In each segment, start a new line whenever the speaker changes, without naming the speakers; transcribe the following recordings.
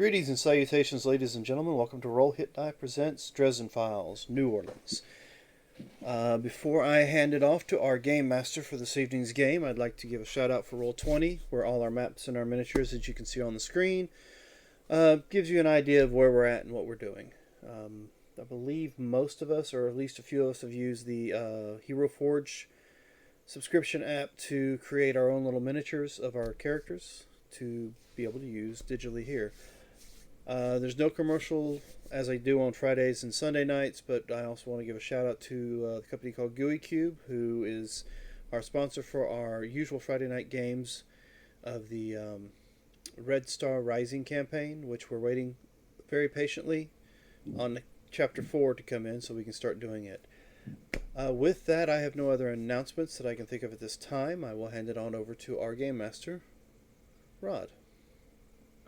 Greetings and salutations, ladies and gentlemen. Welcome to Roll Hit Die Presents Dresden Files, New Orleans. Before I hand it off to our game master for this evening's game, I'd like to give a shout out for Roll20, where all our maps and our miniatures, as you can see on the screen, gives you an idea of where we're at and what we're doing. I believe most of us, or at least a few of us, have used the Hero Forge subscription app to create our own little miniatures of our characters to be able to use digitally here. There's no commercial as I do on Fridays and Sunday nights, but I also want to give a shout out to the company called GUI Cube, who is our sponsor for our usual Friday night games of the Red Star Rising campaign, which we're waiting very patiently on Chapter 4 to come in so we can start doing it. With that, I have no other announcements that I can think of at this time. I will hand it on over to our game master, Rod.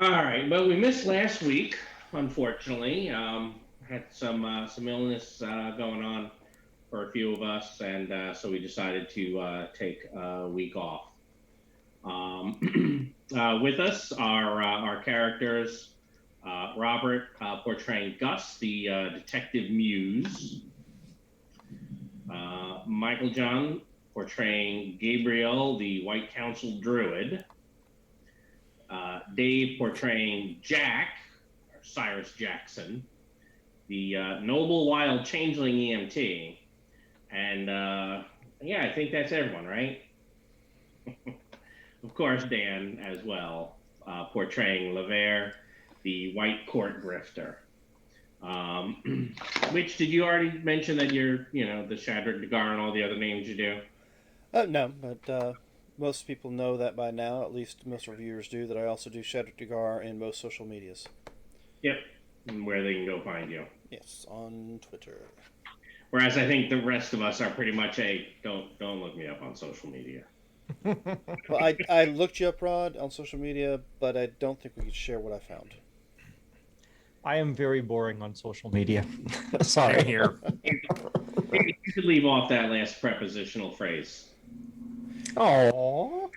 All right. Well, we missed last week, unfortunately. Had some illness going on for a few of us, and so we decided to take a week off. With us are our characters. Robert portraying Gus, the detective muse. Michael John portraying Gabriel, the White Council druid. Dave portraying Jack, or Cyrus Jackson, the noble wild changeling EMT. And yeah, I think that's everyone, right? Of course, Dan as well, portraying Levere, the white court grifter. Which, did you already mention that you're, the Shadrick Dagar and all the other names you do?
No, but most people know that by now, at least most reviewers do, that I also do Shadrick Dagar in most social medias.
Yep, and where they can go find you.
Yes, on Twitter.
Whereas I think the rest of us are pretty much don't look me up on social media.
Well, I looked you up, Rod, on social media, but I don't think we could share what I found.
I am very boring on social media. Sorry here.
You could leave off that last prepositional phrase.
Oh.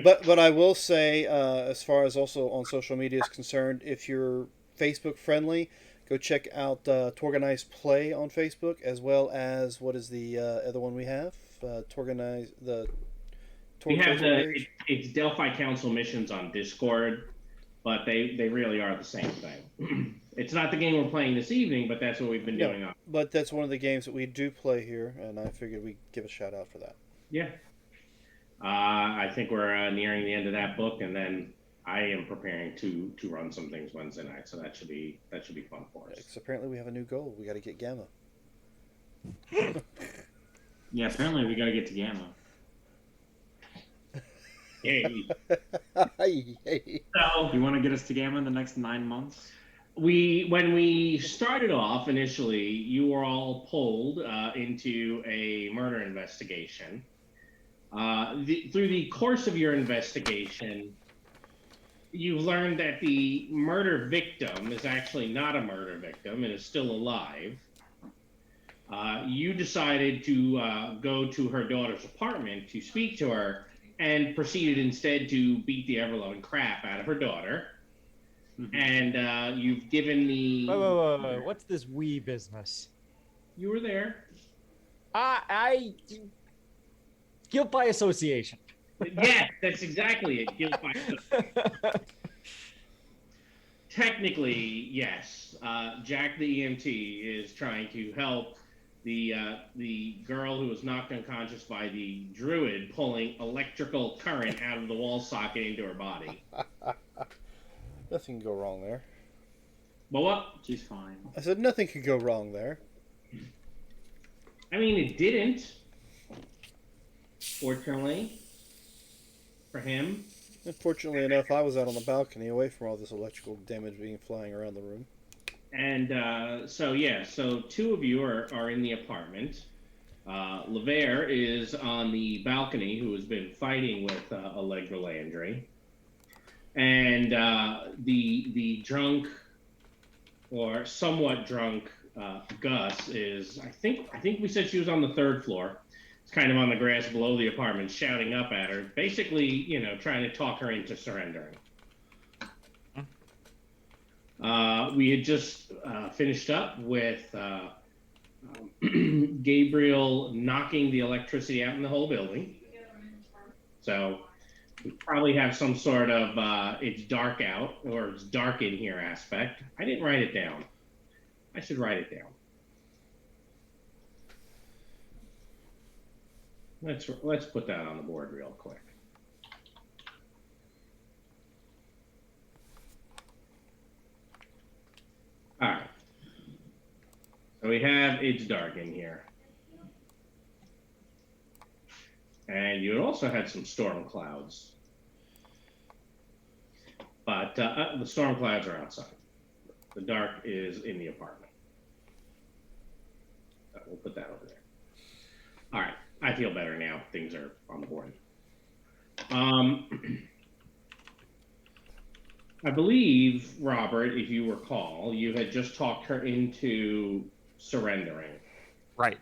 But I will say, as far as also on social media is concerned, if you're Facebook friendly, go check out Torganize Play on Facebook, as well as what is the other one we have? Torganize the.
We have it's Delphi Council Missions on Discord, but they really are the same thing. It's not the game we're playing this evening, but that's what we've been doing.
But that's one of the games that we do play here, and I figured we'd give a shout out for that.
Yeah. I think we're nearing the end of that book, and then I am preparing to run some things Wednesday night, so that should be fun for us.
Because apparently we have a new goal. We got to get Gamma.
Yeah, apparently we got to get to Gamma.
Hey.
So, you want to get us to Gamma in the next 9 months?
When we started off initially, you were all pulled into a murder investigation. Through the course of your investigation, you learned that the murder victim is actually not a murder victim and is still alive. You decided to go to her daughter's apartment to speak to her, and proceeded instead to beat the ever-loving crap out of her daughter. Mm-hmm. And you've given the...
Whoa. What's this we business?
You were there.
I guilt by association.
Yes, that's exactly it. Guilt by association. Technically, yes. Jack the EMT is trying to help the girl who was knocked unconscious by the druid pulling electrical current out of the wall socket into her body.
Nothing can go wrong there.
But what?
She's fine.
I said nothing could go wrong there.
I mean, it didn't. Fortunately. For him.
Fortunately enough, I was out on the balcony away from all this electrical damage being flying around the room.
And so two of you are in the apartment. Levere is on the balcony, who has been fighting with Allegra Landry. And the drunk, or somewhat drunk, Gus is, I think we said she was on the 3rd floor. It's kind of on the grass below the apartment, shouting up at her, basically, trying to talk her into surrendering. We had just finished up with Gabriel knocking the electricity out in the whole building. So we probably have some sort of it's dark out or it's dark in here aspect. I didn't write it down. I should write it down. Let's put that on the board real quick. All right. So we have it's dark in here. And you also had some storm clouds. But the storm clouds are outside. The dark is in the apartment. So we'll put that over there. All right. I feel better now. Things are on the board. I believe, Robert, if you recall, you had just talked her into surrendering.
Right.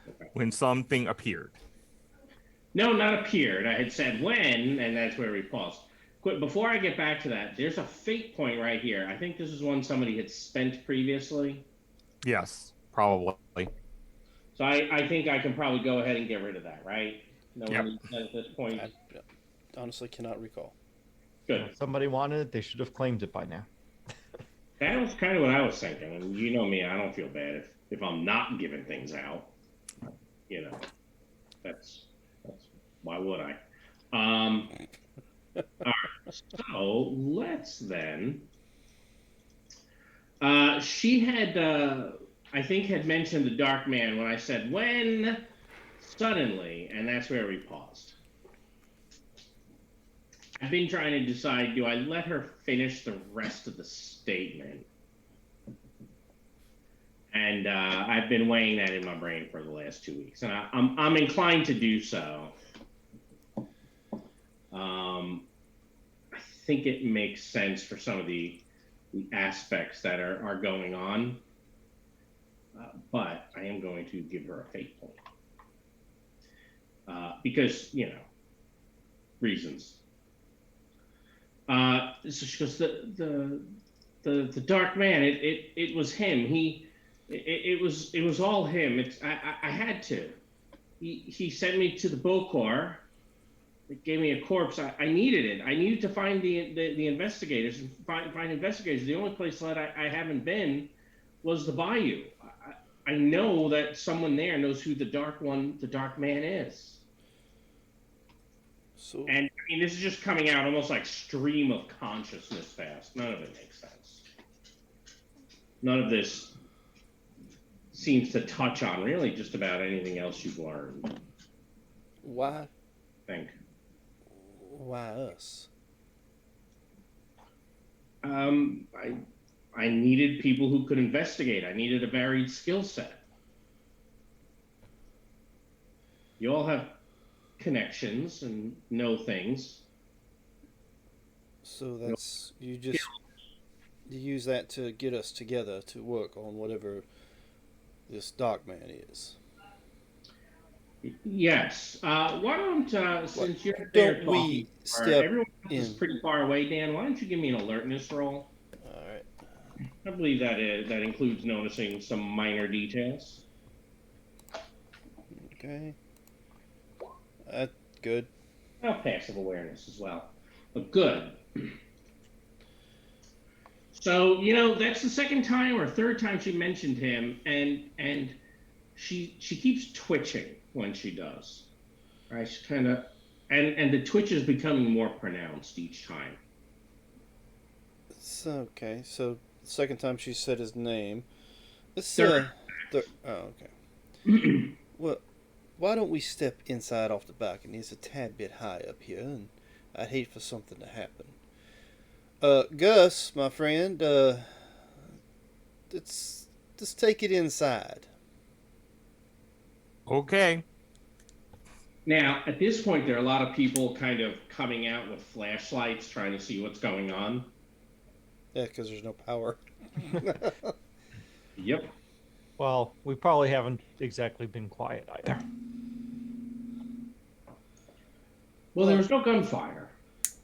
Okay.
When something appeared.
No, not appeared. I had said when, and that's where we paused. Quick, before I get back to that, there's a fate point right here. I think this is one somebody had spent previously.
Yes, probably.
So I think I can probably go ahead and get rid of that, right? No
Yep.
one needs that at this point.
I honestly cannot recall.
Good.
If somebody wanted it, they should have claimed it by now.
That was kind of what I was thinking. And you know me, I don't feel bad if I'm not giving things out. You know, that's why would I? All right. So let's then. She had, I think, had mentioned the Dark Man when I said when suddenly, and that's where we paused. I've been trying to decide, do I let her finish the rest of the statement? And I've been weighing that in my brain for the last 2 weeks, and I'm inclined to do so. I think it makes sense for some of the aspects that are going on, but I am going to give her a fate point because, you know, reasons. Because the Dark Man, it was him. It was all him. I had to. He sent me to the Bokor. It gave me a corpse. I needed it. I needed to find the investigators and find investigators. The only place that I haven't been was the Bayou. I know that someone there knows who the Dark Man is.
So,
And I mean, this is just coming out almost like stream of consciousness fast. None of it makes sense. None of this seems to touch on really just about anything else you've learned.
why
I think.
us?
I needed people who could investigate. I needed a varied skill set. You all have connections and know things.
So that's you use that to get us together to work on whatever this Dark Man is.
Yes. Why don't since you're there
Don't we
talking,
step
everyone else is
in?
pretty far away, Dan. Why don't you give me an alertness roll?
All right.
I believe that includes noticing some minor details.
Okay. That's good.
Well, passive awareness as well, but good. So, you know, that's the second time or third time she mentioned him, and she keeps twitching when she does. Right? She kind of, and the twitch is becoming more pronounced each time.
It's okay. So the second time she said his name. This
Third.
oh, okay. Well, why don't we step inside off the balcony? It's a tad bit high up here, and I'd hate for something to happen. Gus, my friend, let's take it inside.
Okay.
Now, at this point, there are a lot of people kind of coming out with flashlights trying to see what's going on.
Yeah, because there's no power.
Yep.
Well, we probably haven't exactly been quiet either.
Well, there was no gunfire.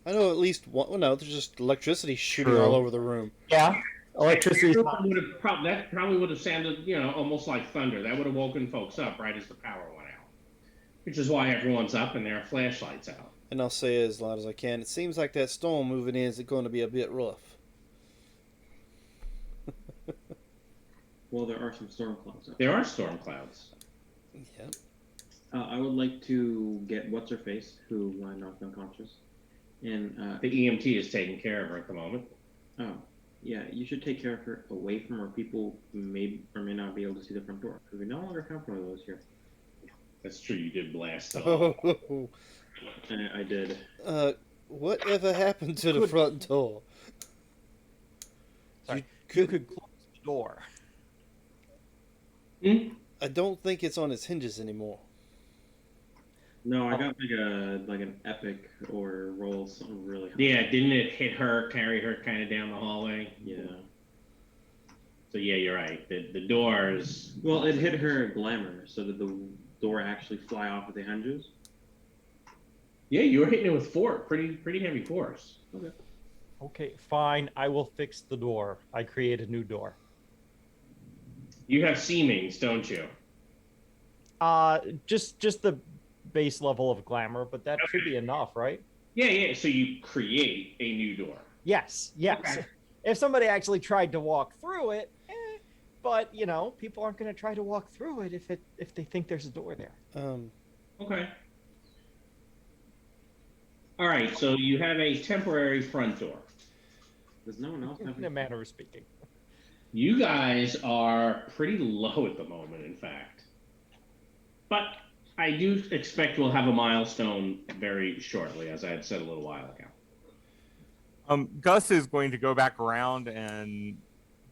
I know at least one. Well, no, there's just electricity shooting
True.
all over the room.
Yeah, Electricity.
That probably would have sounded, almost like thunder. That would have woken folks up right as the power went out, which is why everyone's up and their flashlights out.
And I'll say it as loud as I can. It seems like that storm moving in is going to be a bit rough.
Well, there are some storm clouds.
There are storm clouds.
Yep.
I would like to get what's her face, who I knocked unconscious, and
The EMT is taking care of her at the moment.
oh, yeah, you should take care of her away from where people may or may not be able to see the front door, because we no longer have one of those here.
That's true. You did blast it off.
I did.
Whatever happened to the front door?
Sorry.
You
You could close the door.
I don't think it's on its hinges anymore.
No, I got like an epic or roll something really high.
Yeah, didn't it hit her, carry her kind of down the hallway?
Yeah.
So yeah, you're right. The doors.
Well, it hit her glamour, so did the door actually fly off of the hinges?
Yeah, you were hitting it with pretty heavy force.
Okay.
Okay, fine. I will fix the door. I create a new door.
You have seamings, don't you?
Just the base level of glamour, but that should be enough, right?
Yeah. So you create a new door.
Yes.
Okay.
If somebody actually tried to walk through it, but people aren't going to try to walk through it if they think there's a door there.
Okay. All right. So you have a temporary front door.
Does no one else have
In a manner of speaking.
You guys are pretty low at the moment, in fact. But I do expect we'll have a milestone very shortly, as I had said a little while ago.
Gus is going to go back around and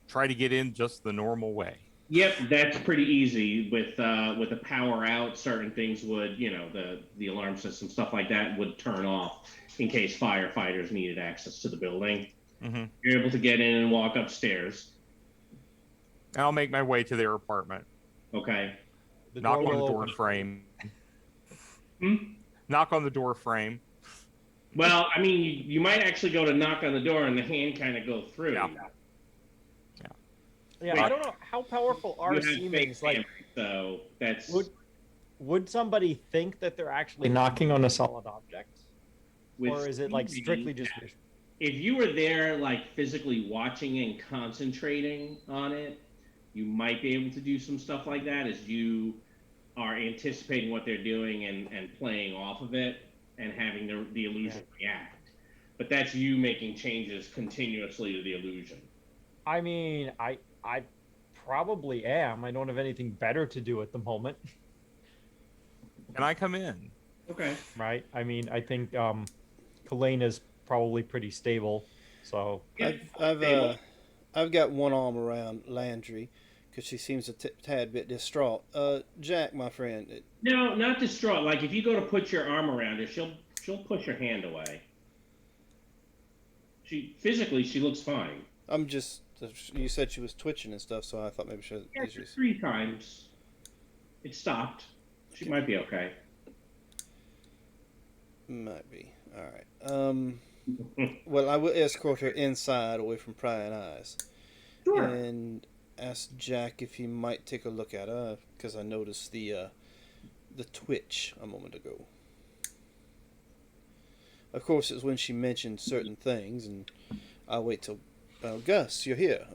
try to get in just the normal way.
Yep, that's pretty easy. With the power out, certain things would, the alarm system, stuff like that, would turn off in case firefighters needed access to the building.
Mm-hmm.
You're able to get in and walk upstairs.
I'll make my way to their apartment.
Okay.
Knock on the
will
door
open.
frame.
Hmm?
Knock on the door frame.
Well, I mean, you might actually go to knock on the door and the hand kind of go through.
Yeah.
Yeah, I don't know how powerful are
You have fake
seamings. Like,
hammers, so that's
would somebody think that they're actually knocking on a solid object,
with
or is it like
seaming,
strictly just visual?
if you were there like physically watching and concentrating on it, you might be able to do some stuff like that as you are anticipating what they're doing and playing off of it and having the illusion react. But that's you making changes continuously to the illusion.
I mean, I probably am. I don't have anything better to do at the moment,
Can I come in?
Okay.
right? I mean, I think Kalena's probably pretty stable, so
I've got one arm around Landry because she seems a tad bit distraught. Jack, my friend.
No, not distraught. Like if you go to put your arm around her, she'll push her hand away. She looks fine.
I'm just. You said she was twitching and stuff, so I thought maybe she had
Yeah,
issues.
3 times. It stopped. She might be okay.
Might be. All right. Well, I will escort her inside, away from prying eyes,
Sure.
and ask Jack if he might take a look at her because I noticed the twitch a moment ago. Of course, it was when she mentioned certain things, and I'll wait till. Gus, you're here.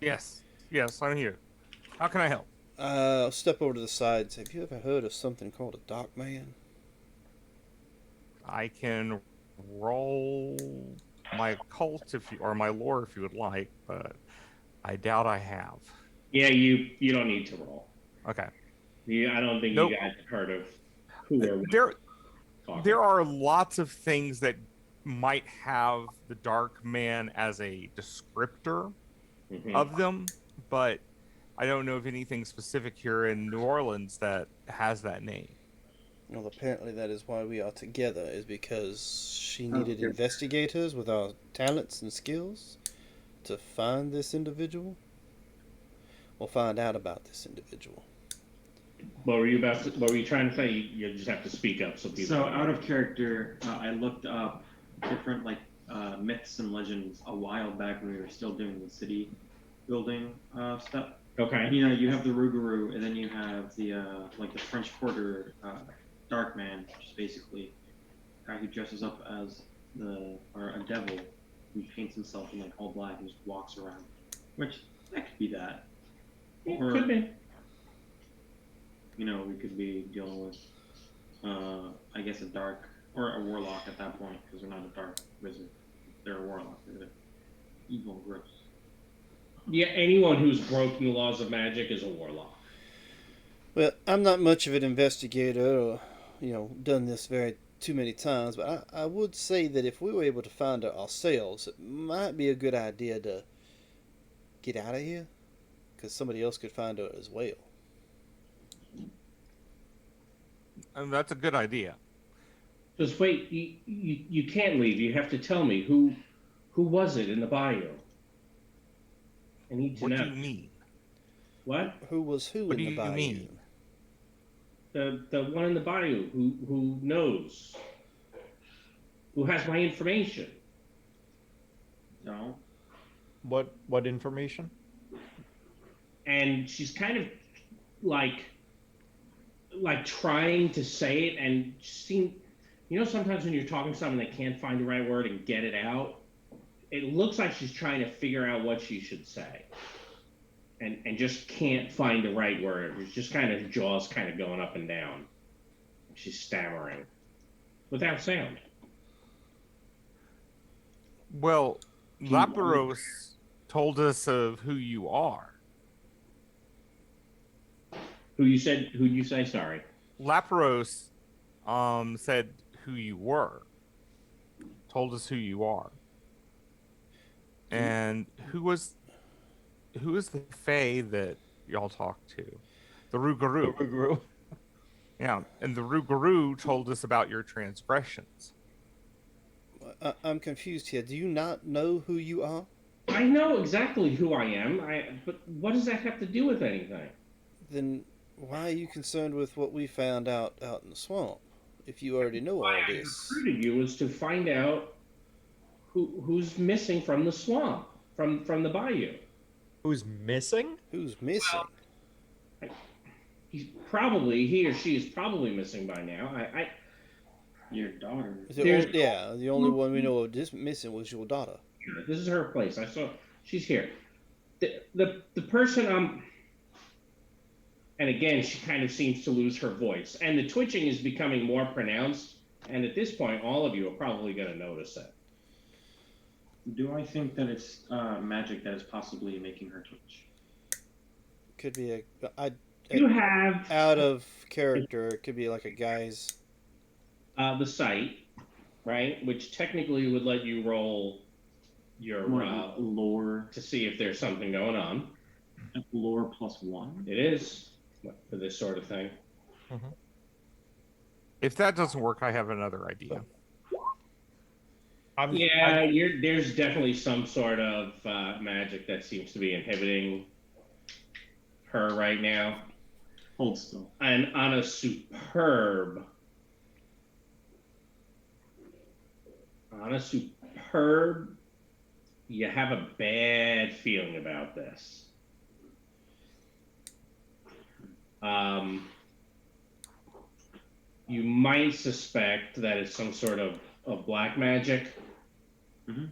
Yes, I'm here. How can I help?
I'll step over to the side and say, have you ever heard of something called a Dark Man?
I can roll my occult or my lore if you would like, but I doubt I have.
Yeah, you don't need to roll.
Okay.
I don't think
Nope.
you guys have heard of who or what.
There
There
are lots of things that might have the Dark Man as a descriptor of them, but I don't know of anything specific here in New Orleans that has that name.
Well, apparently that is why we are together, is because she needed investigators with our talents and skills to find this individual, or find out about this individual.
What were you trying to say? You just have to speak up so people.
So out of character, I looked up different like myths and legends a while back when we were still doing the city building stuff.
Okay.
You know, you have the Rougarou, and then you have the like the French Quarter Dark Man, which is basically a guy who dresses up as a devil who paints himself in like all black and just walks around. Which that could be that.
It
Or
could be.
you know, we could be dealing with I guess a dark or a warlock at that point because they're not a dark wizard. They're a warlock. They're evil and gross.
Yeah, anyone who's broken the laws of magic is a warlock.
Well, I'm not much of an investigator, or done this very too many times, but I would say that if we were able to find her ourselves, it might be a good idea to get out of here, because somebody else could find her as well.
And that's a good idea.
Just wait, you can't leave. You have to tell me who was it in the bayou. I need to
What
know.
do you mean?
What?
Who was who
What
in
do
the
you
bayou?
mean?
The one in the bayou who knows, who has my information.
No.
What information?
And she's kind of like trying to say it, and sometimes when you're talking to someone that can't find the right word and get it out, it looks like she's trying to figure out what she should say, and just can't find the right word. It's just kind of jaws kind of going up and down. She's stammering without sound.
Well, Lapros told us of who you are.
Who'd you say? Sorry.
Lapros said who you were. Told us who you are. And who is the Fae that y'all talked to? The Rougarou.
Rougarou.
Yeah, and the Rougarou told us about your transgressions.
I'm confused here. Do you not know who you are?
I know exactly who I am. But what does that have to do with anything?
Then why are you concerned with what we found out in the swamp? If you already know all
Why I
this.
recruited you was to find out who's missing from the swamp, from the bayou.
Who's missing?
Who's missing?
He or she is probably missing by now.
Your daughter.
The only one we know of this missing was your daughter.
This is her place. I saw she's here. The person and again she kind of seems to lose her voice, and the twitching is becoming more pronounced. And at this point, all of you are probably going to notice it.
Do I think that it's magic that is possibly making her twitch?
Could be
You have
out of character. It could be like a guy's.
the sight, right? Which technically would let you roll your
lore
to see if there's something going on.
Lore +1.
It is for this sort of thing.
Mm-hmm.
If that doesn't work, I have another idea.
There's definitely some sort of magic that seems to be inhibiting her right now.
Hold still.
And on a superb, you have a bad feeling about this. You might suspect that it's some sort of black magic.
Mm-hmm.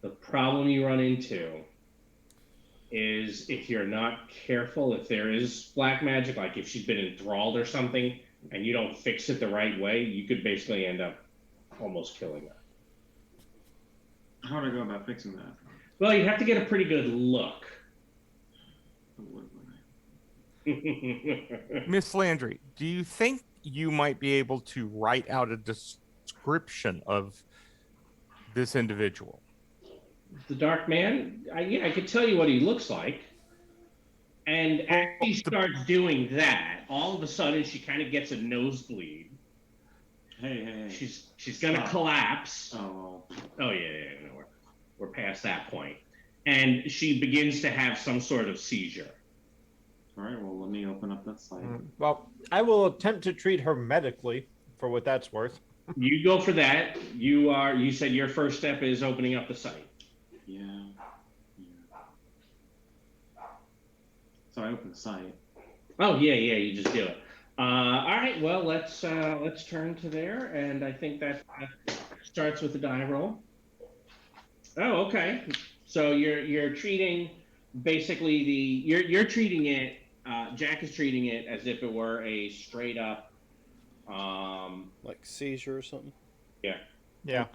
The problem you run into is if you're not careful, if there is black magic, like if she's been enthralled or something, and you don't fix it the right way, you could basically end up almost killing her.
How do I go about fixing that?
Well, you have to get a pretty good look.
Miss Landry, do you think you might be able to write out a description of this individual?
The Dark Man? I could tell you what he looks like. And as she starts doing that, all of a sudden she kind of gets a nosebleed.
Hey.
She's gonna collapse.
Oh.
Oh yeah, no, we're past that point. And she begins to have some sort of seizure.
All right, well, let me open up that slide.
Well, I will attempt to treat her medically, for what that's worth.
You go for that. You said your first step is opening up the site.
Yeah. So I open the site.
Oh yeah, you just do it. All right, well let's turn to there, and I think that starts with the die roll. Oh, okay. So you're treating basically you're treating it. Jack is treating it as if it were a straight up.
Like seizure or something.
Yeah.
Yeah.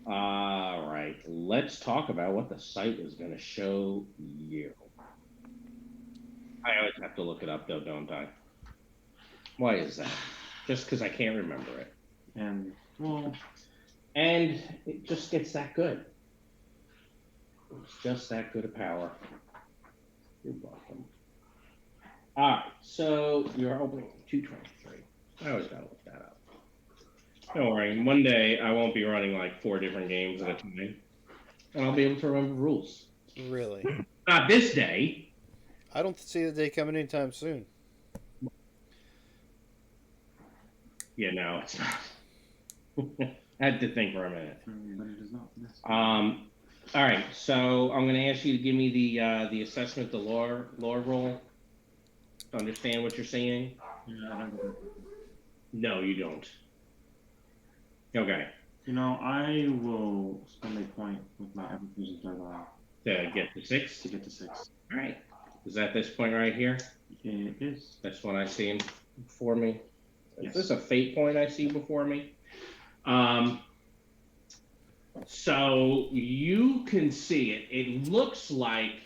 All right. Let's talk about what the site is going to show you. I always have to look it up, though, don't I? Why is that? Just because I can't remember it.
And, well,
And it just gets that good. It's just that good a power. You're welcome. All right. So you're opening 223. I always got to look that up. Don't worry. One day I won't be running like 4 different games at a time. And I'll be able to remember rules.
Really?
Not this day.
I don't see the day coming anytime soon.
Yeah, no, it's not. I had to think for a minute.
but it is not this.
All right, so I'm going to ask you to give me the assessment, the lore roll, to understand what you're seeing.
Yeah, I don't know.
No, you don't. Okay,
You know, I will spend a point with my ever-present third eye
to get to 6.
to get to 6.
All right, is that this point right here?
It is.
That's what I see before me.
Yes.
Is this a fate point I see before me? So you can see it. It looks like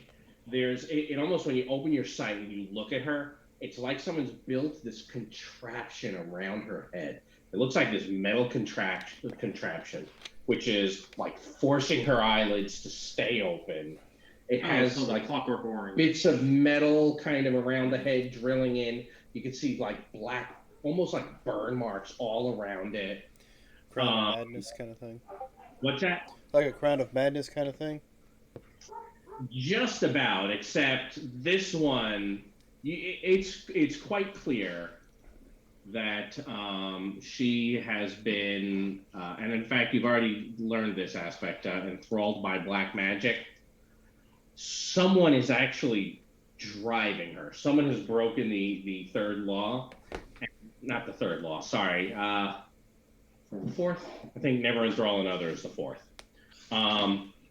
it almost, when you open your sight and you look at her, it's like someone's built this contraption around her head. It looks like this metal contraption, which is like forcing her eyelids to stay open. It has
so
like
Clockwork Orange.
bits of metal kind of around the head drilling in. You can see like black, almost like burn marks all around it.
Crown of Madness kind of thing.
What's that?
Like a Crown of Madness kind of thing.
Just about, except this one, it's quite clear that she has been, and in fact, you've already learned this aspect, enthralled by black magic. Someone is actually driving her. Someone has broken the third law. Not the third law, sorry. The fourth? I think never enthrall another is the fourth.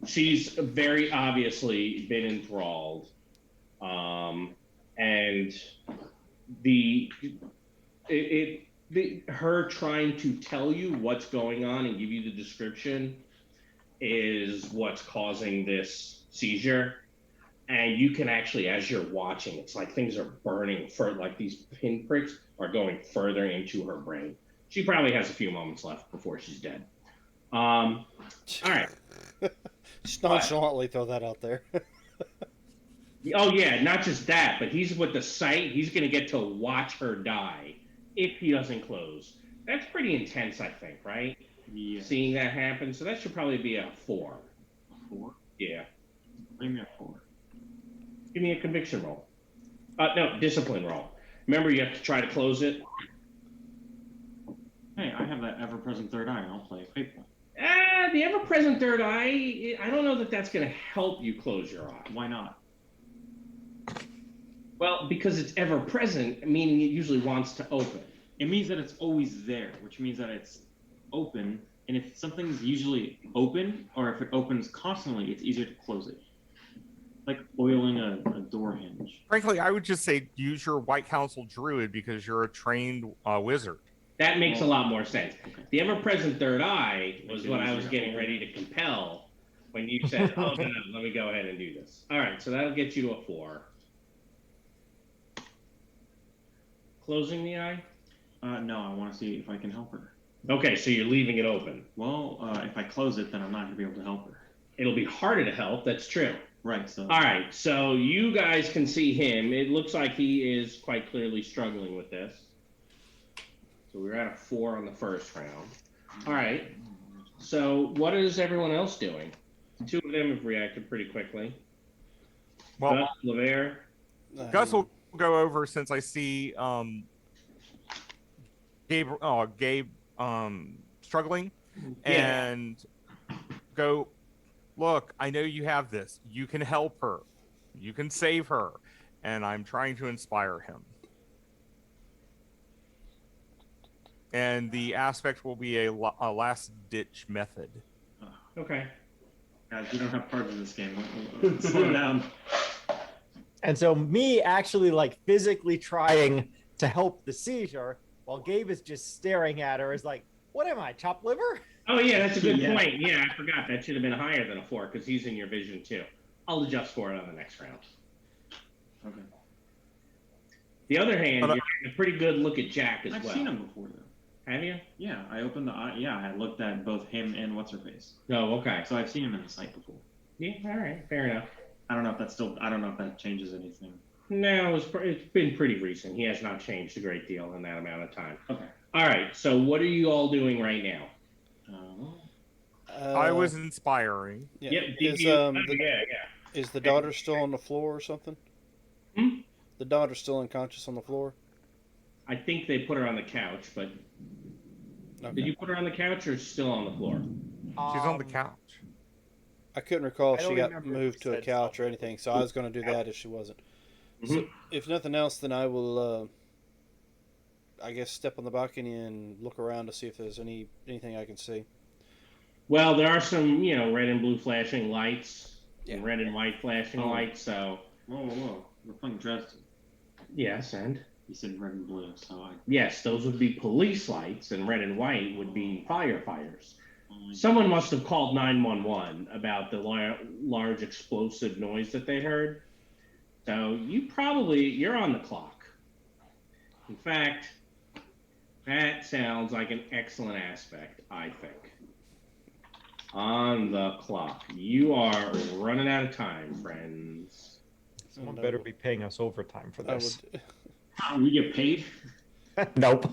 She's very obviously been enthralled. And her trying to tell you what's going on and give you the description is what's causing this seizure. And you can actually, as you're watching, it's like things are burning for like these pinpricks are going further into her brain. She probably has a few moments left before she's dead. All right.
Just nonchalantly throw that out there.
Oh yeah, not just that, but he's with the sight. He's gonna get to watch her die if he doesn't close. That's pretty intense, I think, right?
Yeah.
Seeing that happen, so that should probably be a 4.
4?
Yeah.
Give me a 4.
Give me a conviction roll. No, discipline roll. Remember, you have to try to close it.
Hey, I have that ever-present third eye, and I'll play a fate point.
The ever-present third eye, I don't know that that's going to help you close your eye.
Why not?
Well, because it's ever-present, meaning it usually wants to open.
It means that it's always there, which means that it's open, and if something's usually open, or if it opens constantly, it's easier to close it. Like oiling a door hinge.
Frankly, I would just say use your White Council Druid because you're a trained wizard.
That makes a lot more sense.
Okay.
The ever-present third eye was what I was getting ready to compel when you said, oh, no, let me go ahead and do this. All right, so that'll get you to a 4. Closing the eye?
No, I want to see if I can help her.
Okay, so you're leaving it open.
Well, if I close it, then I'm not going to be able to help her.
It'll be harder to help, that's true.
Right, so...
All right, so you guys can see him. It looks like he is quite clearly struggling with this. So we're at a 4 on the first round. All right, so what is everyone else doing? 2 of them have reacted pretty quickly.
Well,
LeVere.
Gus will go over since I see Gabe, struggling,
Yeah.
and go, look, I know you have this. You can help her. You can save her. And I'm trying to inspire him. And the aspect will be a last ditch method.
Okay.
Guys, we don't have cards in this game. Slow down.
And so me actually like physically trying to help the seizure while Gabe is just staring at her is like, what am I, chopped liver?
Oh yeah, that's a good
Yeah.
point. Yeah, I forgot that should have been higher than a 4 because he's in your vision too. I'll adjust for it on the next round.
Okay.
The other hand,
But,
you're getting a pretty good look at Jack as
I've
well.
seen him before though.
Have you?
Yeah, I opened the eye. Yeah, I looked at both him and what's her face.
Oh, okay.
So I've seen him in the site before.
Yeah, all right, fair enough.
I don't know if that's still. I don't know if that changes anything.
No, it's been pretty recent. He has not changed a great deal in that amount of time.
Okay.
All right, so what are you all doing right now?
I was inspiring.
Yeah.
Yeah,
Is
yeah.
is the daughter still on the floor or something?
Hmm?
The daughter's still unconscious on the floor.
I think they put her on the couch, but
Okay.
did you put her on the couch or still on the floor?
She's on the couch.
I couldn't recall if
I
she
don't
got
remember if
moved
we
to a
said
couch or
something.
anything, so I was going to do that if she wasn't. So,
Mhm.
if nothing else, then I will, I guess, step on the balcony and look around to see if there's anything I can see.
Well, there are some, red and blue flashing lights, and
Yeah.
red and white flashing
Oh.
lights. So
Whoa! We're playing Dresden.
yes, and
You said red and blue, so I.
yes, those would be police lights, and red and white would be firefighters.
Only-
Someone must have called 911 about the large explosive noise that they heard. So you're on the clock. In fact, that sounds like an excellent aspect, I think. On the clock. You are running out of time, friends.
Someone
And I
better
will-
be paying us overtime for
I
this.
would.
We get paid.
Nope.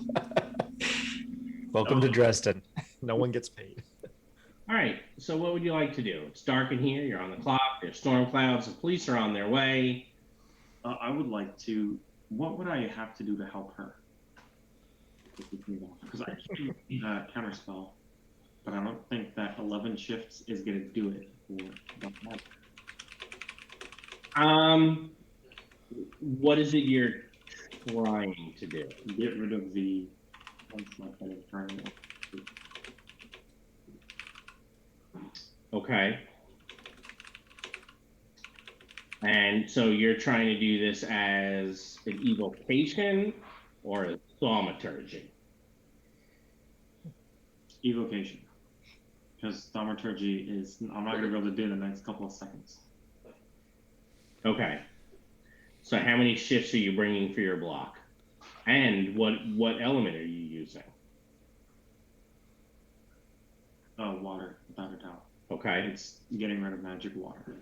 Welcome to Dresden. No one gets paid.
All right, so what would you like to do? It's dark in here, you're on the clock, there's storm clouds, the police are on their way.
I would like to. What would I have to do to help her? Because I can counterspell, but I don't think that 11 shifts is going to do it.
What is it you're trying to do?
Get rid of the. What's my kind of trying to.
Okay. And so you're trying to do this as an evocation or a thaumaturgy?
Evocation. Because thaumaturgy is. I'm not going to be able to do it in the next couple of seconds.
Okay. So how many shifts are you bringing for your block? And what element are you using?
Water, without a doubt.
Okay.
It's getting rid of magic water.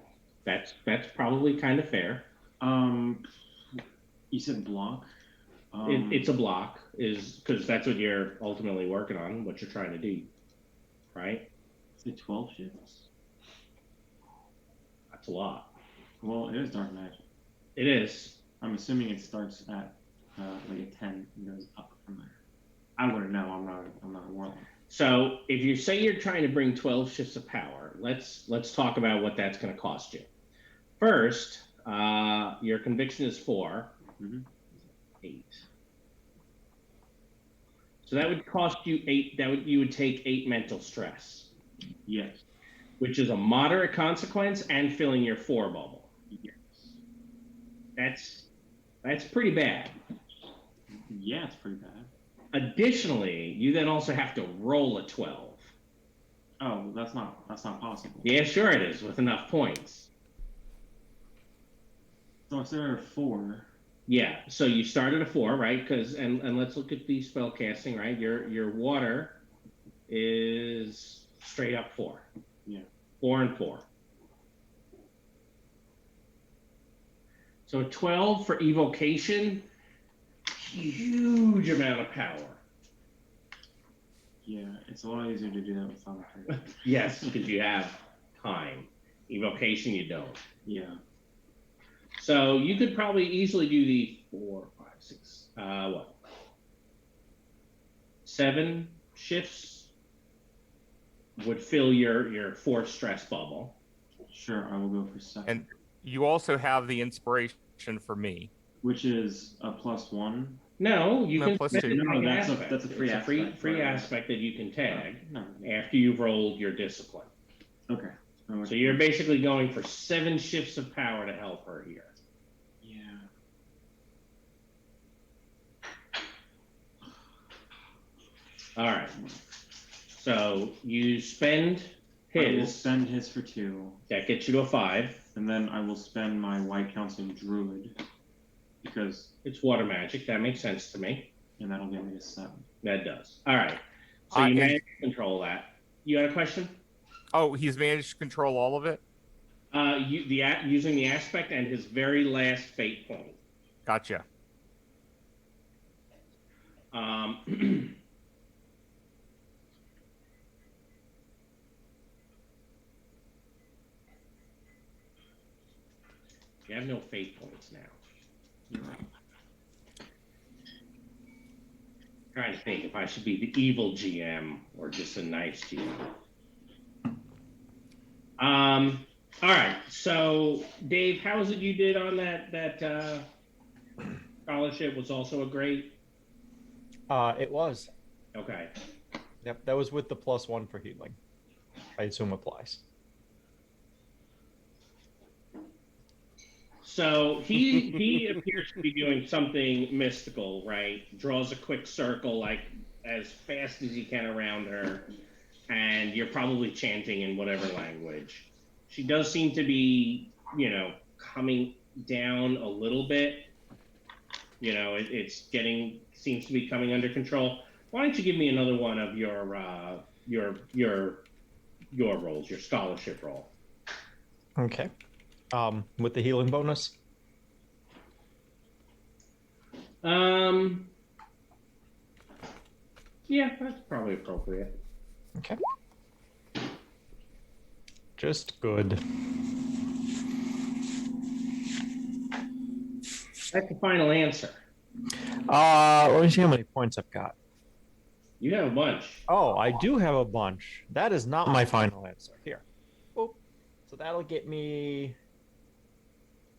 That's probably kind of fair.
You said block.
It's a block, is because that's what you're ultimately working on, what you're trying to do, right?
Is it 12 shifts?
That's a lot.
Well, it is dark magic.
It is.
I'm assuming it starts at like a 10 and goes up from there. I wouldn't know. I'm not a warlock.
So if you say you're trying to bring 12 shifts of power, let's talk about what that's going to cost you. First, your conviction is 4.
Mhm.
8. So that would cost you 8. You would take 8 mental stress,
Yes.
which is a moderate consequence, and filling your 4 bubble.
Yes.
That's pretty bad.
Yeah, it's pretty bad.
Additionally, you then also have to roll a 12.
Oh, that's not possible.
Yeah, sure it is, with enough points.
So instead of 4.
Yeah, so you start at a 4, right? Because and let's look at the spell casting, right? Your water is straight up 4.
Yeah.
4 and 4. So 12 for evocation, huge amount of power.
Yeah, it's a lot easier to do that with thaumaturgy.
Yes, because you have time. Evocation, you don't.
Yeah.
So you could probably easily do the 4, 5, 6. What? 7 shifts would fill your 4 stress bubble.
Sure, I will go for 7.
And you also have the inspiration for me.
Which is a +1.
No, you
No,
can
plus
spend
2.
it
No,
like
that's a-
aspect.
that's a free
It's
aspect,
free
right.
aspect that you can tag
No.
after you've rolled your discipline.
Okay.
So you're basically going for 7 shifts of power to help her here.
Yeah.
All right. So you spend
I will
his.
spend his for 2.
That gets you to a 5.
And then I will spend my White Council Druid. Because.
It's water magic. That makes sense to me.
And that'll get me to 7.
That does. All right. So you manage to control that. You had a question?
Oh, he's managed to control all of it?
Using the aspect and his very last fate point.
Gotcha.
You have no fate points now.
You're right.
Trying to think if I should be the evil GM or just a nice GM. All right. So, Dave, how was it you did on that scholarship? Was also a great.
It was.
Okay.
Yep, that was with the +1 for healing. I assume applies.
So he appears to be doing something mystical, right? Draws a quick circle, like as fast as he can around her, and you're probably chanting in whatever language. She does seem to be, coming down a little bit. It's seems to be coming under control. Why don't you give me another one of your rolls, your scholarship roll?
Okay. With the healing bonus.
Yeah, that's probably appropriate.
Okay. Just good.
That's the final answer.
Let me see how many points I've got.
You have a bunch.
Oh, I do have a bunch. That is not my final answer. Here. Oh, so that'll get me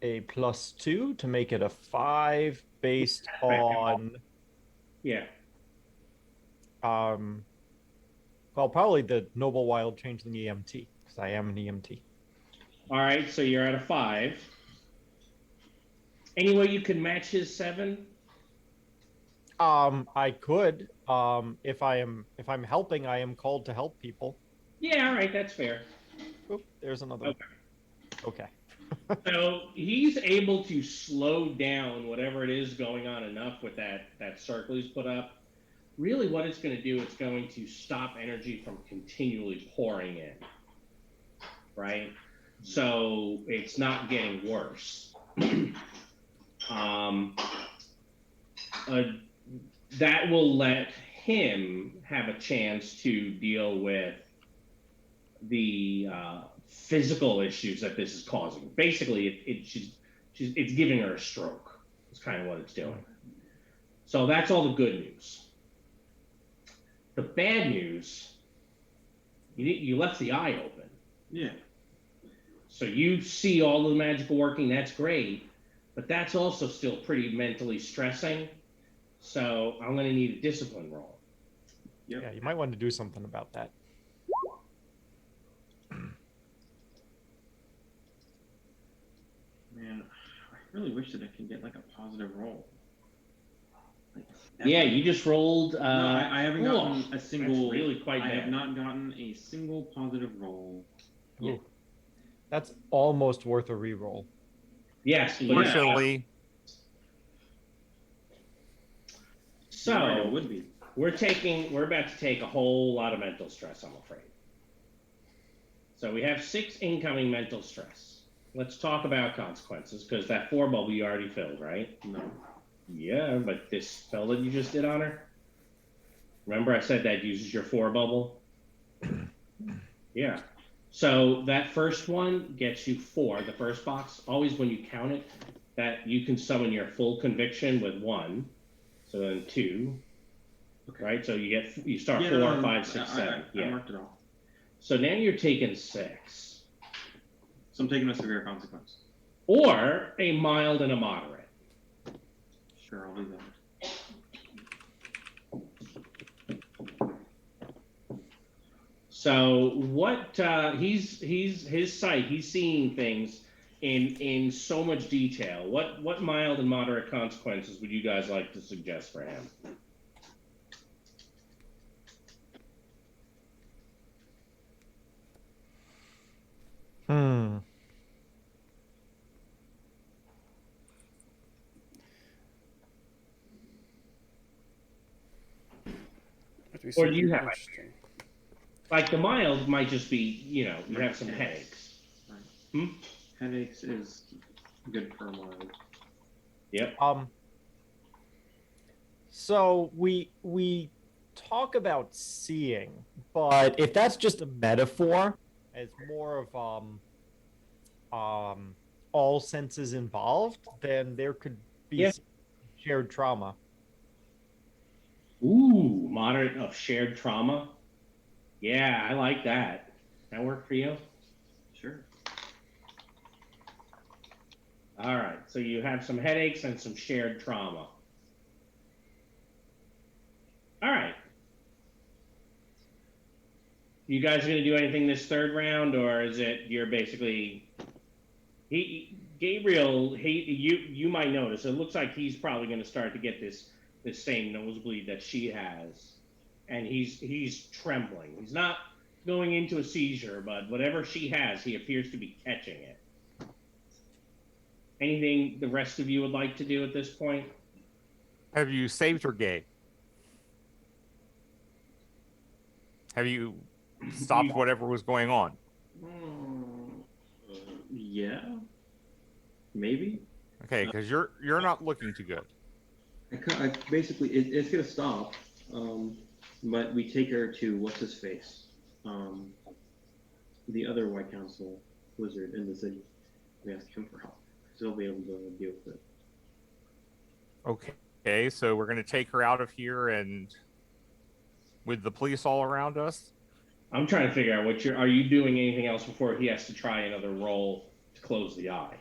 a +2 to make it a 5 based on
Yeah.
well, probably the Noble Wild change in the EMT because I am an EMT.
All right, so you're at a 5. Any way you can match his 7?
I could. If I'm helping, I am called to help people.
Yeah, all right, that's fair.
Oop, there's another.
Okay.
Okay.
So he's able to slow down whatever it is going on enough with that circle he's put up. Really what it's going to do, it's going to stop energy from continually pouring in, right? So it's not getting worse. That will let him have a chance to deal with the physical issues that this is causing. Basically, it's giving her a stroke. It's kind of what it's doing. So that's all the good news. The bad news, you left the eye open.
Yeah.
So you see all the magical working, that's great, but that's also still pretty mentally stressing. So I'm going to need a discipline roll.
Yep.
Yeah, you might want to do something about that.
Man, I really wish that I could get like a positive roll. Like,
Yeah, you just rolled.
No, I haven't gotten a
that's
single.
really quite
I
bad.
have not gotten a single positive roll.
Ooh. That's almost worth a reroll.
Yes. Yeah.
Fortunately,
Right, it
So
would be.
we're about to take a whole lot of mental stress, I'm afraid. So we have 6 incoming mental stress. Let's talk about consequences, because that 4 bubble you already filled, right?
No.
Yeah, but this spell that you just did on her, remember I said that uses your 4 bubble? Yeah. So that first one gets you 4, the first box. Always when you count it, that you can summon your full conviction with 1. So then 2, right? So you start
Yeah,
4,
no,
5, 6, 7.
I
Yeah.
marked it off.
So now you're taking 6,
So I'm taking a severe consequence.
or a mild and a moderate.
Sure, I'll do that.
So what his sight, he's seeing things in so much detail. What mild and moderate consequences would you guys like to suggest for him?
Hmm.
Or do you have
interesting?
like the mild might just be, you have some headaches.
Right.
Hmm?
Headaches is good for a mild.
Yep.
So we talk about seeing, but if that's just a metaphor, it's more of all senses involved, then there could be
Yeah.
some shared trauma.
Ooh, moderate of shared trauma. Yeah, I like that. That work for you?
Sure.
All right. So you have some headaches and some shared trauma. All right. You guys going to do anything this third round, or is it you're basically Gabriel? You might notice. It looks like he's probably going to start to get this same nosebleed that she has, and he's trembling. He's not going into a seizure, but whatever she has, he appears to be catching it. Anything the rest of you would like to do at this point?
Have you saved her, Gabe? Have you stopped whatever was going on?
Yeah. Maybe.
Okay, because you're not looking too good.
I basically it's gonna stop, but we take her to what's his face, the other White Council wizard in the city. We ask him for help, so he'll be able to deal with it.
Okay, so we're going to take her out of here, and with the police all around us.
I'm trying to figure out are you doing anything else before he has to try another roll to close the eye?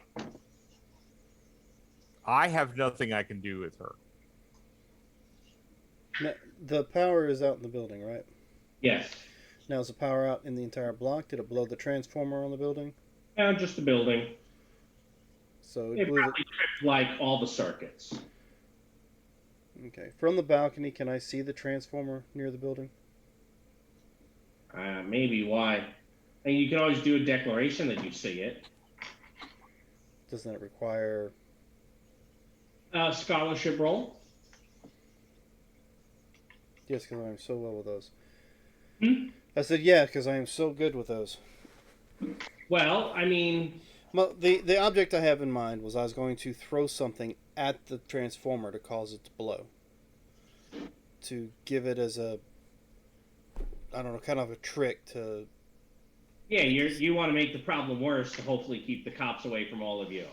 I have nothing I can do with her.
Now, the power is out in the building, right?
Yes.
Now, is the power out in the entire block? Did it blow the transformer on the building?
No, just the building.
So
It
blew
probably tripped like all the circuits.
Okay. From the balcony, can I see the transformer near the building?
Maybe why. And you can always do a declaration that you see it.
Doesn't that require...
Scholarship roll.
Yes, because I'm so well with those.
Hmm?
I said, yeah, because I am so good with those.
Well, I mean...
Well, the object I have in mind was I was going to throw something at the transformer to cause it to blow. To give it as a... I don't know, kind of a trick to...
Yeah, you want to make the problem worse to hopefully keep the cops away from all of you.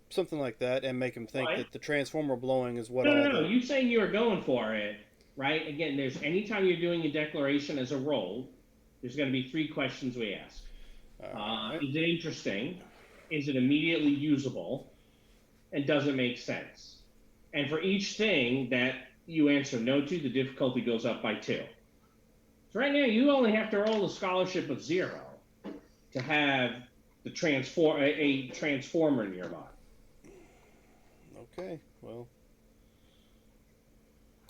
Something like that, and make them think
Right.
that the transformer blowing is what
No. You saying you were going for it, right? Again, anytime you're doing a declaration as a roll, there's going to be 3 questions we ask.
Right.
Is it interesting? Is it immediately usable? And does it make sense? And for each thing that you answer no to, the difficulty goes up by 2. So right now, you only have to roll a scholarship of 0 to have a transformer nearby.
Okay, well,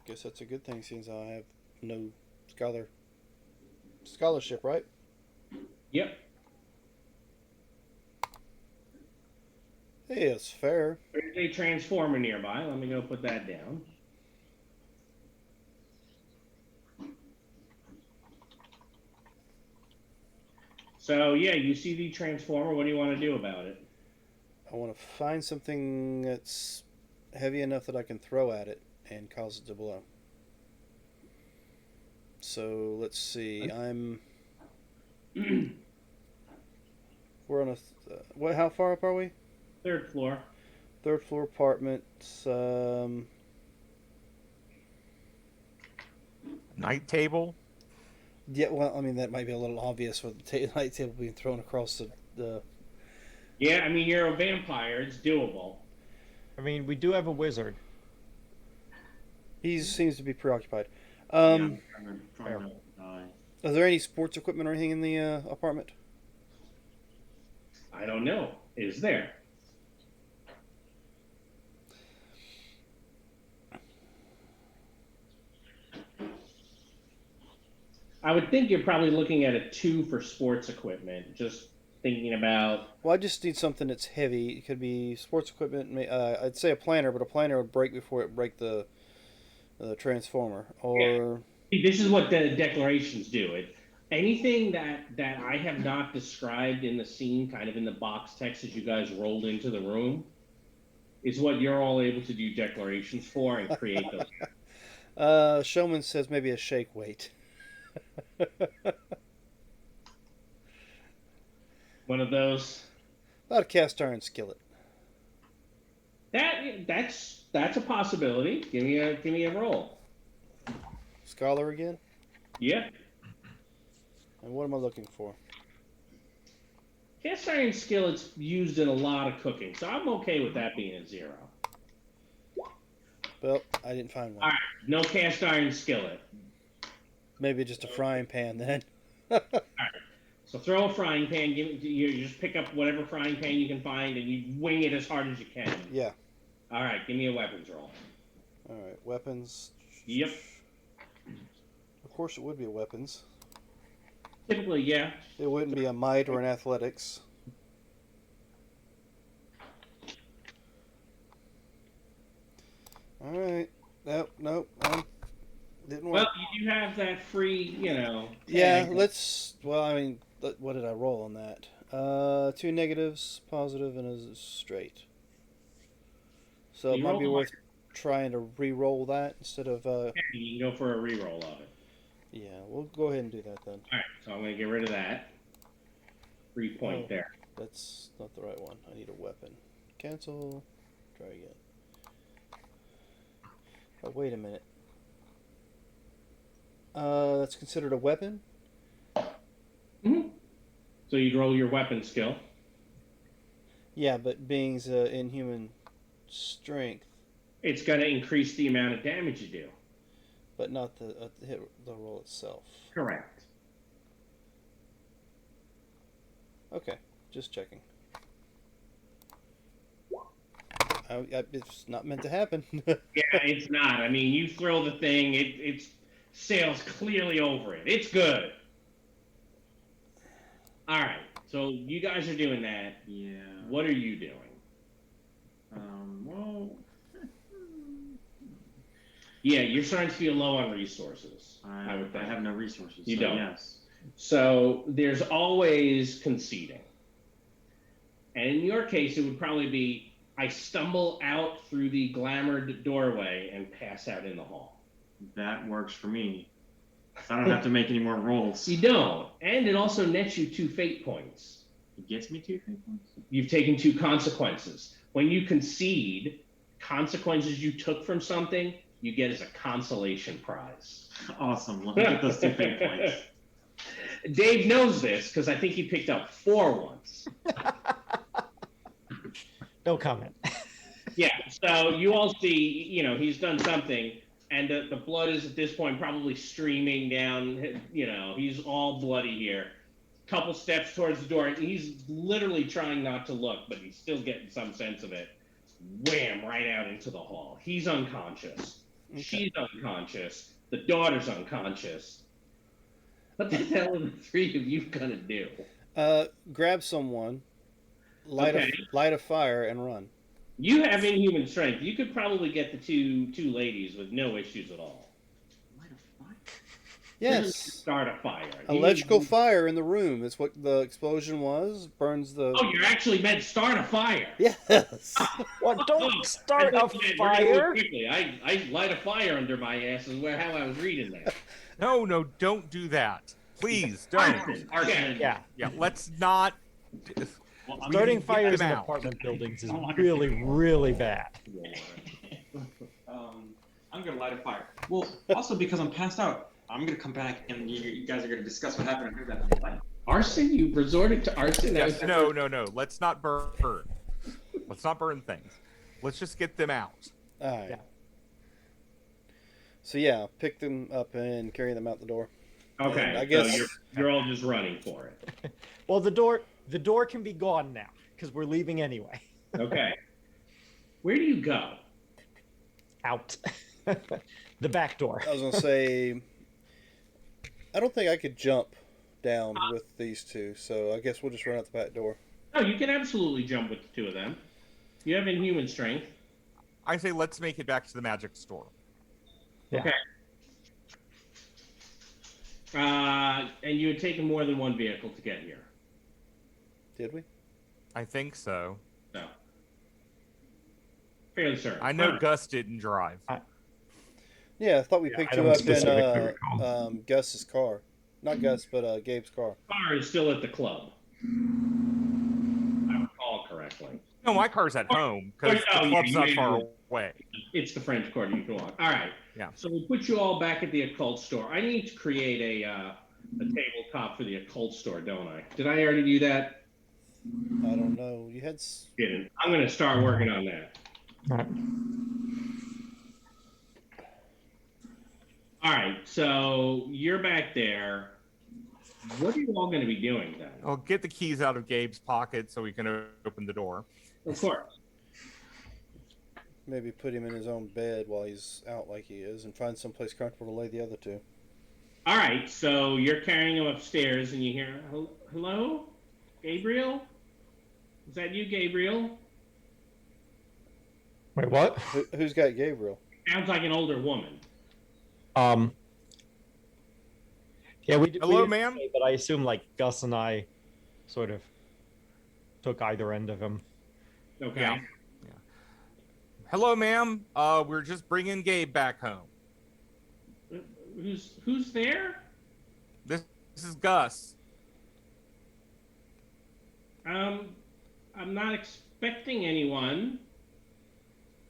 guess that's a good thing since I have no scholarship, right?
Yep.
Hey, it's fair.
There's a transformer nearby. Let me go put that down. So, yeah, you see the transformer. What do you want to do about it?
I want to find something that's heavy enough that I can throw at it and cause it to blow. So, let's see. We're on a... how far up are we?
3rd floor.
3rd floor apartment.
Night table.
Yeah, well, I mean that might be a little obvious with the night table being thrown across the.
Yeah, I mean you're a vampire. It's doable.
I mean, we do have a wizard.
He seems to be preoccupied.
Yeah, I'm trying
fair.
to die.
Are there any sports equipment or anything in the apartment?
I don't know. Is there? I would think you're probably looking at a 2 for sports equipment. Just thinking about.
Well, I just need something that's heavy. It could be sports equipment. I'd say a planter, but a planter would break before it break the transformer. Or
See, this is what the declarations do. Anything that I have not described in the scene, kind of in the box text as you guys rolled into the room, is what you're all able to do declarations for and create those.
Showman says maybe a shake weight.
One of those.
About a cast iron skillet.
That's a possibility. Give me a roll.
Scholar again?
Yeah.
And what am I looking for?
Cast iron skillet's used in a lot of cooking, so I'm okay with that being a 0.
Well, I didn't find one.
All right, no cast iron skillet.
Maybe just a frying pan then.
So throw a frying pan. You just pick up whatever frying pan you can find, and you wing it as hard as you can.
Yeah.
All right, give me a weapons roll.
All right, weapons.
Yep.
Of course, it would be weapons.
Typically, yeah.
It wouldn't be a might or an athletics. All right. Nope. Didn't work.
Well, you do have that free,
Yeah,
tag.
let's. Well, I mean, what did I roll on that? 2 negatives, positive, and a straight. So it
You
might
rolled
be
a
worth trying to re-roll that instead of.
You can go for a reroll of it.
Yeah, we'll go ahead and do that then.
All right, so I'm going to get rid of that. 3 point
Oh.
there.
That's not the right one. I need a weapon. Cancel. Try again. Oh, wait a minute. That's considered a weapon?
So you'd roll your weapon skill.
Yeah, but being's inhuman strength,
It's going to increase the amount of damage you do.
but not the roll itself.
Correct.
Okay, just checking. It's not meant to happen.
Yeah, it's not. I mean, you throw the thing, it sails clearly over it. It's good. All right, so you guys are doing that.
Yeah.
What are you doing?
Well,
Yeah, you're starting to feel low on resources.
I have no resources.
You
so
don't.
Yes.
So there's always conceding. And in your case, it would probably be I stumble out through the glamored doorway and pass out in the hall.
That works for me. I don't have to make any more rolls.
You don't. And it also nets you 2 fate points.
It gets me 2 fate points.
You've taken 2 consequences. When you concede, consequences you took from something, you get as a consolation prize.
Awesome. Let me get those 2 fate points.
Dave knows this because I think he picked up 4 once.
No comment.
Yeah, so you all see, he's done something, and the blood is at this point probably streaming down, he's all bloody here. Couple steps towards the door, and he's literally trying not to look, but he's still getting some sense of it. Wham, right out into the hall. He's unconscious.
Okay.
She's unconscious. The daughter's unconscious. What the hell are the 3 of you gonna do?
Grab someone, light
Okay.
a fire, and run.
You have inhuman strength. You could probably get the two ladies with no issues at all.
Light a fire?
Yes.
Start a fire.
Electrical fire in the room. That's what the explosion was. Burns the.
Oh, you actually meant start a fire.
Yes.
What? Don't start a
We're gonna move
fire.
quickly. I light a fire under my ass is how I was reading that.
No, don't do that. Please don't.
Arson.
Yeah.
Yeah, let's not.
Well, I'm
Starting
gonna
fires
them
in
out.
apartment buildings is really, really bad.
I'm gonna light a fire. Well, also because I'm passed out, I'm gonna come back and you guys are gonna discuss what happened. I heard that from the light.
Arson? You resorted to arson? That
Yes,
was-
no. Let's not burn. Let's not burn things. Let's just get them out.
All right.
Yeah.
So yeah, pick them up and carry them out the door.
Okay,
And I guess
so you're all just running for it.
Well, the door can be gone now because we're leaving anyway.
Okay. Where do you go?
Out. The back door.
I was gonna say, I don't think I could jump down with these two, so I guess we'll just run out the back door.
Oh, you can absolutely jump with the two of them. You have inhuman strength.
I say let's make it back to the magic store.
Yeah.
Okay. And you had taken more than one vehicle to get here.
Did we?
I think so.
No. Fairly certain.
I know
All right.
Gus didn't drive.
Yeah, I thought we
Yeah,
picked
I
you
don't
up in
specifically recall.
Gus's car. Not Gus, but Gabe's car.
Car is still at the club. I recall correctly.
No, my car's at home because
Oh,
the
yeah,
club's
you
not
made
far
it.
away.
It's the French Quarter. You can walk. All right.
Yeah.
So we put you all back at the occult store. I need to create a tabletop for the occult store, don't I? Did I already do that?
I don't know. You had.
Didn't. I'm going to start working on that. All right. So you're back there. What are you all going to be doing then?
I'll get the keys out of Gabe's pocket so we can open the door.
Of course.
Maybe put him in his own bed while he's out like he is, and find someplace comfortable to lay the other two.
All right. So you're carrying him upstairs, and you hear, "Hello, Gabriel? Is that you, Gabriel?"
Wait, what?
Who's got Gabriel?
Sounds like an older woman.
Yeah, we
Hello,
didn't
ma'am?
say, but I assume like Gus and I sort of took either end of him.
Okay.
Yeah. Hello, ma'am. We're just bringing Gabe back home.
Who's there?
This is Gus.
I'm not expecting anyone.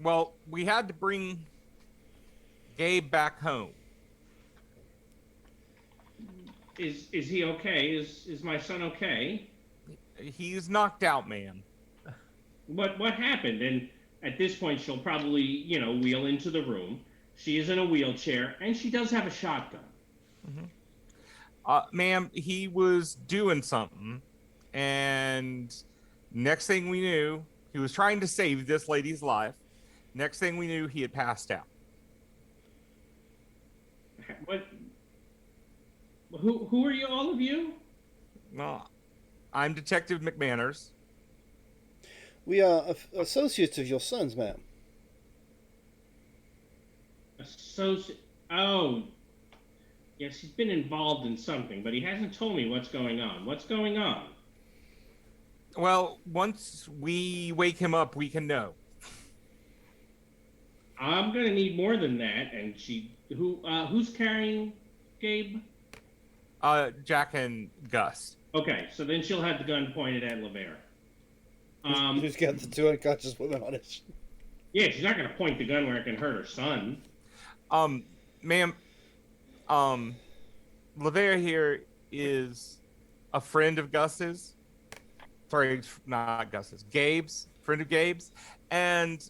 Well, we had to bring Gabe back home.
Is he okay? Is my son okay?
He's knocked out, ma'am.
What happened? And at this point, she'll probably wheel into the room. She is in a wheelchair, and she does have a shotgun.
Ma'am, he was doing something, and next thing we knew, he was trying to save this lady's life. Next thing we knew, he had passed out.
What? Who are you? All of you?
Well, I'm Detective McManners.
We are associates of your son's, ma'am.
Oh, yes, he's been involved in something, but he hasn't told me what's going on. What's going on?
Well, once we wake him up, we can know.
I'm gonna need more than that. And who's carrying Gabe?
Jack and Gus.
Okay, so then she'll have the gun pointed at LeVere.
Who's got the two unconscious women on it?
Yeah, she's not gonna point the gun where it can hurt her son.
Ma'am, LeVere here is a friend of Gus's. Sorry, not Gus's. Gabe's. Friend of Gabe's. And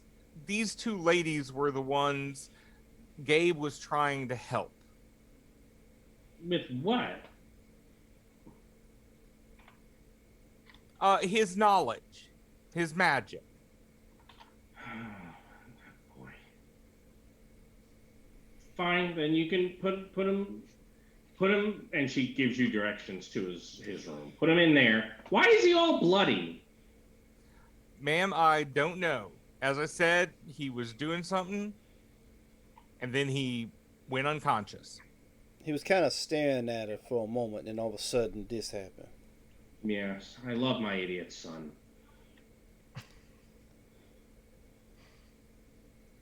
these two ladies were the ones Gabe was trying to help.
With what?
His knowledge. His magic.
Boy. Fine, then you can put him, and she gives you directions to his room. Put him in there. Why is he all bloody?
Ma'am, I don't know. As I said, he was doing something, and then he went unconscious.
He was kind of staring at her for a moment, and all of a sudden, this happened.
Yes, I love my idiot son.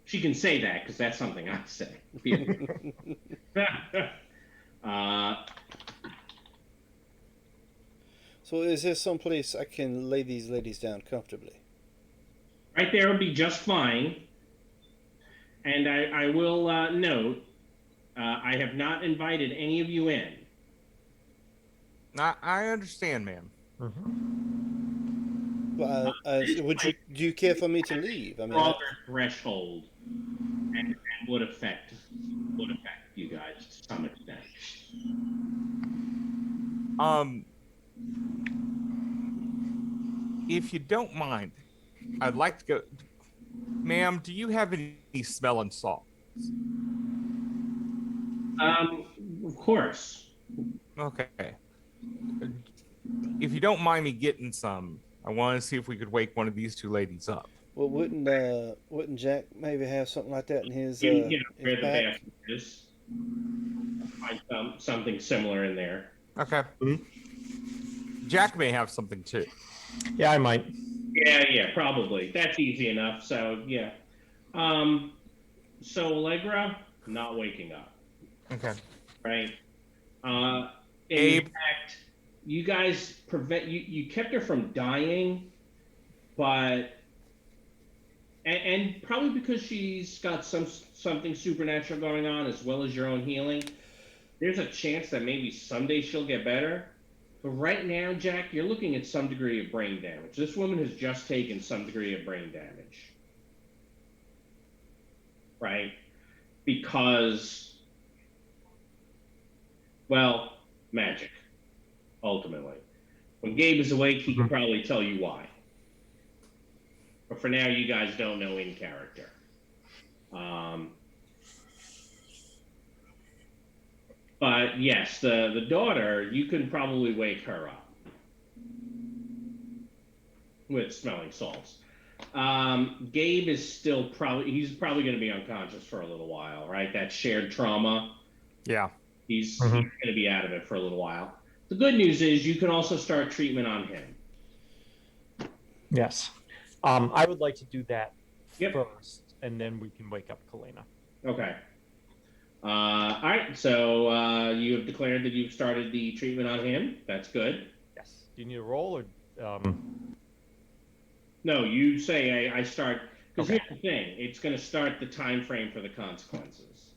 She can say that because that's something I say.
So is there some place I can lay these ladies down comfortably?
Right there would be just fine. And I will note, I have not invited any of you in.
I understand, ma'am.
Well, do you care for me to leave? I mean,
Stronger threshold and would affect you guys to some extent.
If you don't mind, I'd like to go. Ma'am, do you have any smelling salts?
Of course.
Okay. If you don't mind me getting some, I want to see if we could wake one of these two ladies up.
well, wouldn't Jack maybe have something like that in his
You know where
his
the
pack?
bathroom is. Find something similar in there.
Okay. Jack may have something too.
Yeah, I might.
Yeah, probably. That's easy enough. So yeah. So Allegra not waking up,
Okay.
right? In
Abe.
fact, you guys you kept her from dying, but and probably because she's got something supernatural going on as well as your own healing. There's a chance that maybe someday she'll get better. But right now, Jack, you're looking at some degree of brain damage. This woman has just taken some degree of brain damage. Right? Because, well, magic, ultimately. When Gabe is awake, he can probably tell you why. But for now, you guys don't know in character. But yes, the daughter, you can probably wake her up with smelling salts. Gabe is still he's probably going to be unconscious for a little while, right? That shared trauma.
Yeah.
He's going to be out of it for a little while. The good news is you can also start treatment on him.
Yes. I would like to do that
Yep.
first, and then we can wake up Kalina.
Okay. All right. So you have declared that you've started the treatment on him. That's good.
Yes. Do you need a roll or?
No, you say I start because
Okay.
here's the thing: it's going to start the time frame for the consequences.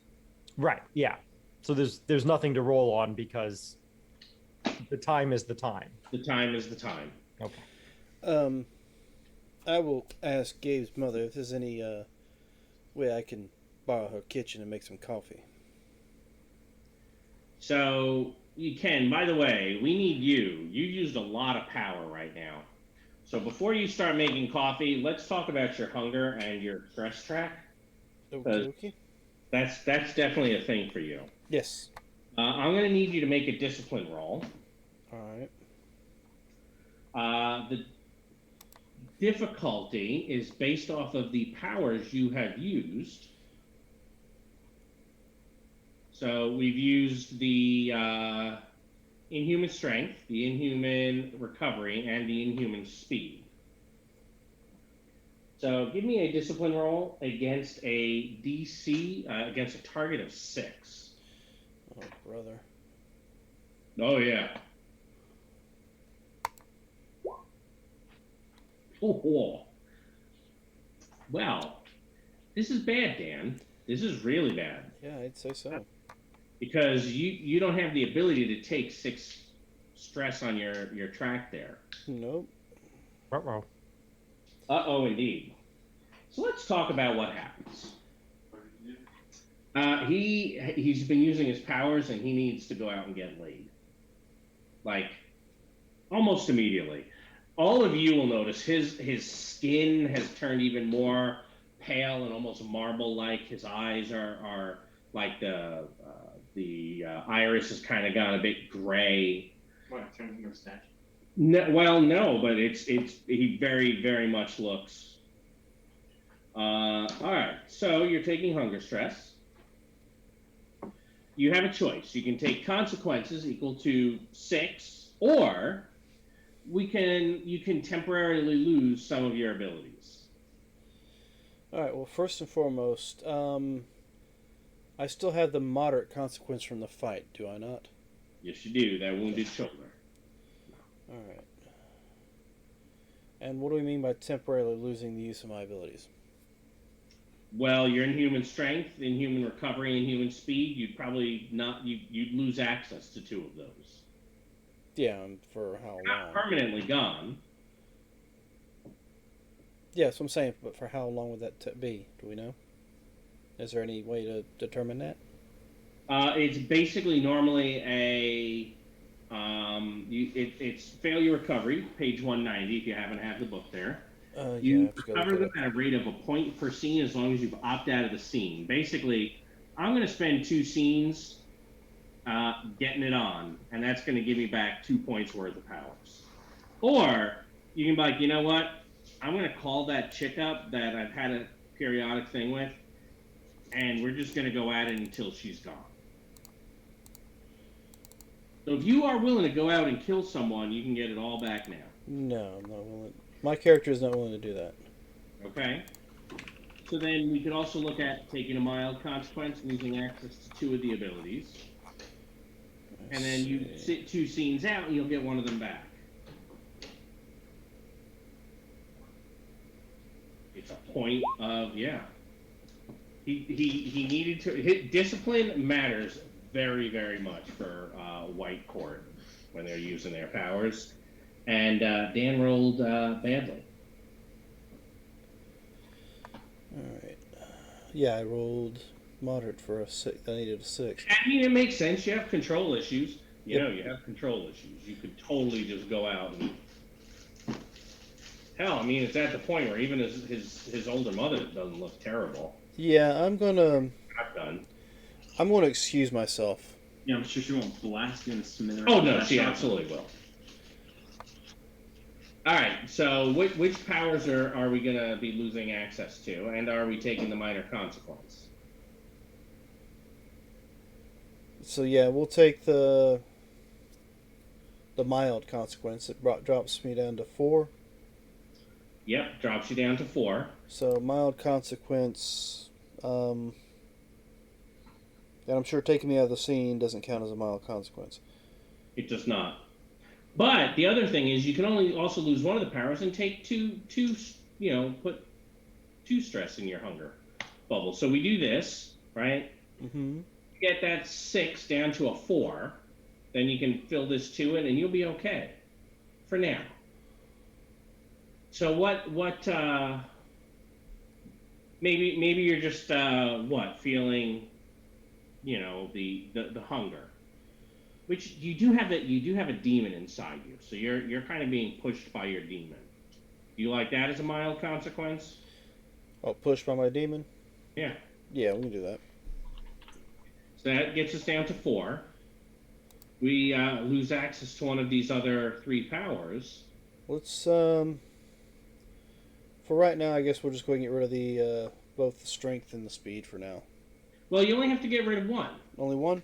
Right. Yeah. So there's nothing to roll on because the time is the time.
The time is the time.
Okay.
I will ask Gabe's mother if there's any way I can borrow her kitchen and make some coffee.
So you can. By the way, we need you. You used a lot of power right now. So before you start making coffee, let's talk about your hunger and your stress track.
Okay.
That's definitely a thing for you.
Yes.
I'm going to need you to make a discipline roll.
All
right. The difficulty is based off of the powers you have used. So we've used the inhuman strength, the inhuman recovery, and the inhuman speed. So give me a discipline roll against a DC, against a target of 6.
Oh, brother.
Oh, yeah. Oh. Well, this is bad, Dan. This is really bad.
Yeah, I'd say so.
Because you don't have the ability to take 6 stress on your track there.
Nope.
Uh-oh.
Uh-oh, indeed. So let's talk about what happens. He's been using his powers, and he needs to go out and get laid. Like, almost immediately. All of you will notice his skin has turned even more pale and almost marble-like. His eyes are like the iris has kind of gone a bit gray.
What, turned into a statue?
No, well, no, but he very, very much looks. All right, so you're taking hunger stress. You have a choice. You can take consequences equal to 6, or you can temporarily lose some of your abilities.
All right. Well, first and foremost, I still have the moderate consequence from the fight, do I not?
Yes, you do. That wounded shoulder.
All right. And what do we mean by temporarily losing the use of my abilities?
Well, you're in human strength, in human recovery, and human speed. You'd probably not. You'd lose access to two of those.
Yeah, and for how
Not
long?
permanently gone.
Yeah, that's what I'm saying. But for how long would that be? Do we know? Is there any way to determine that?
It's basically normally it's failure recovery, page 190. If you happen to have the book there.
Yeah, I
You
have to go look
recover
it
them
up.
at a rate of a point per scene as long as you've opted out of the scene. Basically, I'm going to spend 2 scenes getting it on, and that's going to give me back 2 points worth of powers. Or you can be like, you know what? I'm going to call that chick up that I've had a periodic thing with, and we're just going to go at it until she's gone. So if you are willing to go out and kill someone, you can get it all back now.
No, I'm not willing. My character is not willing to do that.
Okay? So then we could also look at taking a mild consequence and losing access to two of the abilities. And then you sit 2 scenes out and you'll get one of them back. It's a point of, yeah. He needed to, discipline matters very, very much for White Court when they're using their powers. And Dan rolled badly.
Alright. Yeah, I rolled moderate for a 6. I needed a 6.
I mean, it makes sense. You have control issues. You
Yep.
know, you have control issues. You could totally just go out and. Hell, I mean, it's at the point where even his older mother doesn't look terrible.
Yeah, I'm gonna excuse myself.
Yeah, I'm sure she won't blast you in the smithereens.
Oh no, she absolutely will. All right, so which powers are we gonna be losing access to, and are we taking the minor consequence?
So yeah, we'll take the mild consequence. It drops me down to 4.
Yep, drops you down to 4.
So mild consequence, and I'm sure taking me out of the scene doesn't count as a mild consequence.
It does not. But the other thing is, you can only also lose one of the powers and take two. Put 2 stress in your hunger bubble. So we do this, right?
Mm-hmm.
Get that 6 down to a 4, then you can fill this 2 in, and you'll be okay for now. So maybe you're just feeling, the hunger, which you do have a demon inside you, so you're kind of being pushed by your demon. Do you like that as a mild consequence?
Oh, pushed by my demon?
Yeah.
Yeah, we can do that.
So that gets us down to 4. We lose access to one of these other 3 powers.
Let's for right now, I guess we'll just go ahead and get rid of the both the strength and the speed for now.
Well, you only have to get rid of 1.
Only 1?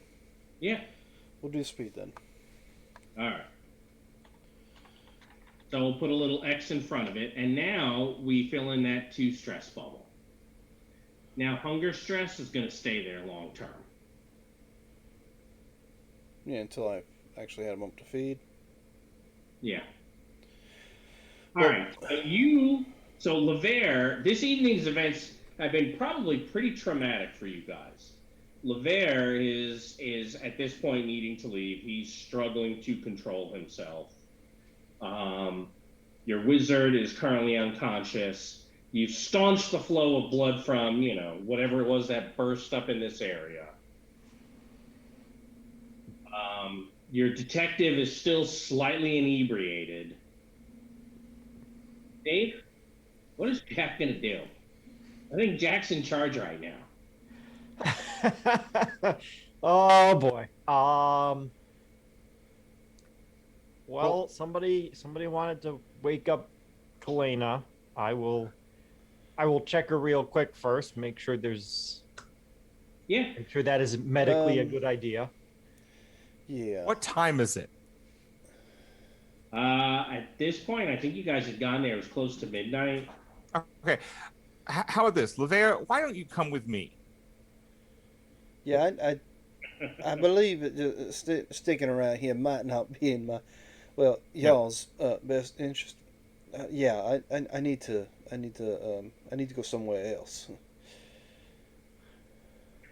Yeah.
We'll do speed then.
All right. So we'll put a little X in front of it, and now we fill in that 2 stress bubble. Now hunger stress is going to stay there long term.
Yeah, until I actually had a moment to feed.
Yeah. All right. So Levere, this evening's events have been probably pretty traumatic for you guys. Levere is at this point needing to leave. He's struggling to control himself. Your wizard is currently unconscious. You've staunched the flow of blood from, whatever it was that burst up in this area. Your detective is still slightly inebriated. Dave, what is Jack going to do? I think Jack's in charge right now.
Oh boy. Well, somebody wanted to wake up Kalena. I will check her real quick first. Make sure that is medically a good idea.
Yeah.
What time is it?
At this point, I think you guys had gone there. It was close to midnight.
Okay. How about this, Levere? Why don't you come with me?
Yeah, I believe that sticking around here might not be in y'all's best interest. Yeah, I need to go somewhere else.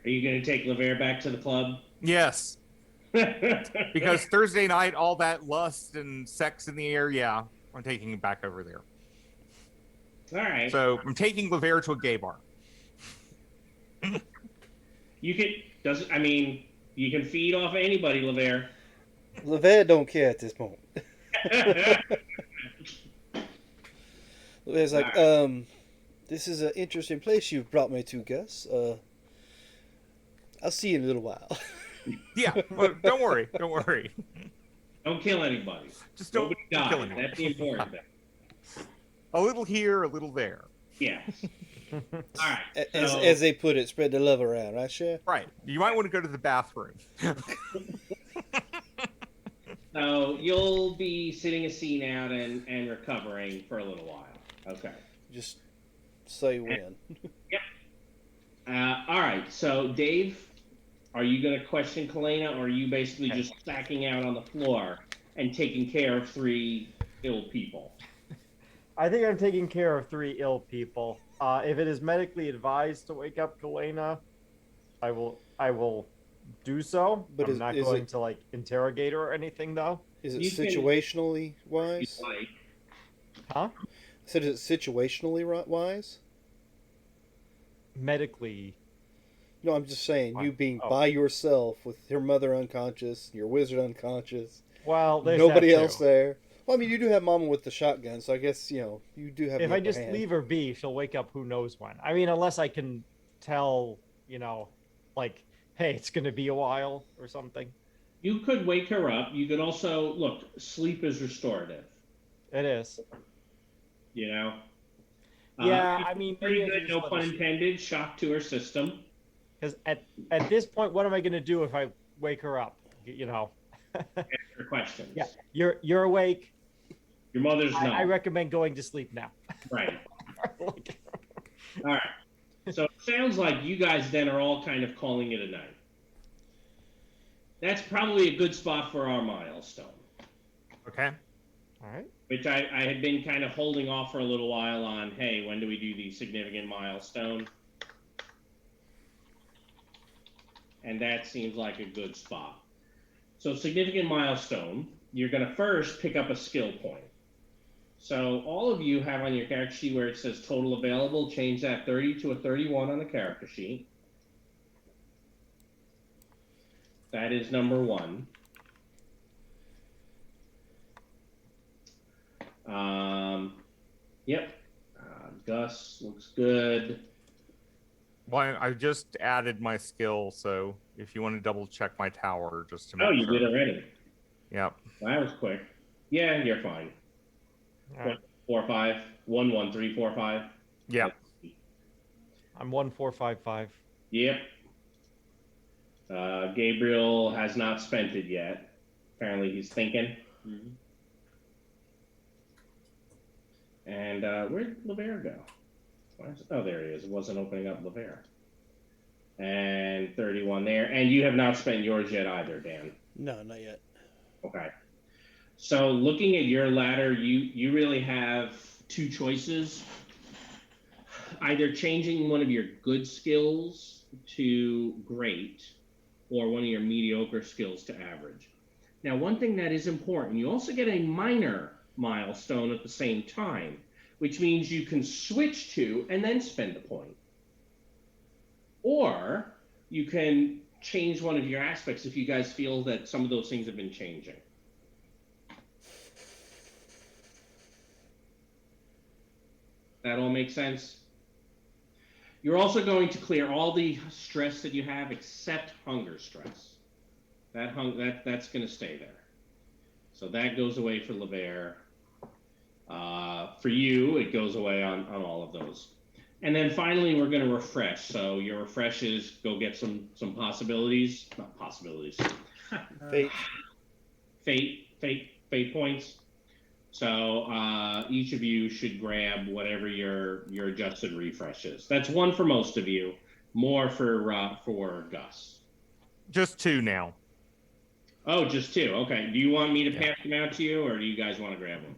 Are you going to take LeVere back to the club?
Yes,
All
because Thursday night, all that lust and sex in the air, yeah, I'm taking him back over there.
right.
So I'm taking LeVere to a gay bar.
You can you can feed off anybody, LeVere.
LeVere don't care at this moment. LeVere's like, this is an interesting place you've brought me to, Gus. I'll see you in a little while.
Yeah, well, don't worry.
Don't kill anybody.
Just don't
Nobody
kill
dies.
anyone.
That's the important thing.
A little here, a little there.
Yes. All right.
As they put it, spread the love around, right, Chef?
Right. You might want to go to the bathroom.
So you'll be sitting a scene out and recovering for a little while. Okay.
Just say when.
Yep. All right. So Dave, are you going to question Kalena, or are you basically just stacking out on the floor and taking care of 3 ill people?
I think I'm taking care of 3 ill people. If it is medically advised to wake up Kalena, I will do so.
But
I'm not going to like interrogate her or anything though.
Is it
You can-
situationally wise?
Like,
Huh?
I said, is it situationally wise?
Medically.
No, I'm just saying, you being
Oh.
by yourself with your mother unconscious, your wizard unconscious,
Well, there's
nobody
that too.
else there. Well, I mean, you do have Mama with the shotgun, so I guess, you do have
If
the
I
upper
just
hand.
leave her be, she'll wake up who knows when. I mean, unless I can tell, like, hey, it's going to be a while or something.
you could wake her up. You could also look. Sleep is restorative.
It is.
You know.
Yeah, I mean,
pretty
maybe I
good.
just
No
let
pun
her-
intended. Shock to her system.
Because at this point, what am I going to do if I wake her up?
Ask her questions.
Yeah, you're awake.
Your mother's not.
I recommend going to sleep now.
Right.
Like,
All right. So it sounds like you guys then are all kind of calling it a night. That's probably a good spot for our milestone,
Okay.
all right.
which I had been kind of holding off for a little while on, hey, when do we do the significant milestone? And that seems like a good spot. So significant milestone, you're going to first pick up a skill point. So all of you have on your character sheet where it says total available, change that 30 to a 31 on the character sheet. That is number 1. Yep. Gus looks good.
Well, I just added my skill, so if you want to double check my tower just to make
Oh, you
sure.
did already.
Yep.
Well, that was quick. Yeah, you're fine.
All right.
4, 5, 1, 1, 3, 4, 5.
Yeah.
I'm 1455.
Yep. Gabriel has not spent it yet. Apparently, he's thinking.
Mhm.
And where'd LeVere go? Oh, there he is. It wasn't opening up LeVere. And 31 there. And you have not spent yours yet either, Dan.
No, not yet.
Okay. So looking at your ladder, you really have 2 choices. Either changing one of your good skills to great, or one of your mediocre skills to average. Now, one thing that is important, you also get a minor milestone at the same time, which means you can switch to and then spend a point. Or you can change one of your aspects if you guys feel that some of those things have been changing. That all makes sense? You're also going to clear all the stress that you have except hunger stress. That's going to stay there. So that goes away for LeVere. For you, it goes away on all of those. And then finally, we're going to refresh. So your refresh is go get some possibilities, not possibilities,
Fate.
fate points. So each of you should grab whatever your adjusted refresh is. That's 1 for most of you, more for Gus.
Just 2 now.
Oh, just 2. Okay. Do you want me to pass them out to you, or do you guys want to grab them?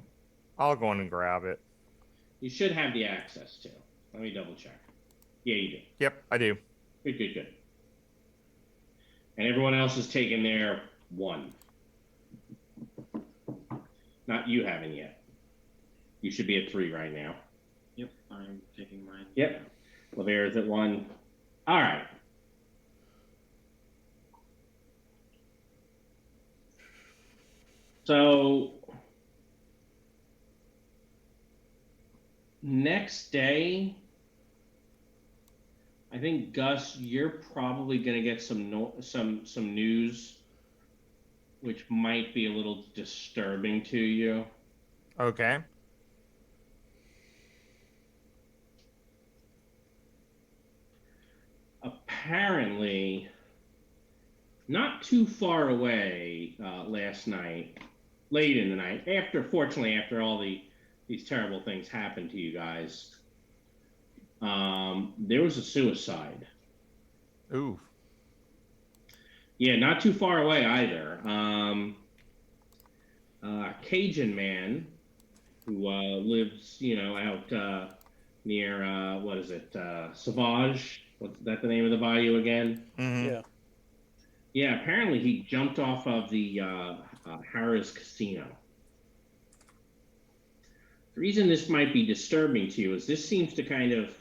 I'll go in and grab it.
You should have the access to. Let me double check. Yeah, you do.
Yep, I do.
Good. and everyone else has taken their 1. Not you haven't yet. You should be at 3 right now.
Yep, I'm taking mine.
Yep. Lavera is at 1. All right. So next day, I think Gus, you're probably going to get some news, which might be a little disturbing to you.
Okay.
Apparently, not too far away last night, late in the night, fortunately after all these terrible things happened to you guys, there was a suicide.
Ooh.
Yeah, not too far away either. Cajun man who lives, out near what is it, Sauvage? What's that the name of the bayou again?
Mm-hmm.
Yeah.
Yeah, apparently he jumped off of the Harrah's Casino. The reason this might be disturbing to you is this seems to kind of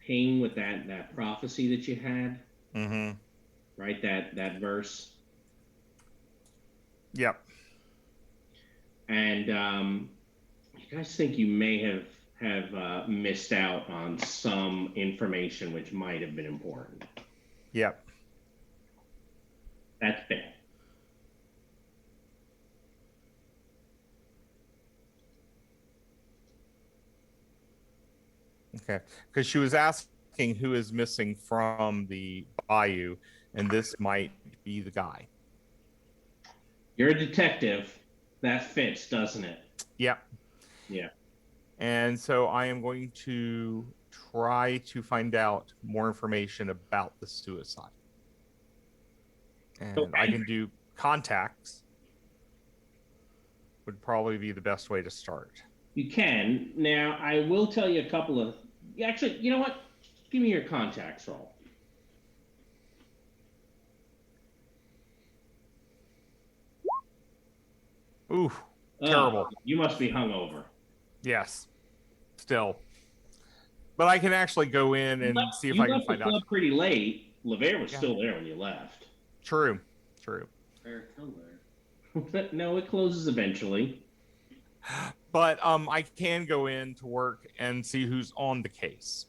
hang with that prophecy that you had,
Mm-hmm.
right? That verse.
Yep.
And you guys think you may have missed out on some information which might have been important.
Yep.
That's bad.
Okay. Because she was asking who is missing from the bayou, and this might be the guy.
You're a detective. That fits, doesn't it?
Yep.
Yeah.
And so I am going to try to find out more information about the suicide. And I
Okay.
can do contacts, would probably be the best way to start.
You can. Now, I will tell you a couple of... Actually, you know what? Give me your contacts roll.
Ooh, terrible.
You must be hungover.
Yes, still. But I can actually go in and see if I can find
You left the club
out.
pretty late. LeVere was
Yeah.
still there when you left.
True.
They're still there.
No, it closes eventually.
But I can go in to work and see who's on the case.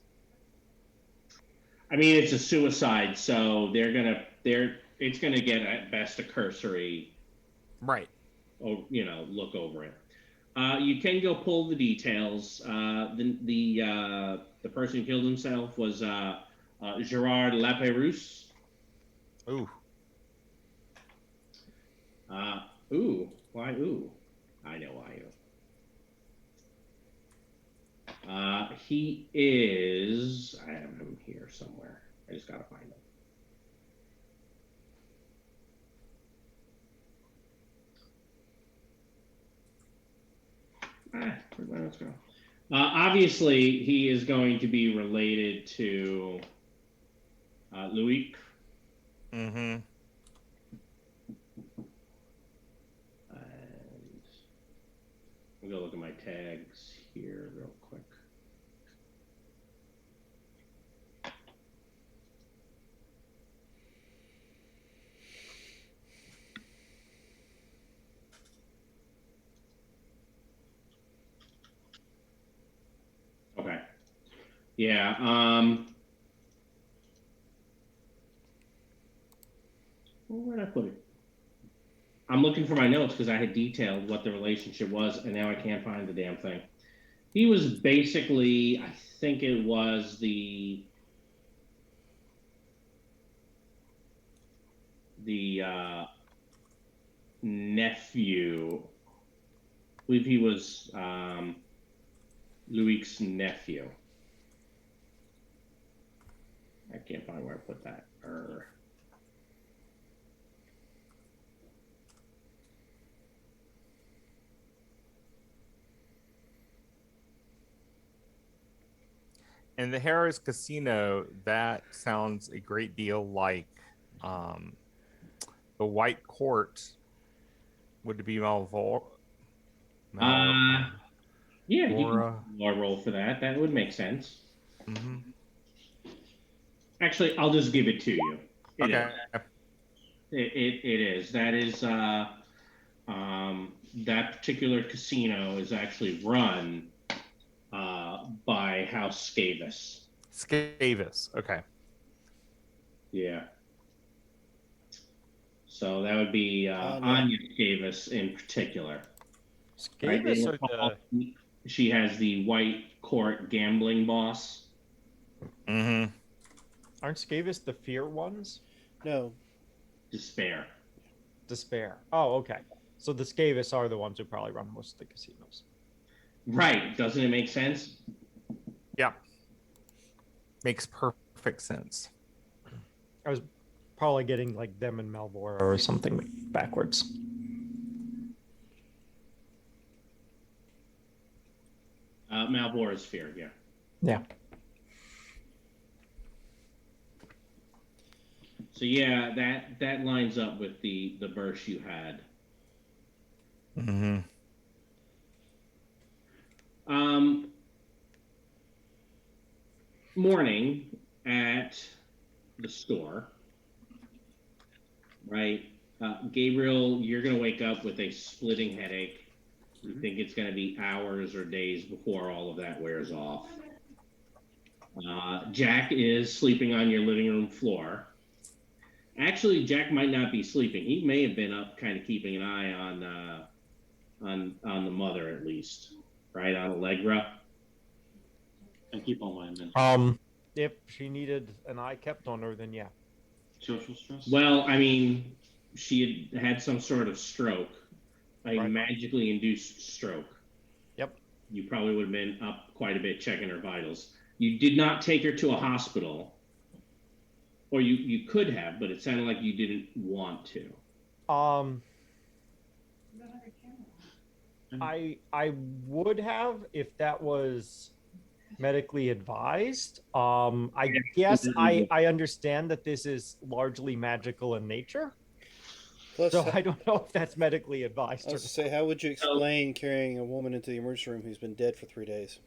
I mean, it's a suicide, so it's gonna get at best a cursory,
Right.
look over it. You can go pull the details. The person who killed himself was Gerard Lapérouse.
Ooh.
Ooh. Why ooh? I know why ooh. He is. I have him here somewhere. I just gotta find him. Where'd my notes go? Obviously, he is going to be related to Louis.
Mm-hmm.
And I'm gonna look at my tags here real quick. Okay. Yeah. Where did I put it? I'm looking for my notes because I had detailed what the relationship was, and now I can't find the damn thing. He was basically, I think it was the nephew. I believe he was Louis' nephew. I can't find where I put that.
And the Harris Casino, that sounds a great deal like Um, the White Court would be Malvor.
Uh, yeah, you can
Malvora.
roll for that. That would make sense.
Mm-hmm.
Actually, I'll just give it to you. It is.
Okay.
It is. That is. That particular casino is actually run by House Scavis.
Scavis. Okay.
Yeah. So that would be Anya Scavis in particular. Right?
Scavis or the
She has the White Court gambling boss.
Mm-hmm.
aren't Scavis the fear ones?
No.
Despair.
Despair. Oh, okay. So the Scavis are the ones who probably run most of the casinos.
Right. Doesn't it make sense?
Yeah. Makes perfect sense.
I was probably getting like them and Malvora or something backwards.
Malbora's fear, yeah.
Yeah.
So yeah, that lines up with the burst you had.
Mm-hmm.
Morning at the store, right? Gabriel, you're gonna wake up with a splitting headache. You think it's gonna be hours or days before all of that wears off. Jack is sleeping on your living room floor. Actually, Jack might not be sleeping. He may have been up, kind of keeping an eye on the mother at least, right? On Allegra.
And keep all my mental.
If she needed an eye kept on her, then yeah.
Social stress.
Well, I mean, she had some sort of stroke, a
Right.
magically induced stroke.
Yep.
You probably would have been up quite a bit checking her vitals. You did not take her to a hospital, or you could have, but it sounded like you didn't want to.
I would have if that was medically advised. I guess I understand that this is largely magical in nature.
Plus,
So I don't know if that's medically advised.
I was to say, how would you explain carrying a woman into the emergency room who's been dead for 3 days?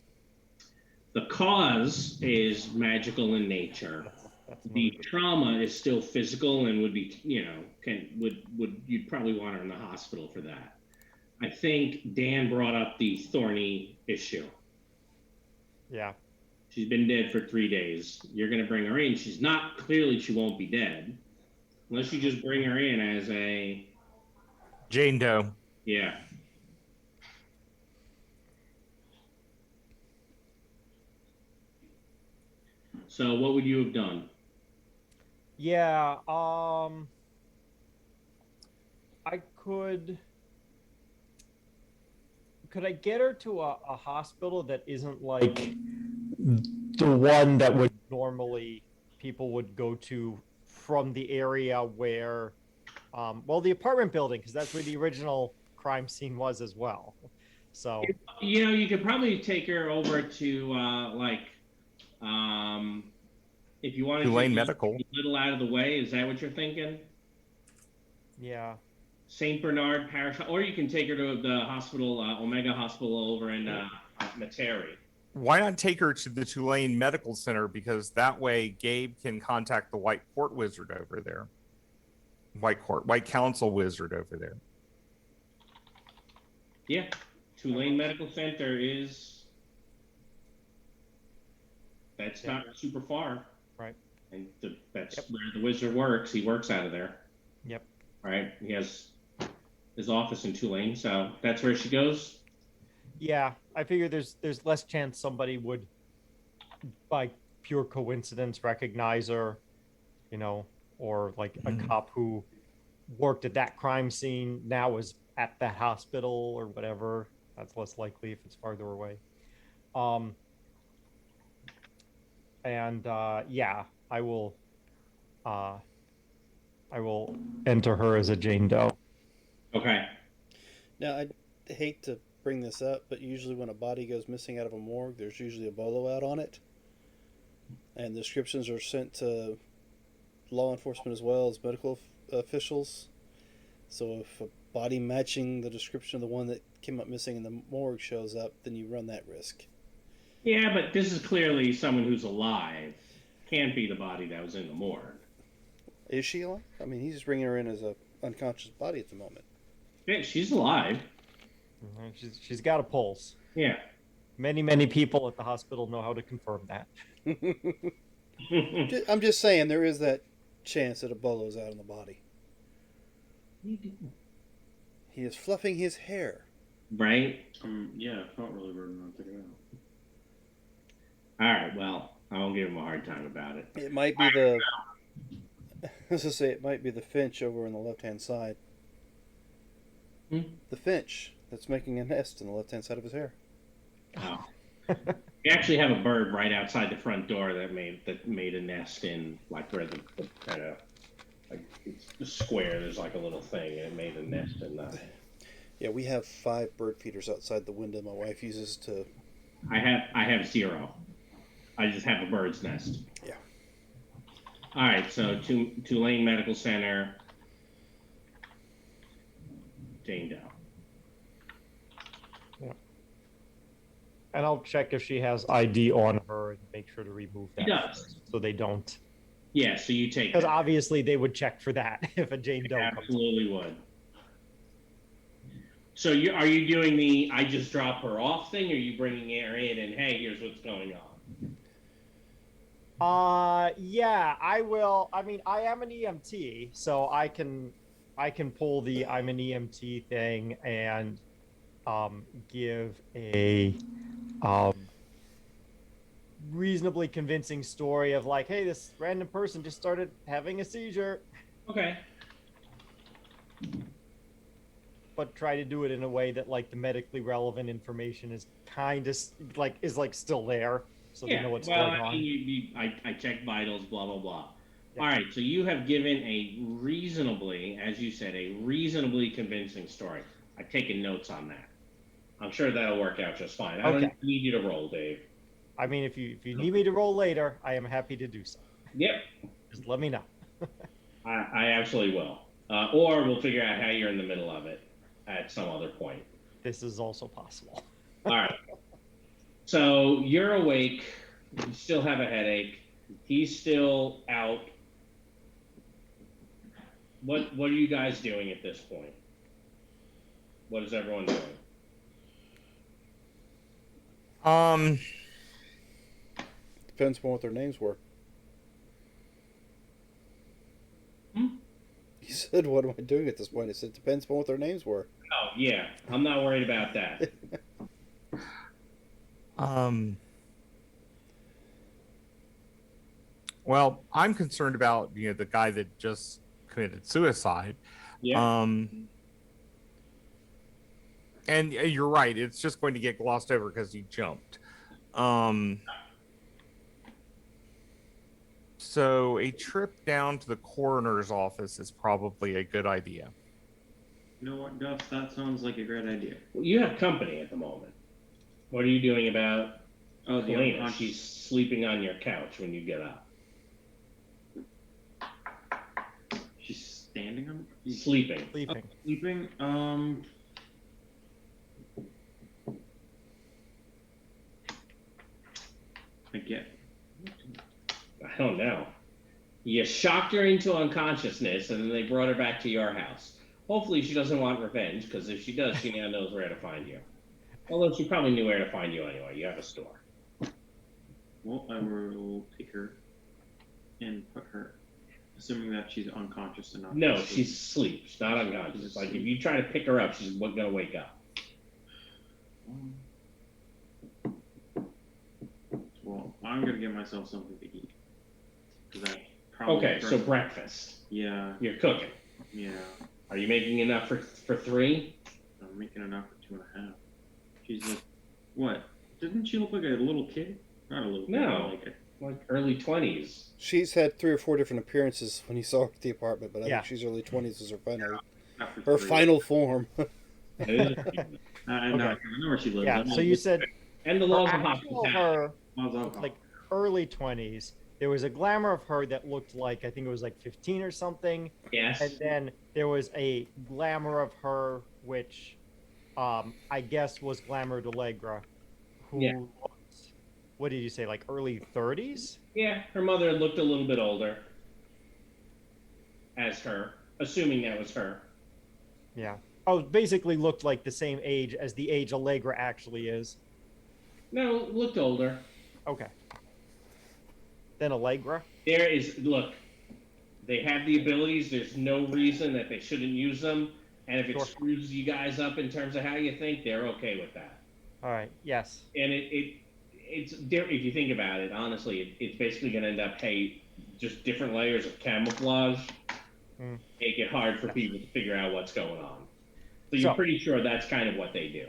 The cause is magical in nature. The trauma is still physical and would be, would you'd probably want her in the hospital for that. I think Dan brought up the thorny issue.
Yeah.
She's been dead for 3 days. You're going to bring her in. She's not, clearly she won't be dead. Unless you just bring her in as a...
Jane Doe.
Yeah. So what would you have done?
Yeah, I could I get her to a hospital that isn't like the one that would normally people would go to from the area where the apartment building, because that's where the original crime scene was as well. So
you could probably take her over to if you wanted
Tulane
to
Medical.
a little out of the way. Is that what you're thinking?
yeah.
St. Bernard Parish, or you can take her to the hospital, Omega Hospital over in Metairie.
Why not take her to the Tulane Medical Center? Because that way Gabe can contact the White Court Wizard over there. White Council Wizard over there.
Yeah, Tulane Medical Center is... That's not super far.
Right.
And that's where the wizard works. He works out of there.
Yep.
Right. He has his office in Tulane, so that's where she goes.
Yeah, I figure there's less chance somebody would, by pure coincidence, recognize her, or like a cop who worked at that crime scene now is at that hospital or whatever. That's less likely if it's farther away. Yeah, I will enter her as a Jane Doe.
Okay.
Now, I hate to bring this up, but usually when a body goes missing out of a morgue, there's usually a bolo out on it. And descriptions are sent to law enforcement as well as medical officials. So if a body matching the description of the one that came up missing in the morgue shows up, then you run that risk.
Yeah, but this is clearly someone who's alive. Can't be the body that was in the morgue.
Is she alive? I mean, he's just bringing her in as a unconscious body at the moment.
Yeah, she's alive.
She's got a pulse.
Yeah.
Many people at the hospital know how to confirm that.
I'm just saying there is that chance that a bolo's out on the body. He is fluffing his hair.
Right?
Yeah, it felt really rude when I took it out.
All right, well, I won't give him a hard time about it.
It might be the. Let's just say it might be the finch over on the left-hand side.
Hmm?
The finch that's making a nest in the left-hand side of his hair.
Oh. We actually have a bird right outside the front door that made a nest in like where the kind of like it's a square. There's like a little thing, and it made a nest in that.
Yeah, we have 5 bird feeders outside the window my wife uses to.
I have 0. I just have a bird's nest.
Yeah.
All right, so Tulane Medical Center, Jane Doe.
And I'll check if she has ID on her and make sure to remove that.
She does.
So they don't.
Yeah, so you take
Because
that.
obviously they would check for that if a Jane Doe comes.
Absolutely would. So are you doing the I just drop her off thing, or are you bringing her in and hey, here's what's going on?
Yeah, I will. I mean, I am an EMT, so I can pull the I'm an EMT thing and give a reasonably convincing story of like, hey, this random person just started having a seizure.
Okay.
But try to do it in a way that like the medically relevant information is kind of like still there, so they know what's going on.
I mean, I check vitals, blah blah blah.
Yeah.
All right, so you have given a reasonably, as you said, a reasonably convincing story. I've taken notes on that. I'm sure that'll work out just fine. I don't need you to roll, Dave.
I mean, if you need me to roll later, I am happy to do so.
Yep.
Just let me know.
I absolutely will. Or we'll figure out how you're in the middle of it at some other point.
This is also possible.
All right. So you're awake. You still have a headache. He's still out. What are you guys doing at this point? What is everyone doing?
Depends upon what their names were. He said, what am I doing at this point? I said, depends upon what their names were.
Oh, yeah. I'm not worried about that.
Well, I'm concerned about the guy that just committed suicide.
Yeah.
And you're right. It's just going to get glossed over because he jumped. So a trip down to the coroner's office is probably a good idea.
You know what, Gus? That sounds like a great idea.
Well, you have company at the moment. What are you doing about
Oh, the
Elena?
unconscious.
She's sleeping on your couch when you get up.
She's standing on.
Sleeping.
Sleeping.
Sleeping. I get.
I don't know. You shocked her into unconsciousness, and then they brought her back to your house. Hopefully, she doesn't want revenge, because if she does, she now knows where to find you. Although she probably knew where to find you anyway. You have a store.
Well, I will take her and put her, assuming that she's unconscious and not.
No,
asleep.
she's asleep. She's not unconscious. Like, if you try to pick her up, she's going to wake up.
Well, I'm gonna get myself something to eat. 'Cause I probably
Okay, so breakfast.
Yeah,
You're cooking.
yeah.
Are you making enough for 3?
I'm making enough for 2.5. She's like, what? Didn't she look like a little kid? Not a little kid.
No.
Like
early 20s.
She's had 3 or 4 different appearances when you saw her at the apartment, but I
Yeah.
think she's early 20s is her final,
after
her
3.
final form.
I know where she lives.
Yeah. So you said
And the
her
laws of
actual
hospitality.
her
Laws of
like early 20s, there was a glamour of her that looked like, I think it was like 15 or something.
Yes.
And then there was a glamour of her, which I guess was Glamour d'Allegra, who
Yeah.
looked, what did you say, like early 30s?
Yeah, her mother looked a little bit older as her, assuming that was her.
Yeah. Oh, basically looked like the same age as the age Allegra actually is.
No, looked older.
Okay. Then Allegra.
Look, they have the abilities. There's no reason that they shouldn't use them. And if it
Sure.
screws you guys up in terms of how you think, they're okay with that.
All right. Yes.
And it's if you think about it, honestly, it's basically going to end up, hey, just different layers of camouflage make it hard for people to figure out what's going on. So you're pretty sure that's kind of what they do.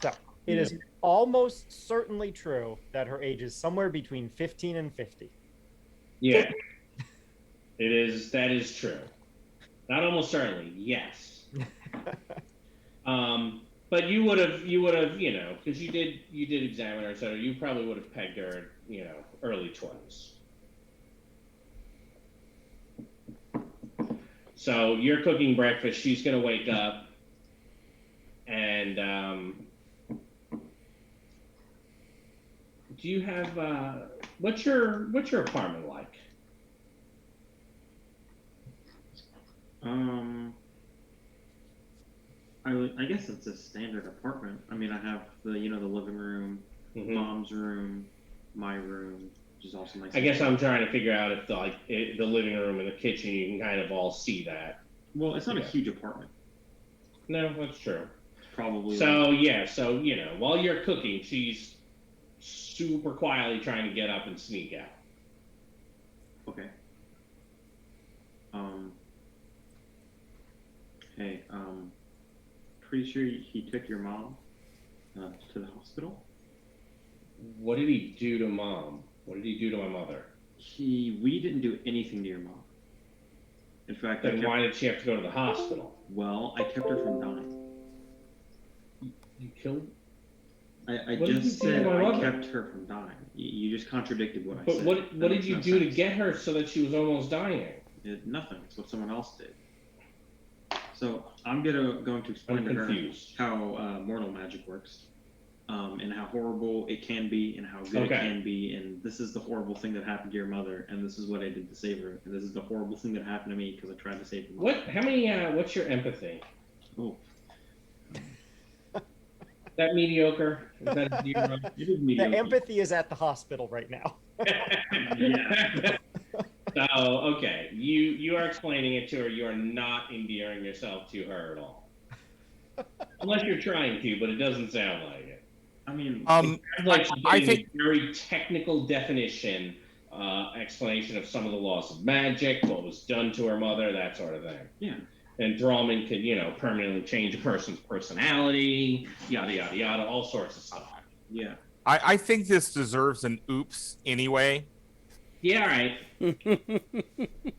So it is almost certainly true that her age is somewhere between 15 and 50.
Yeah, it is. That is true. Not almost certainly. Yes. But you would have, because you did examine her, so you probably would have pegged her, early 20s. So you're cooking breakfast. She's gonna wake up, and do you have what's your apartment like?
I guess it's a standard apartment. I mean, I have the living room, mom's room, my room, which is also nice.
I guess I'm trying to figure out if the living room and the kitchen, you can kind of all see that.
Well, it's not a huge apartment.
No, that's true.
It's probably
so while you're cooking, she's super quietly trying to get up and sneak out.
Okay. Hey, pretty sure he took your mom to the hospital?
What did he do to Mom? What did he do to my mother?
We didn't do anything to your mom. In fact,
Then why did she have to go to the hospital?
Well, I kept her from dying.
You killed?
I
What did
just
you do to
said
my
I
mother?
kept her from dying. You just contradicted what I
But
said.
what did you do to get her so that she was almost dying?
Nothing. It's what someone else did. So I'm going to explain
I'm
to her
confused.
how mortal magic works, and how horrible it can be, and how good it can be. And this is the horrible thing that happened to your mother, and this is what I did to save her, and this is the horrible thing that happened to me because I tried to save her.
What? How many? What's your empathy?
Oh,
That mediocre? Is that a zero?
it is
The
mediocre.
empathy is at the hospital right now.
Yeah.
So okay, you are explaining it to her. You are not endearing yourself to her at all, unless you're trying to, but it doesn't sound like it.
I mean,
It's like she's
I
getting
think
a very technical definition, explanation of some of the laws of magic, what was done to her mother, that sort of thing.
yeah.
And Drawman could, permanently change a person's personality, yada yada yada, all sorts of stuff.
Yeah.
I think this deserves an oops anyway.
Yeah, all right.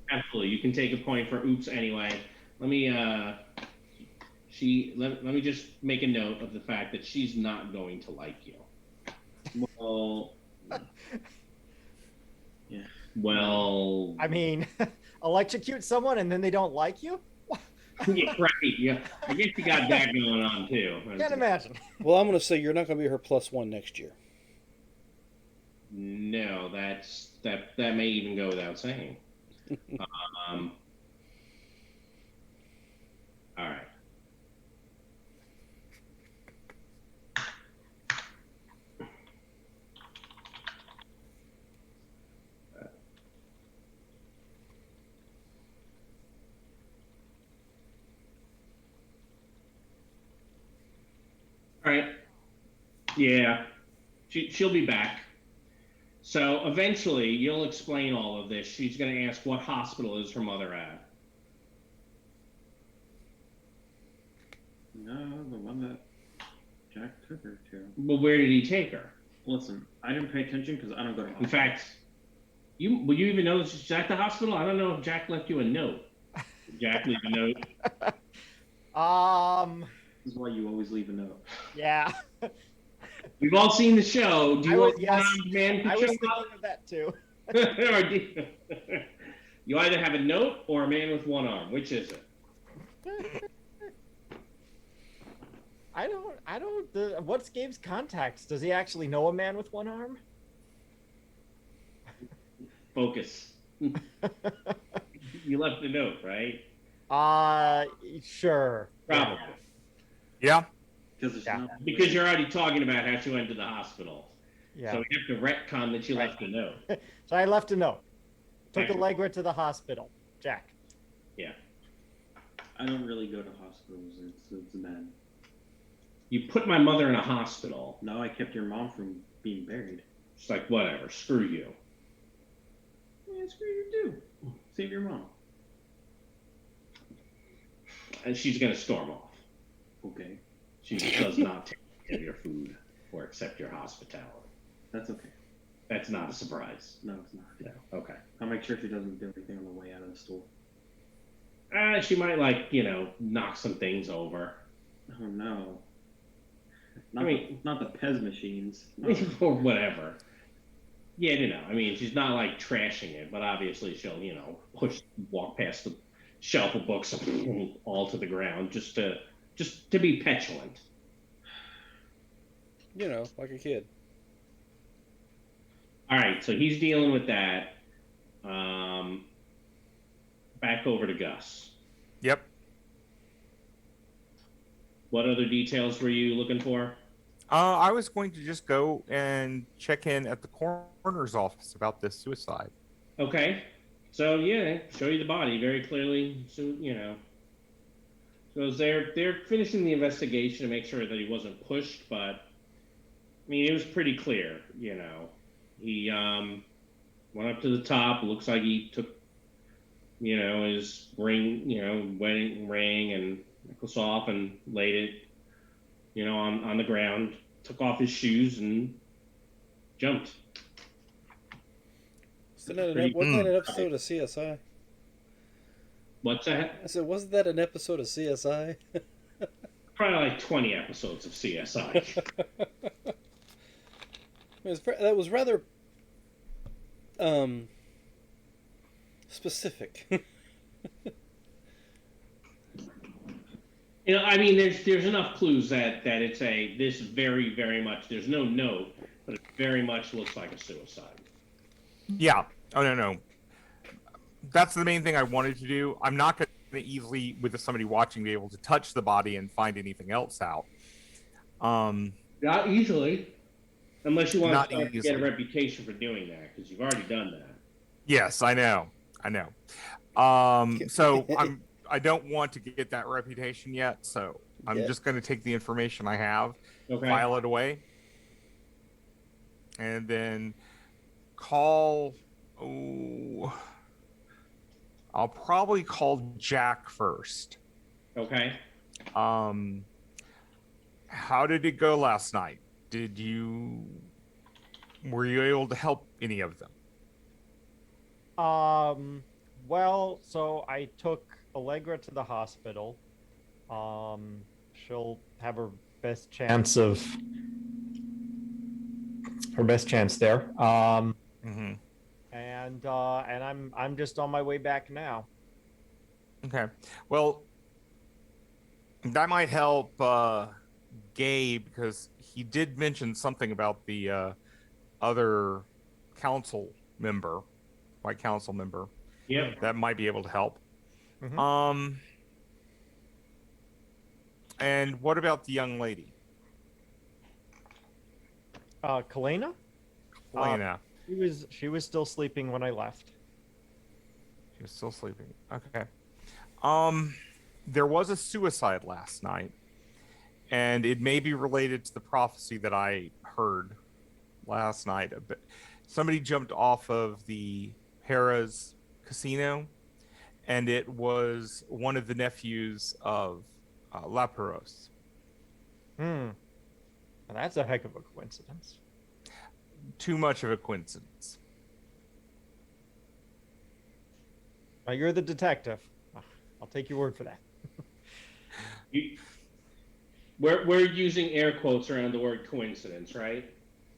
Absolutely. You can take a point for oops anyway. Let me let me just make a note of the fact that she's not going to like you.
Well, yeah.
Well,
I mean, electrocute someone and then they don't like you?
yeah, right. Yeah. I guess you got that going on too.
Can't imagine.
Well, I'm going to say you're not going to be her +1 next year.
No, that may even go without saying. All right. All right. Yeah. She'll be back. So eventually, you'll explain all of this. She's going to ask what hospital is her mother at.
No, the one that Jack took her to.
Well, where did he take her?
Listen, I didn't pay attention because I don't go to
In
hospitals.
fact, will you even know this is at the hospital? I don't know if Jack left you a note. Did Jack leave a note?
This is why you always leave a note.
Yeah.
We've all seen the show. Do you want
yes,
one-armed man to
I was
show
thinking
up?
of that too.
You either have a note or a man with one arm. Which is it?
I don't. What's Gabe's contacts? Does he actually know a man with one arm?
Focus. You left a note, right?
Sure.
Probably.
Yeah.
Because
Yeah.
Because you're already talking about how she went to the hospital.
Yeah.
So we have to retcon that you left a note.
So I left a note. Took
Excellent.
Allegra to the hospital. Jack.
Yeah.
I don't really go to hospitals. It's bad.
You put my mother in a hospital.
No, I kept your mom from being buried.
It's like, whatever, screw you.
Yeah, screw you too. Save your mom.
And she's going to storm off.
Okay,
She does not take any of your food or accept your hospitality.
that's okay.
That's not a surprise.
No, it's not.
No. Okay.
I'll make sure she doesn't do anything on the way out of the store.
She might, like, knock some things over.
Oh no.
I mean-
not the Pez machines. No.
Or whatever. Yeah, I mean, she's not, like, trashing it, but obviously she'll, walk past the shelf of books all to the ground just to be petulant.
Like a kid.
All right, so he's dealing with that. Back over to Gus.
Yep.
What other details were you looking for?
I was going to just go and check in at the coroner's office about this suicide.
Okay. So yeah, show you the body very clearly. So so they're finishing the investigation to make sure that he wasn't pushed, but I mean it was pretty clear. He went up to the top. Looks like he took his ring, wedding ring and necklace off and laid it, on the ground. Took off his shoes and jumped.
Wasn't that an episode of CSI?
What's that?
I said, wasn't that an episode of CSI?
Probably like 20 episodes of CSI.
That was rather specific.
I mean, there's enough clues that it's this very, very much. There's no note, but it very much looks like a suicide.
Yeah. Oh no. That's the main thing I wanted to do. I'm not going to easily, with somebody watching, be able to touch the body and find anything else out.
Not easily, unless you want
Not
to start to get a
easily.
reputation for doing that, because you've already done that.
Yes, I know. So I don't want to get that reputation yet. So I'm
Yeah.
just going to take the information I have,
Okay.
file it away, and then call. Oh, I'll probably call Jack first.
Okay.
How did it go last night? Were you able to help any of them?
Well, so I took Allegra to the hospital. She'll have her best chance there.
Mm-hmm.
And I'm just on my way back now.
Okay. Well, that might help Gabe, because he did mention something about the other white council member.
Yep.
That might be able to help.
Mhm.
And what about the young lady,
Kalena?
Elena?
She was still sleeping when I left.
She was still sleeping. Okay. There was a suicide last night, and it may be related to the prophecy that I heard last night. Somebody jumped off of the Harrah's casino, and it was one of the nephews of Laperos.
Well, that's a heck of a coincidence.
Too much of a coincidence.
Now, you're the detective. I'll take your word for that.
We're using air quotes around the word coincidence, right?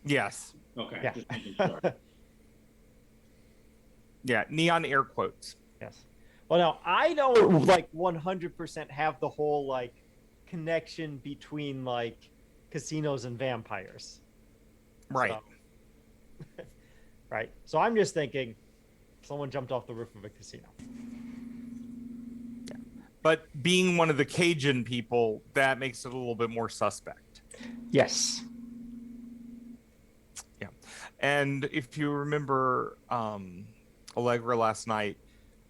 Yes.
Okay.
Yeah.
Just making sure.
Yeah, neon air quotes.
Yes. Well, now I don't like 100% have the whole like connection between like casinos and vampires.
Right.
So, right. So I'm just thinking someone jumped off the roof of a casino.
But being one of the Cajun people, that makes it a little bit more suspect.
Yes.
Yeah. And if you remember, Allegra last night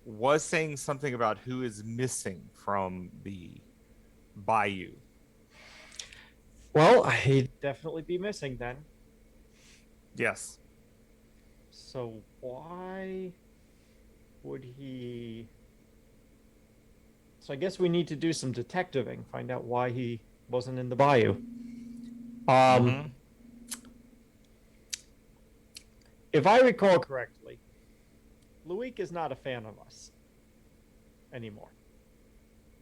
was saying something about who is missing from the bayou.
Well, he'd definitely be missing then.
Yes.
So why would he? So I guess we need to do some detectiving, find out why he wasn't in the bayou.
Mhm.
If I recall correctly, Luik is not a fan of us anymore.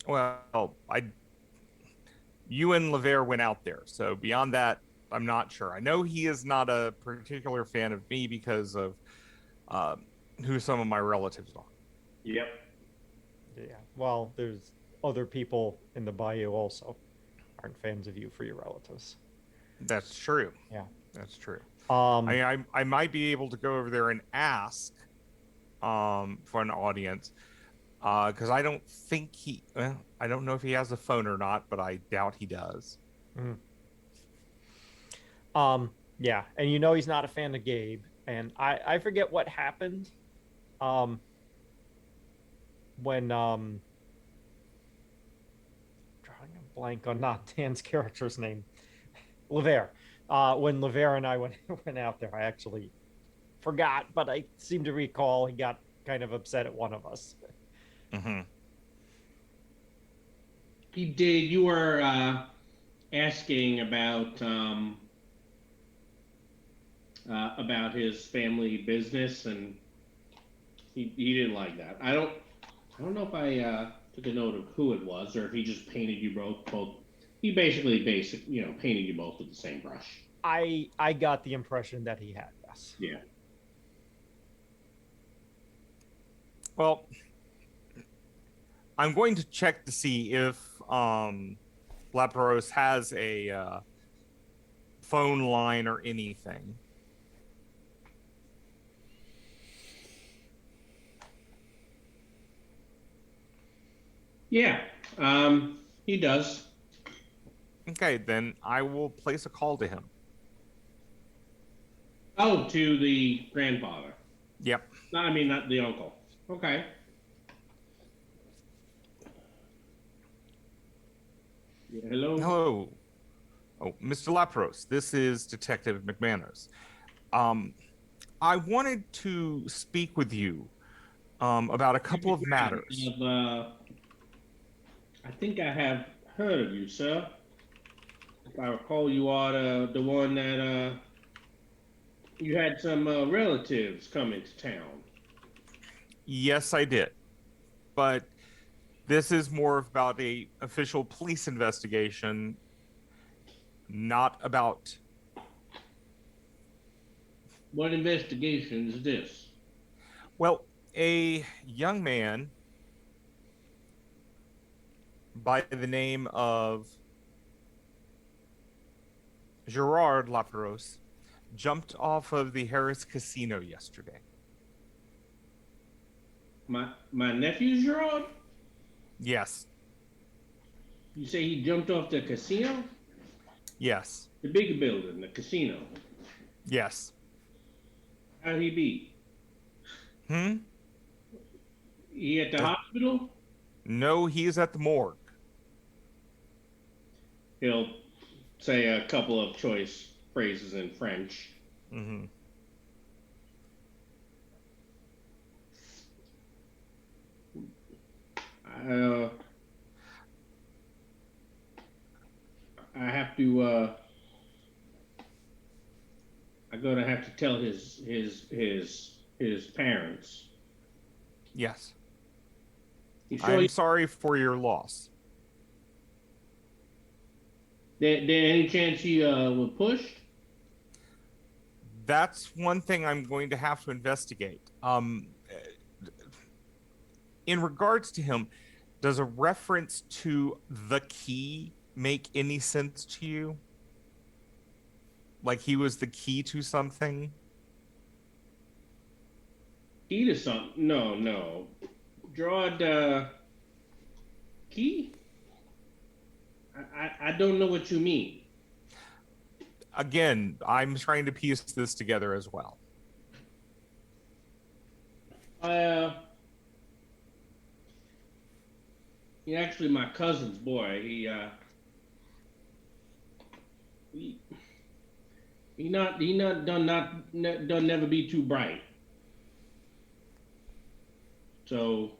Well, you and Lever went out there, so beyond that, I'm not sure. I know he is not a particular fan of me because of who some of my relatives are.
Yep.
Yeah. Well, there's other people in the bayou also aren't fans of you for your relatives.
That's true.
Yeah.
That's true.
Um,
I might be able to go over there and ask for an audience because I don't think I don't know if he has a phone or not, but I doubt he does.
yeah, and you know he's not a fan of Gabe, and I forget what happened when drawing a blank on not Dan's character's name, Lever. When Lever and I went out there, I actually forgot, but I seem to recall he got kind of upset at one of us.
Mm-hmm.
He did. You were asking about his family business, and he didn't like that. I don't know if I took a note of who it was, or if he just painted you both. He basically painted you both with the same brush.
I got the impression that he had, yes.
Yeah.
Well, I'm going to check to see if Lapros has a phone line or anything.
Yeah. He does.
Okay, then I will place a call to him.
Oh, to the grandfather.
Yep.
No, I mean not the uncle. Okay. Yeah, hello.
Hello. Oh, Mr. Lapros, this is Detective McManus. I wanted to speak with you about a couple of matters.
I think I have heard of you, sir. If I recall, you are the one that you had some relatives come into town.
Yes, I did. But this is more about a official police investigation, not about.
What investigation is this?
Well, a young man by the name of Gerard Lapros jumped off of the Harris Casino yesterday.
My nephew Gerard?
Yes.
You say he jumped off the casino?
Yes.
The big building, the casino.
Yes.
How'd he be? He at the hospital?
No, he's at the morgue.
He'll say a couple of choice phrases in French.
Mm-hmm.
I have to. I'm gonna have to tell his parents.
Yes.
You sure
I'm sorry for your loss.
there any chance he was pushed?
That's one thing I'm going to have to investigate. in regards to him, does a reference to the key make any sense to you? Like he was the key to something?
Key to something? No, no. Drawed key? I don't know what you mean.
Again, I'm trying to piece this together as well.
Uh, he actually my cousin's boy. He he not done never be too bright. So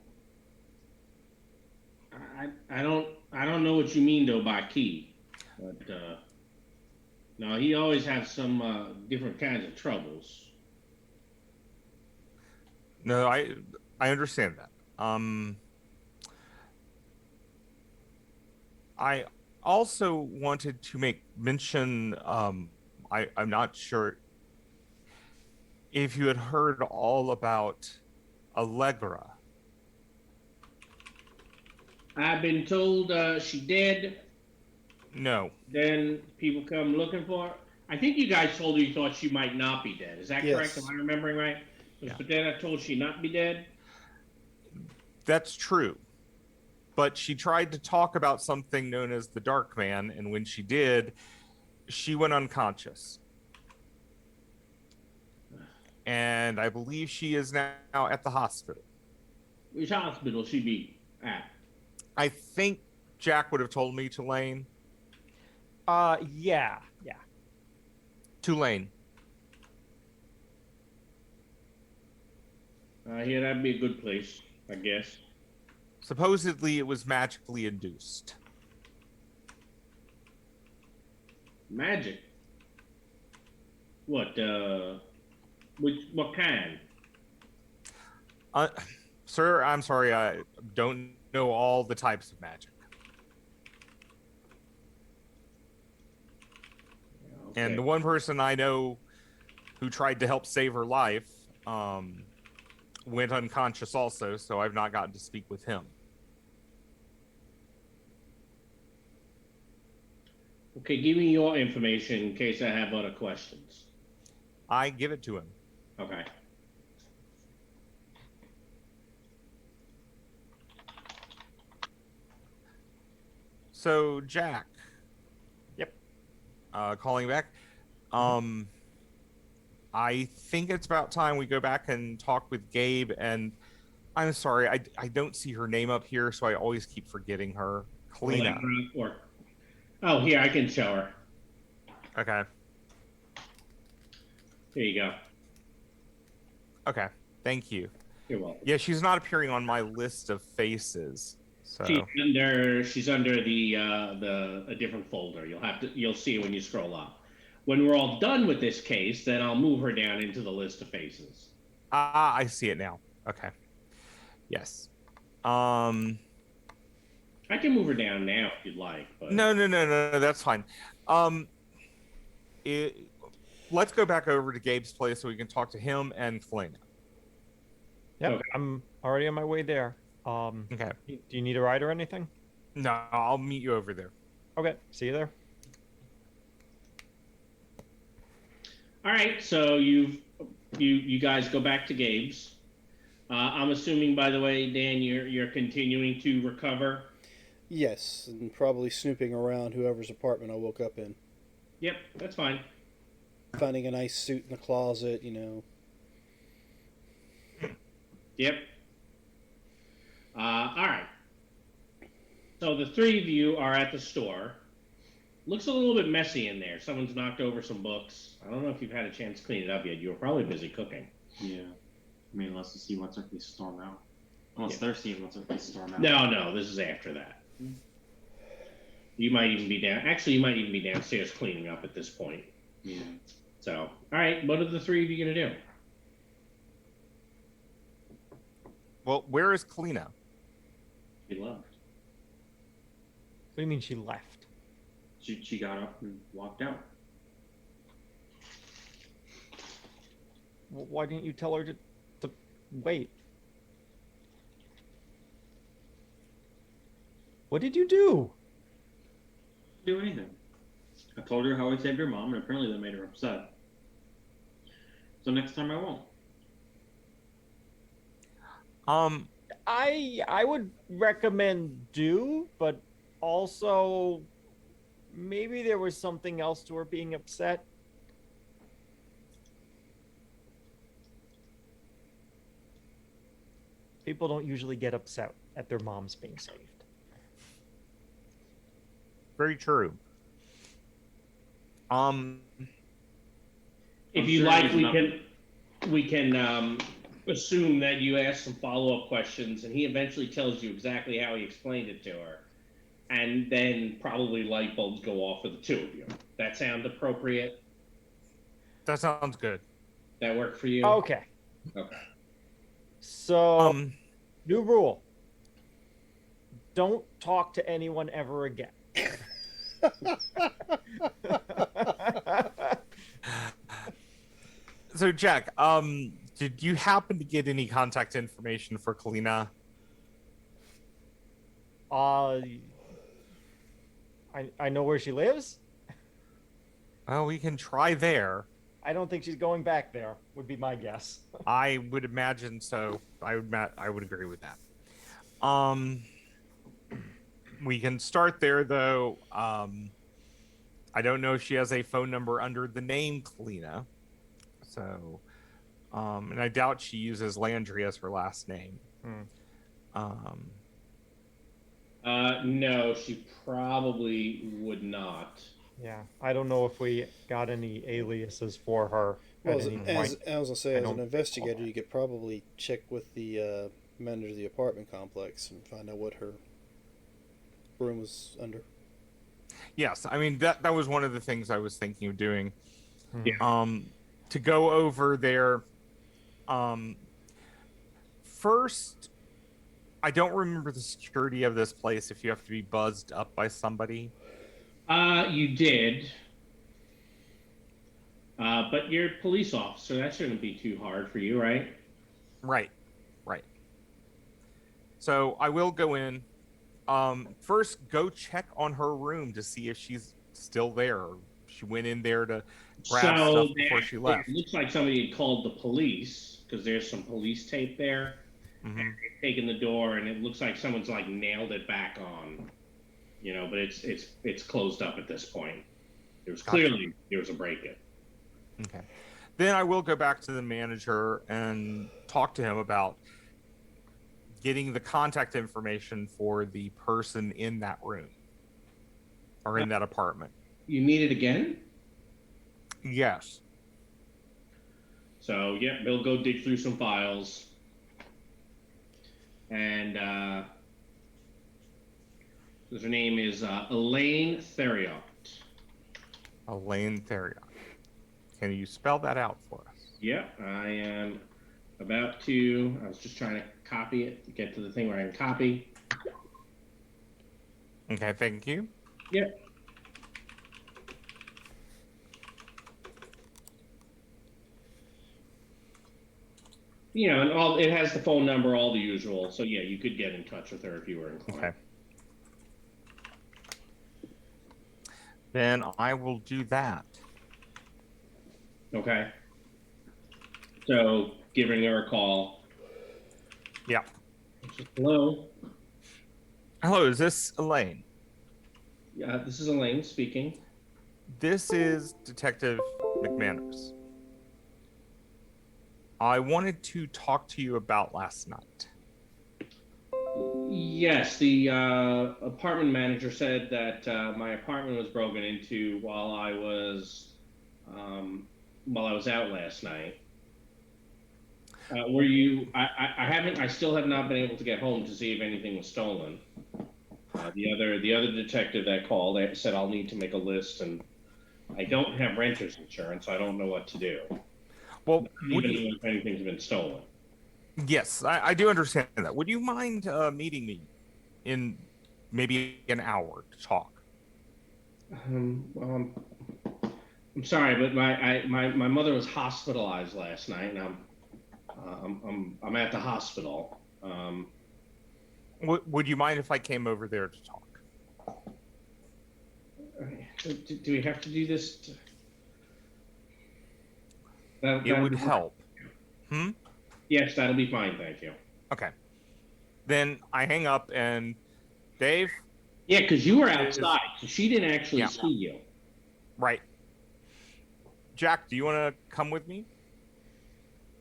I don't know what you mean though by key, but no, he always has some different kinds of troubles.
No, I understand that. I also wanted to make mention. I'm not sure if you had heard all about Allegra.
I've been told she dead.
No,
Then people come looking for her. I think you guys told her you thought she might not be dead. Is that correct?
Yes.
Am I remembering right?
Yeah.
But then I told she not be dead.
that's true. But she tried to talk about something known as the Dark Man, and when she did, she went unconscious. And I believe she is now at the hospital.
Which hospital she be at?
I think Jack would have told me Tulane.
Yeah.
Tulane.
Yeah, that'd be a good place, I guess.
Supposedly it was magically induced.
Magic. What? What kind?
Uh, Sir, I'm sorry, I don't know all the types of magic.
Okay.
And the one person I know who tried to help save her life went unconscious also, so I've not gotten to speak with him.
Okay, give me your information in case I have other questions.
I give it to him.
Okay.
So, Jack.
Yep.
Calling back. I think it's about time we go back and talk with Gabe. And I'm sorry, I don't see her name up here, so I always keep forgetting her. Kalina.
Oh, here, I can show her.
Okay.
Here you go.
Okay. Thank you.
You're welcome.
Yeah, she's not appearing on my list of faces. So
She's under a different folder. You'll see when you scroll up. When we're all done with this case, then I'll move her down into the list of faces.
I see it now. Okay. Yes.
I can move her down now if you'd like. But...
No, that's fine. Let's go back over to Gabe's place so we can talk to him and Kalina.
Yep.
Okay.
I'm already on my way there.
Okay.
Do you need a ride or anything?
No, I'll meet you over there.
Okay. See you there.
All right, so you guys go back to Gabe's. I'm assuming, by the way, Dan, you're continuing to recover.
Yes, and probably snooping around whoever's apartment I woke up in.
Yep, that's fine.
Finding a nice suit in the closet, you know.
Yep. All right. So the three of you are at the store. Looks a little bit messy in there. Someone's knocked over some books. I don't know if you've had a chance to clean it up yet. You were probably busy cooking.
Yeah. I mean, unless to see what's up, they storm out. Unless
Yeah.
they're seeing what's up, they storm out.
No, this is after that. You might even be down. Actually, you might even be downstairs cleaning up at this point.
Yeah.
So, all right, what are the three of you gonna do?
Well, where is Kalina?
He left.
What do you mean she left?
She got up and walked out.
Why didn't you tell her to wait? What did you do?
Do anything. I told her how I saved her mom, and apparently that made her upset. So next time I won't.
I would recommend do, but also maybe there was something else to her being upset. People don't usually get upset at their moms being saved.
Very true.
If
I'm
you
sure
like,
he's not-
we can assume that you ask some follow-up questions, and he eventually tells you exactly how he explained it to her, and then probably light bulbs go off for the two of you. That sound appropriate?
That sounds good.
That work for you?
Okay.
Okay.
So, new rule. Don't talk to anyone ever again.
So Jack, did you happen to get any contact information for Kalina?
I know where she lives.
Well, we can try there.
I don't think she's going back there, would be my guess.
I would imagine so. I would agree with that. We can start there though. I don't know if she has a phone number under the name Kalina. So, and I doubt she uses Landry as her last name.
No, she probably would not.
Yeah, I don't know if we got any aliases for her
Well,
at any point.
I was gonna say,
I
as an
don't
investigator,
recall.
you could probably check with the manager of the apartment complex and find out what her room was under.
Yes, I mean that was one of the things I was thinking of doing.
Yeah.
To go over there. First, I don't remember the security of this place. If you have to be buzzed up by somebody.
You did. But you're a police officer. That shouldn't be too hard for you, right?
Right. So I will go in. First, go check on her room to see if she's still there. She went in there to grab stuff before she left.
It looks like somebody had called the police because there's some police tape there.
Mm-hmm.
And they've taken the door, and it looks like someone's like nailed it back on. But it's closed up at this point. There was clearly a break-in.
Okay. Then I will go back to the manager and talk to him about getting the contact information for the person in that room or in that apartment.
You need it again?
Yes.
So, yeah, Bill, go dig through some files. And her name is Elaine Theriot.
Elaine Theriot. Can you spell that out for us?
Yeah, I am about to. I was just trying to copy it to get to the thing where I can copy.
Okay, thank you.
Yep. And it has the phone number, all the usual. So yeah, you could get in touch with her if you were inclined.
Okay. Then I will do that.
Okay. So giving her a call.
Yeah.
Hello.
Hello, is this Elaine?
Yeah, this is Elaine speaking.
This is Detective McManus. I wanted to talk to you about last night.
Yes, the apartment manager said that my apartment was broken into while I was out last night. Were you? I haven't. I still have not been able to get home to see if anything was stolen. The other detective that called said I'll need to make a list, and I don't have renter's insurance, so I don't know what to do.
Well,
Even if anything's been stolen.
Yes, I do understand that. Would you mind meeting me in maybe an hour to talk?
Well, I'm sorry, but my mother was hospitalized last night, and I'm at the hospital.
Would you mind if I came over there to talk?
Do we have to do this?
It would help.
Yes, that'll be fine. Thank you.
Okay. Then I hang up and Dave?
Yeah, because you were outside, so she didn't actually
Yeah.
see you.
Right. Jack, do you want to come with me?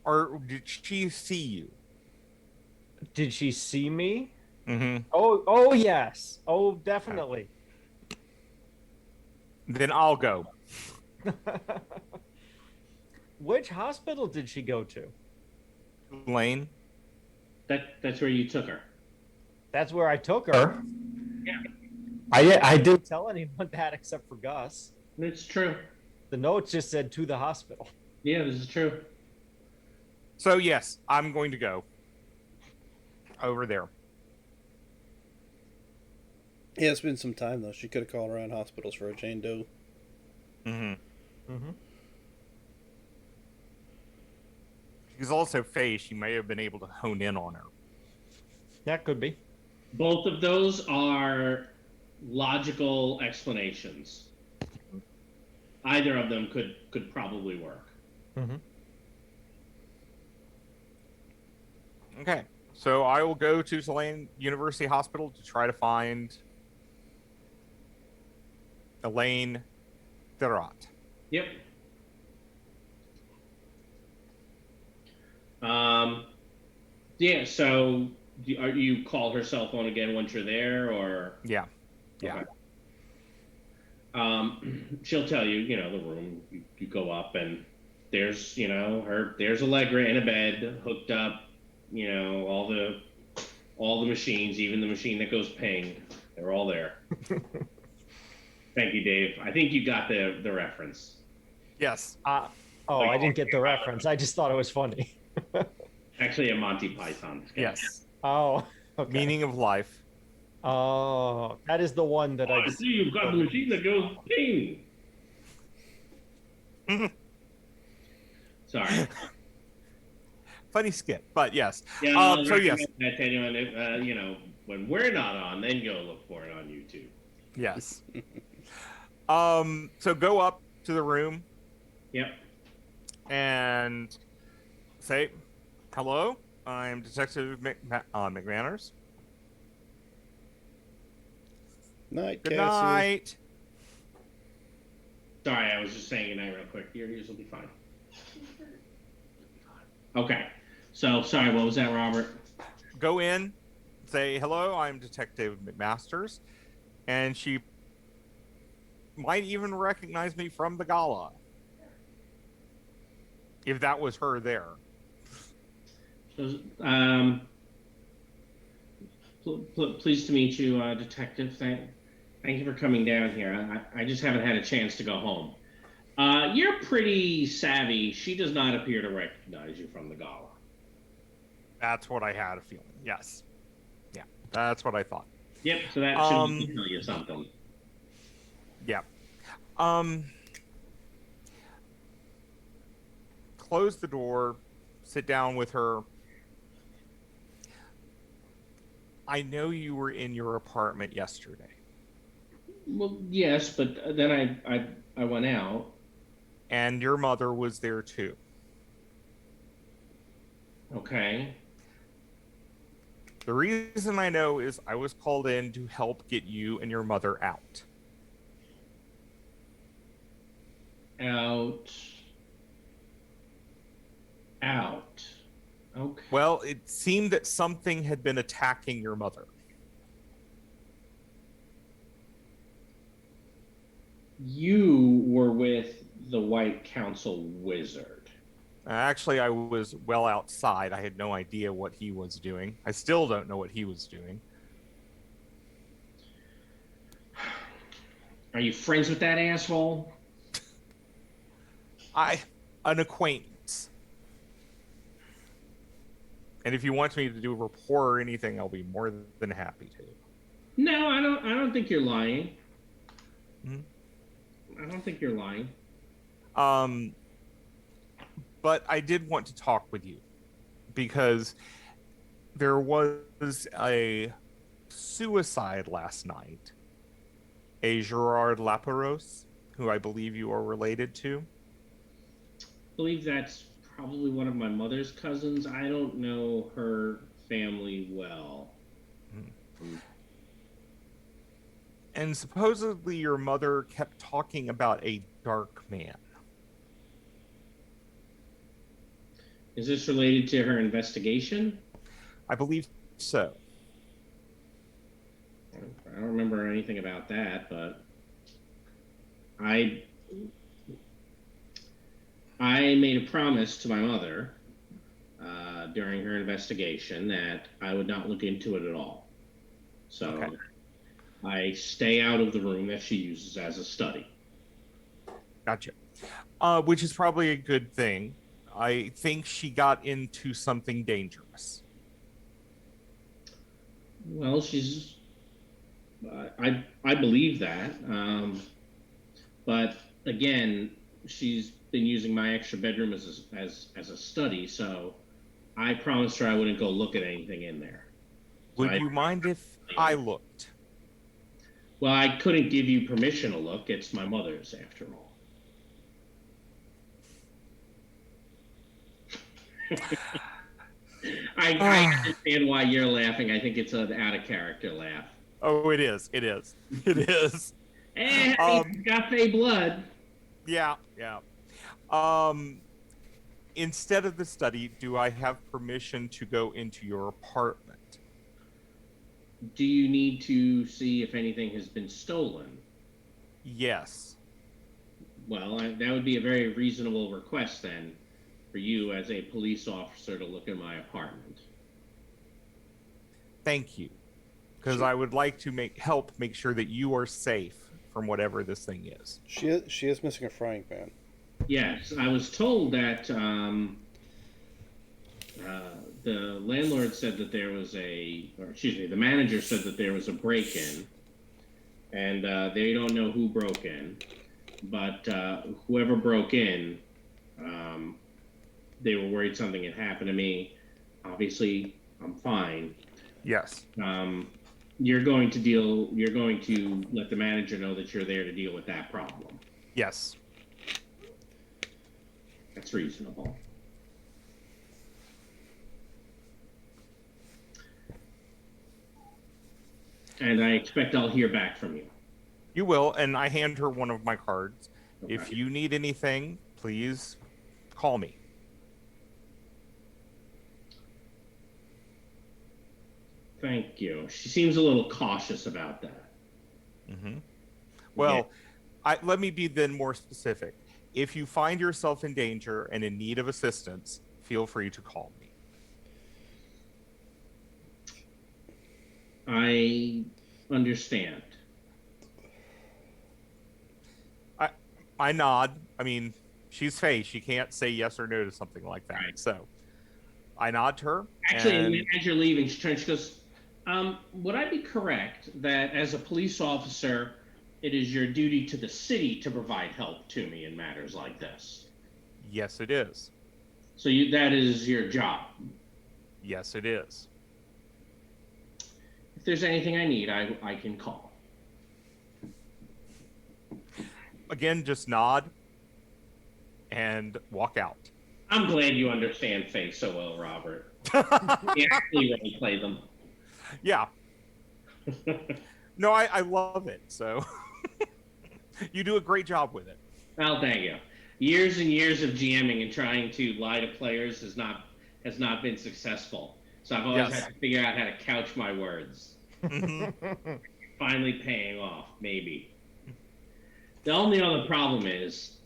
Or did she see you?
Did she see me?
Mm-hmm.
Oh yes. Oh, definitely.
Then I'll go.
Which hospital did she go to?
Lane?
That's where you took her.
That's where I took her.
Yeah.
I didn't tell anyone that except for Gus.
It's true.
The notes just said to the hospital.
Yeah, this is true.
So yes, I'm going to go over there.
Yeah, it's been some time though. She could have called around hospitals for a Jane Doe.
Mm-hmm.
Mm-hmm.
She's also Faye. She may have been able to hone in on her.
That could be.
Both of those are logical explanations. Either of them could probably work.
Mm-hmm.
Okay. So I will go to Tulane University Hospital to try to find Elaine Therat.
Yep. Yeah. So you call her cell phone again once you're there, or
Yeah. Yeah.
okay. She'll tell you, the room. You go up and there's, there's Allegra in a bed, hooked up. All the machines, even the machine that goes ping, they're all there. Thank you, Dave. I think you got the reference.
Yes.
I didn't get the reference. I just thought it was funny.
Actually, a Monty Python sketch.
Yes.
Oh, okay.
Meaning of life.
Oh, that is the one that
I see you've got the machine that goes ping. Sorry.
Funny skit, but yes.
Yeah,
So yes.
that to anyone, when we're not on, then go look for it on YouTube.
Yes. So go up to the room
Yep.
and say, "Hello, I'm Detective McManners.
Night,
Good
Cassie.
night."
Sorry, I was just saying goodnight real quick. Yours will be fine. Okay. So, sorry, what was that, Robert?
Go in, say, "Hello, I'm Detective McMasters," and she might even recognize me from the gala. If that was her there.
So, pleased to meet you, Detective. Thank you for coming down here. I just haven't had a chance to go home. You're pretty savvy. She does not appear to recognize you from the gala.
That's what I had a feeling. Yes. Yeah, that's what I thought.
Yep, so that should tell you something.
Yeah. Close the door, sit down with her. I know you were in your apartment yesterday.
Well, yes, but then I went out.
And your mother was there too.
Okay.
The reason I know is I was called in to help get you and your mother out.
Out. Okay.
Well, it seemed that something had been attacking your mother.
You were with the White Council wizard.
Actually, I was well outside. I had no idea what he was doing. I still don't know what he was doing.
Are you friends with that asshole?
An acquaintance. And if you want me to do a report or anything, I'll be more than happy to.
No, I don't think you're lying.
Hmm?
I don't think you're lying.
But I did want to talk with you because there was a suicide last night. A Gerard Laperos, who I believe you are related to.
I believe that's probably one of my mother's cousins. I don't know her family well.
And supposedly your mother kept talking about a dark man.
Is this related to her investigation?
I believe so.
I don't remember anything about that, but I made a promise to my mother during her investigation that I would not look into it at all. So
Okay.
I stay out of the room that she uses as a study.
Gotcha. Which is probably a good thing. I think she got into something dangerous.
Well, she's I believe that, but again, she's been using my extra bedroom as a study, so I promised her I wouldn't go look at anything in there. So
Would you mind if I looked?
Well, I couldn't give you permission to look. It's my mother's, after all. I understand why you're laughing. I think it's an out of character laugh.
Oh, it is. It is. It is.
Hey, got Fey blood.
Yeah. Instead of the study, do I have permission to go into your apartment?
Do you need to see if anything has been stolen?
Yes.
Well, that would be a very reasonable request then, for you as a police officer to look in my apartment.
Thank you. Because I would like to help make sure that you are safe from whatever this thing is.
She is missing a frying pan.
Yes, I was told that the landlord said that there was the manager said that there was a break-in, and they don't know who broke in, but whoever broke in, they were worried something had happened to me. Obviously, I'm fine.
Yes.
You're going to let the manager know that you're there to deal with that problem.
Yes.
That's reasonable. And I expect I'll hear back from you.
You will, and I hand her one of my cards.
Okay.
If you need anything, please call me.
Thank you. She seems a little cautious about that.
Mm-hmm. Well, let me be then more specific. If you find yourself in danger and in need of assistance, feel free to call me.
I understand.
I nod. I mean, she's Faye. She can't say yes or no to something like that.
Right.
So I nod to her.
Actually, as you're leaving, she goes, would I be correct that as a police officer, it is your duty to the city to provide help to me in matters like this?
Yes, it is.
So that is your job?
Yes, it is.
If there's anything I need, I can call.
Again, just nod and walk out.
I'm glad you understand Faye so well, Robert. You actually really play them.
Yeah. No, I love it. So you do a great job with it.
Well, thank you. Years and years of GMing and trying to lie to players has not been successful. So I've always had to figure out how to couch my words. Finally paying off, maybe. The only other problem is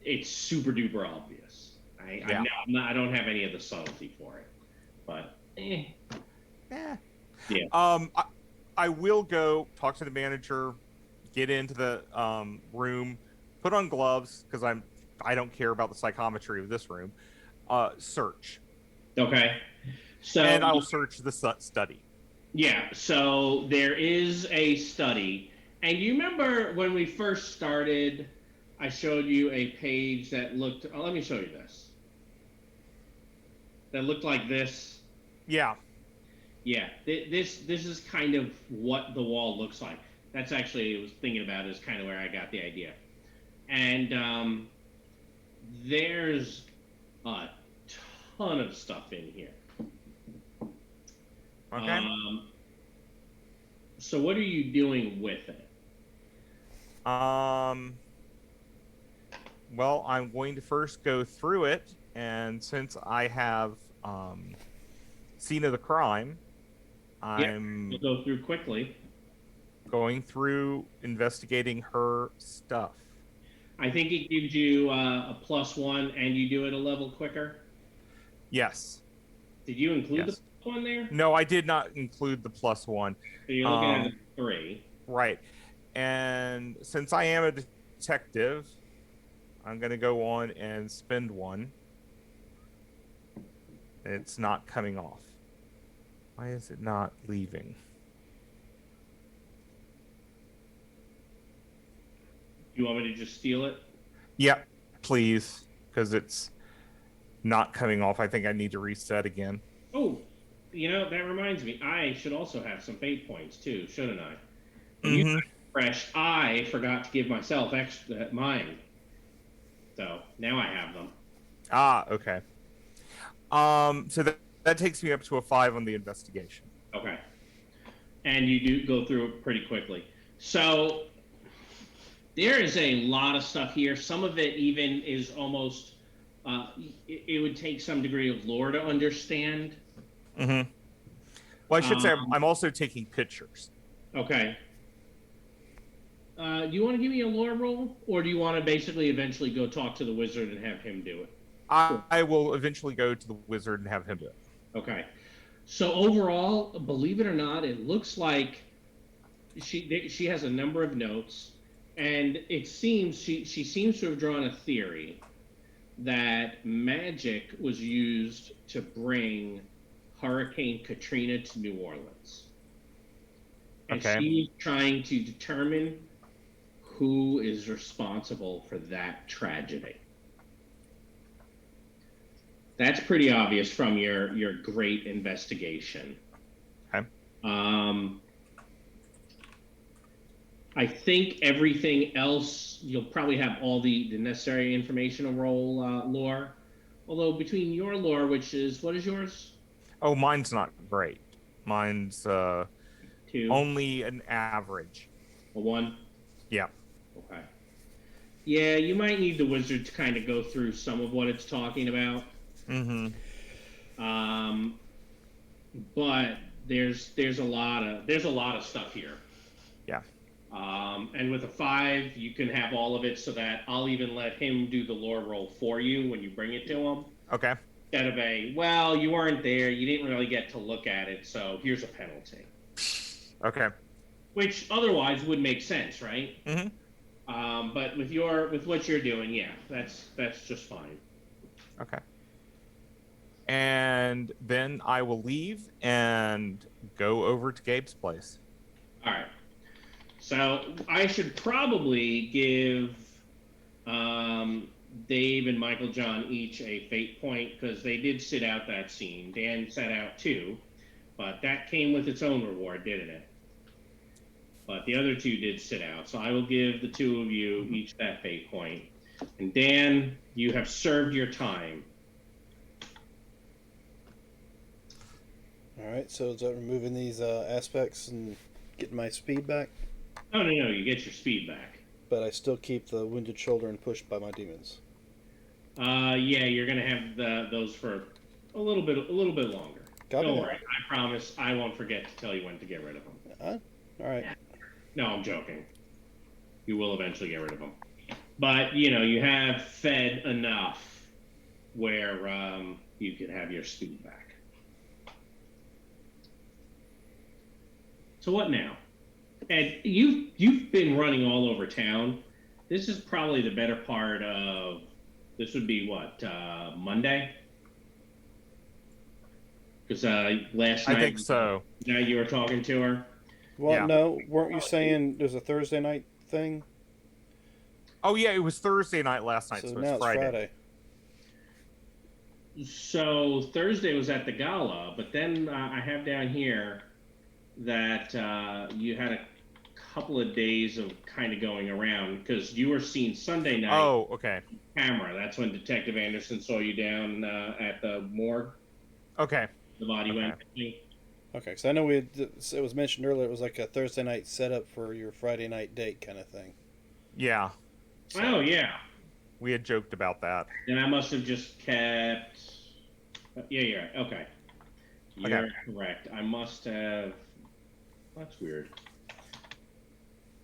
it's super duper obvious. I don't have any of the subtlety for it, but yeah.
I will go talk to the manager, get into the room, put on gloves because I don't care about the psychometry of this room. Search.
Okay. So
and I'll search the study.
Yeah. So there is a study, and you remember when we first started, I showed you a page that looked. Oh, let me show you this. That looked like this.
Yeah.
Yeah, this is kind of what the wall looks like. That's actually I was thinking about is kind of where I got the idea. And there's a ton of stuff in here.
Okay.
So what are you doing with it?
Well, I'm going to first go through it, and since I have scene of the crime, I'm
We'll go through quickly.
going through investigating her stuff.
I think it gives you a +1, and you do it a level quicker.
Yes.
Did you include
Yes.
the +1 there?
No, I did not include the +1.
So you're looking at a 3.
Right. And since I am a detective, I'm going to go on and spend 1. It's not coming off. Why is it not leaving?
You want me to just steal it?
Yep, please, because it's not coming off. I think I need to reset again.
Oh, that reminds me. I should also have some fate points too, shouldn't I? When you got fresh, I forgot to give myself extra mine. So now I have them.
Ah, okay. So that takes me up to a 5 on the investigation.
Okay. And you do go through it pretty quickly. So there is a lot of stuff here. Some of it even is almost, it would take some degree of lore to understand.
Mm-hmm. Well, I should say I'm also taking pictures.
Okay. Do you want to give me a lore roll? Or do you want to basically eventually go talk to the wizard and have him do it?
I will eventually go to the wizard and have him do it.
Okay. So overall, believe it or not, it looks like she has a number of notes, and it seems she seems to have drawn a theory that magic was used to bring Hurricane Katrina to New Orleans. And
Okay.
she's trying to determine who is responsible for that tragedy. That's pretty obvious from your great investigation.
Okay.
I think everything else, you'll probably have all the necessary information to roll lore. Although between your lore, which is, what is yours?
Oh, mine's not great. Mine's
2.
only an average.
A 1?
Yeah.
Okay. Yeah, you might need the wizard to kind of go through some of what it's talking about.
Mm-hmm.
But there's a lot of stuff here.
Yeah.
And with a 5, you can have all of it, so that I'll even let him do the lore roll for you when you bring it to him.
Okay.
Instead of well, you weren't there, you didn't really get to look at it, so here's a penalty.
Okay.
Which otherwise would make sense, right?
Mm-hmm.
But with what you're doing, yeah, that's just fine.
Okay. And then I will leave and go over to Gabe's place.
All right. So I should probably give Dave and Michael John each a fate point, because they did sit out that scene. Dan sat out 2, but that came with its own reward, didn't it? But the other 2 did sit out. So I will give the 2 of you each that fate point. And Dan, you have served your time.
All right, so is that removing these aspects and getting my speed back?
No, you get your speed back.
But I still keep the wounded shoulder and pushed by my demons.
Yeah, you're gonna have those for a little bit longer. Don't worry, I promise I won't forget to tell you when to get rid of them.
All right.
No, I'm joking. You will eventually get rid of them. But, you have fed enough where you can have your speed back. So what now? Ed, you've been running all over town. This is probably the better part of, this would be what, Monday? Because last night...
I think so.
Now you were talking to her?
Well,
Yeah.
no, weren't you saying there's a Thursday night thing?
Oh, yeah, it was Thursday night last night, so
now
it's Friday.
So Thursday was at the gala, but then I have down here that you had a couple of days of kind of going around because you were seen Sunday night
Oh, okay.
camera. That's when Detective Anderson saw you down at the morgue.
Okay.
The body
Okay.
went missing.
Okay, because I know it was mentioned earlier. It was like a Thursday night setup for your Friday night date kind of thing.
Yeah.
Oh yeah.
We had joked about that.
Then I must have just kept. Yeah. Okay. You're correct. I must have. That's weird.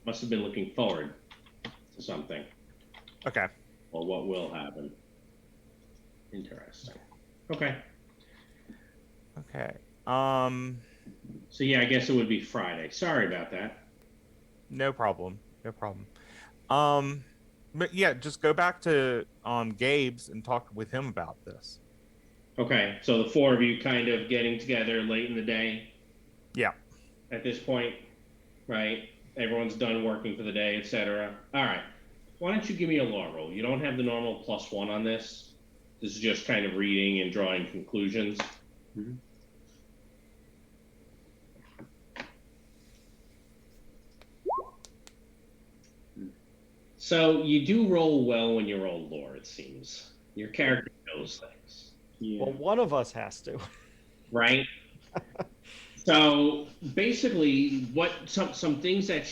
Must have been looking forward to something
Okay.
or what will happen. Interesting. Okay.
Okay.
So yeah, I guess it would be Friday. Sorry about that.
No problem. No problem. But yeah, just go back to Gabe's and talk with him about this.
Okay. So the four of you kind of getting together late in the day.
Yeah.
At this point, right? Everyone's done working for the day, etc. All right. Why don't you give me a law roll? You don't have the normal +1 on this. This is just kind of reading and drawing conclusions.
Mhm.
So you do roll well when you roll lore, it seems. Your character knows things,
Yeah.
Well, one of us has to.
right? So basically, what some things that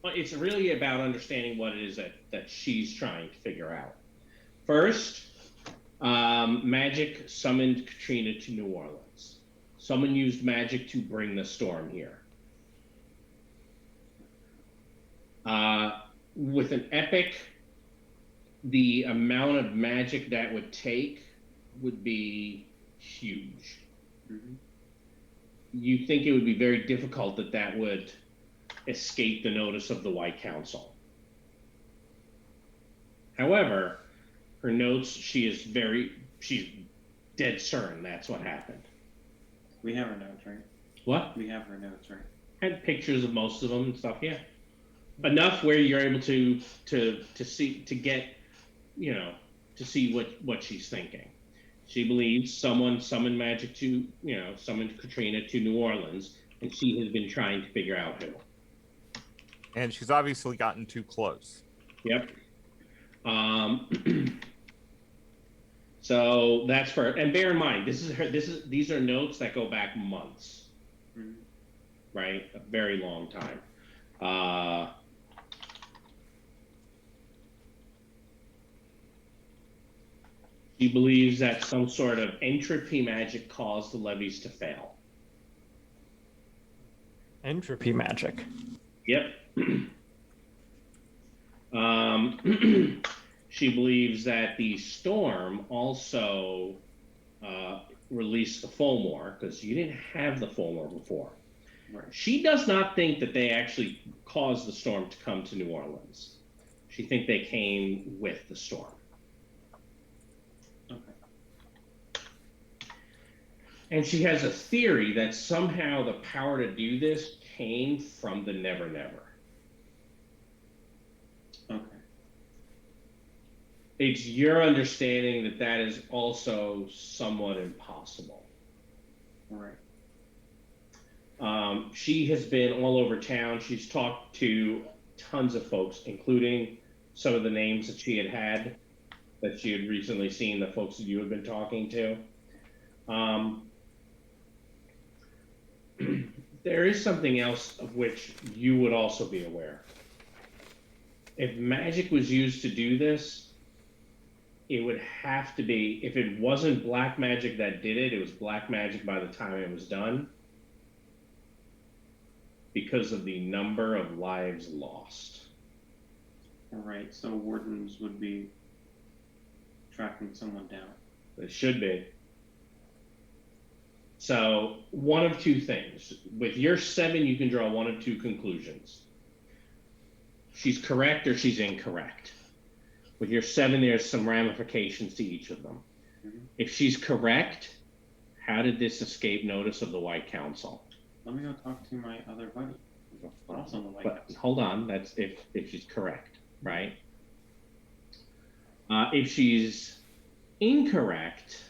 it's really about understanding what it is that she's trying to figure out. First, magic summoned Katrina to New Orleans. Someone used magic to bring the storm here. With an epic, the amount of magic that would take would be huge.
Mhm.
You think it would be very difficult that would escape the notice of the White Council. However, her notes, she's dead certain that's what happened.
We have her notes, right?
What?
We have her notes, right?
Had pictures of most of them and stuff, yeah. Enough where you're able to see to get, to see what she's thinking. She believes someone summoned magic to, summoned Katrina to New Orleans, and she has been trying to figure out who.
And she's obviously gotten too close.
Yep. So that's and bear in mind, these are notes that go back months,
Mhm.
right? A very long time. She believes that some sort of entropy magic caused the levees to fail.
Entropy magic.
Yep. She believes that the storm also released the Fulmore, because you didn't have the Fulmore before.
Right.
She does not think that they actually caused the storm to come to New Orleans. She thinks they came with the storm.
Okay.
And she has a theory that somehow the power to do this came from the Never Never.
Okay.
It's your understanding that is also somewhat impossible.
All right.
She has been all over town. She's talked to tons of folks, including some of the names that she had that she had recently seen, the folks that you had been talking to. There is something else of which you would also be aware. If magic was used to do this, it would have to be, if it wasn't black magic that did it, it was black magic by the time it was done, because of the number of lives lost.
All right. So wardens would be tracking someone down.
It should be. So one of two things. With your 7, you can draw one of two conclusions. She's correct or she's incorrect. With your 7, there's some ramifications to each of them.
Mhm.
If she's correct, how did this escape notice of the White Council?
Let me go talk to my other buddy. Also on the White
But
House.
hold on, that's if she's correct, right? If she's incorrect,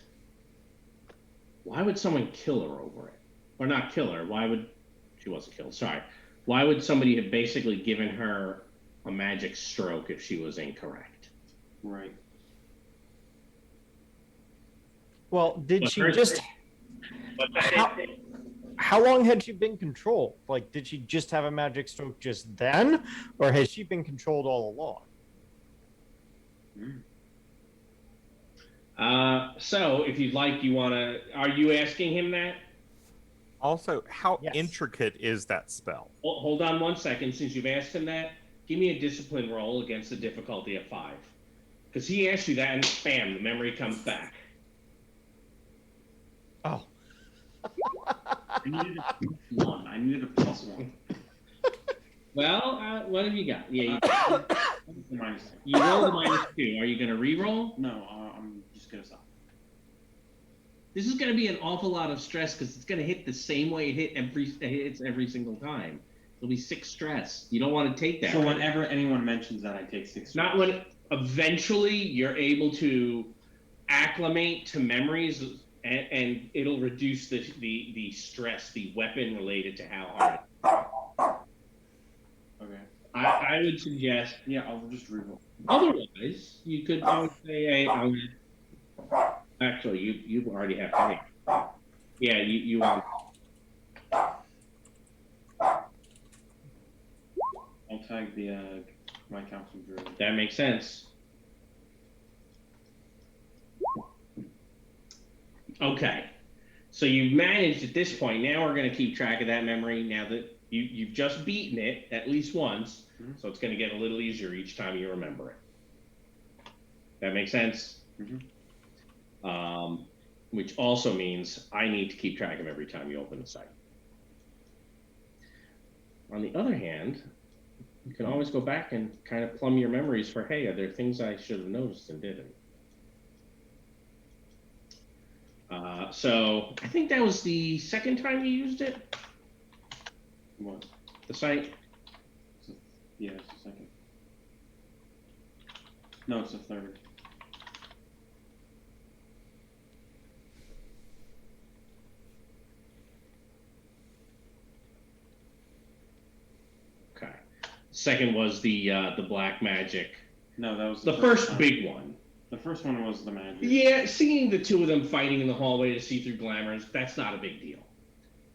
why would someone kill her over it? Or not kill her? Why would she wasn't killed? Sorry. Why would somebody have basically given her a magic stroke if she was incorrect?
Right.
Well, did
But
she
her-
just?
But
How long had she been controlled? Like, did she just have a magic stroke just then, or has she been controlled all along?
So, if you'd like, you want to. Are you asking him that?
Also, how
Yes.
intricate is that spell?
Hold on 1 second. Since you've asked him that, give me a discipline roll against the difficulty of 5. Because he asked you that, and bam, the memory comes back.
Oh,
I needed a +1. I needed a +1.
Well, what have you got? Yeah,
-2.
you rolled a -2. Are you going to re-roll?
No, I'm just gonna stop.
This is going to be an awful lot of stress because it's going to hit the same way it hits every single time. It'll be 6 stress. You don't want to take that.
So
right?
whenever anyone mentions that, I take 6.
Not when eventually you're able to acclimate to memories, and it'll reduce the stress, the weapon related to how hard.
Okay.
I would suggest.
Yeah, I'll just reroll.
Otherwise, you could say, "Hey, actually, you already have 3. Yeah, you
I'll tag the my council druid.
that makes sense." Okay, so you've managed at this point. Now we're going to keep track of that memory. Now that you've just beaten it at least once, so it's going to get a little easier each time you remember it. That makes sense. Which also means I need to keep track of every time you open the site. On the other hand, you can always go back and kind of plumb your memories for, hey, are there things I should have noticed and didn't? So I think that was the second time you used it,
What?
the site.
Yeah, it's the second. No, it's the third.
Okay. Second was the black magic.
No, that was
The first
time.
big one.
The first one was the magic.
Yeah, seeing the two of them fighting in the hallway to see through glamours, that's not a big deal.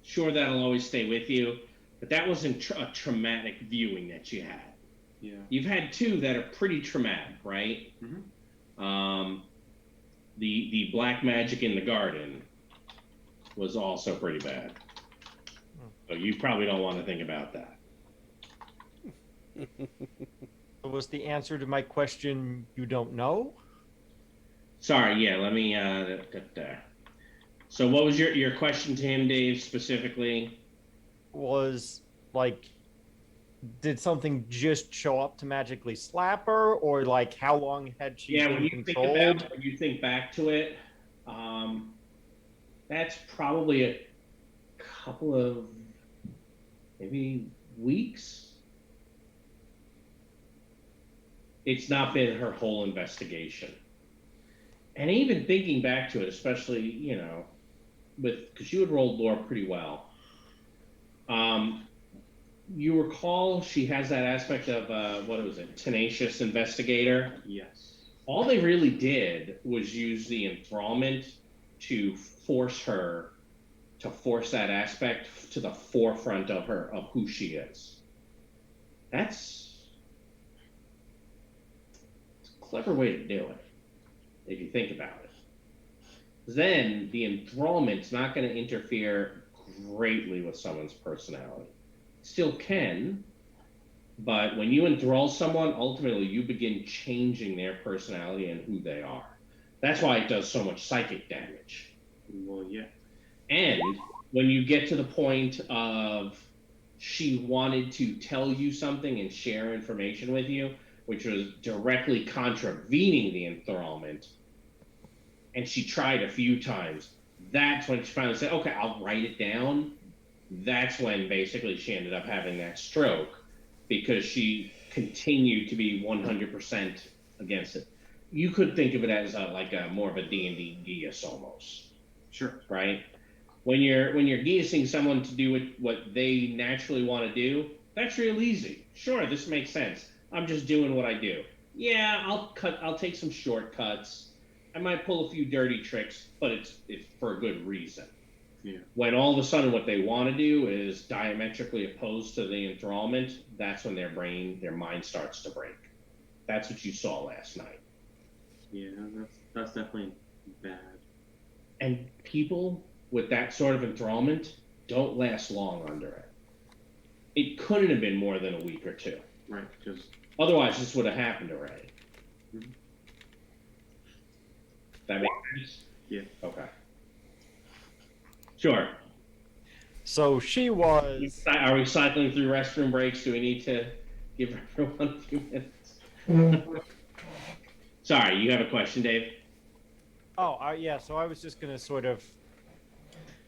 Sure, that'll always stay with you, but that wasn't a traumatic viewing that you had.
Yeah.
You've had 2 that are pretty traumatic, right? The black magic in the garden was also pretty bad. So you probably don't want to think about that.
was the answer to my question you don't know?
Sorry, yeah, let me So what was your question to him, Dave, specifically?
Was like, did something just show up to magically slap her, or like how long had she
Yeah,
been
when you
controlled?
when you think back to it, that's probably a couple of maybe weeks. It's not been her whole investigation. And even thinking back to it, especially, because you had rolled lore pretty well. You recall she has that aspect of, what was it, tenacious investigator?
Yes.
All they really did was use the enthrallment to force her to force that aspect to the forefront of who she is. That's a clever way to do it, if you think about it. Then the enthrallment's not going to interfere greatly with someone's personality. Still can, but when you enthrall someone, ultimately you begin changing their personality and who they are. That's why it does so much psychic damage.
Well, yeah.
And when you get to the point of she wanted to tell you something and share information with you, which was directly contravening the enthrallment, and she tried a few times, that's when she finally said, okay, I'll write it down. That's when basically she ended up having that stroke, because she continued to be 100% against it. you could think of it as like a more of a D&D geas almost,
Sure.
right? When you're geasing someone to do what they naturally want to do, that's real easy. Sure, this makes sense. I'm just doing what I do. Yeah, I'll take some shortcuts. I might pull a few dirty tricks, but it's for a good reason.
Yeah.
When all of a sudden what they want to do is diametrically opposed to the enthrallment, that's when their mind starts to break. That's what you saw last night.
Yeah, that's definitely bad.
And people with that sort of enthrallment don't last long under it. It couldn't have been more than a week or two.
Right, because
Otherwise, this would have happened already.
Mhm.
That makes sense?
Yeah.
Okay. Sure.
So she was.
Are we cycling through restroom breaks? Do we need to give everyone a few minutes? Sorry, you have a question, Dave?
Oh, yeah. So I was just gonna sort of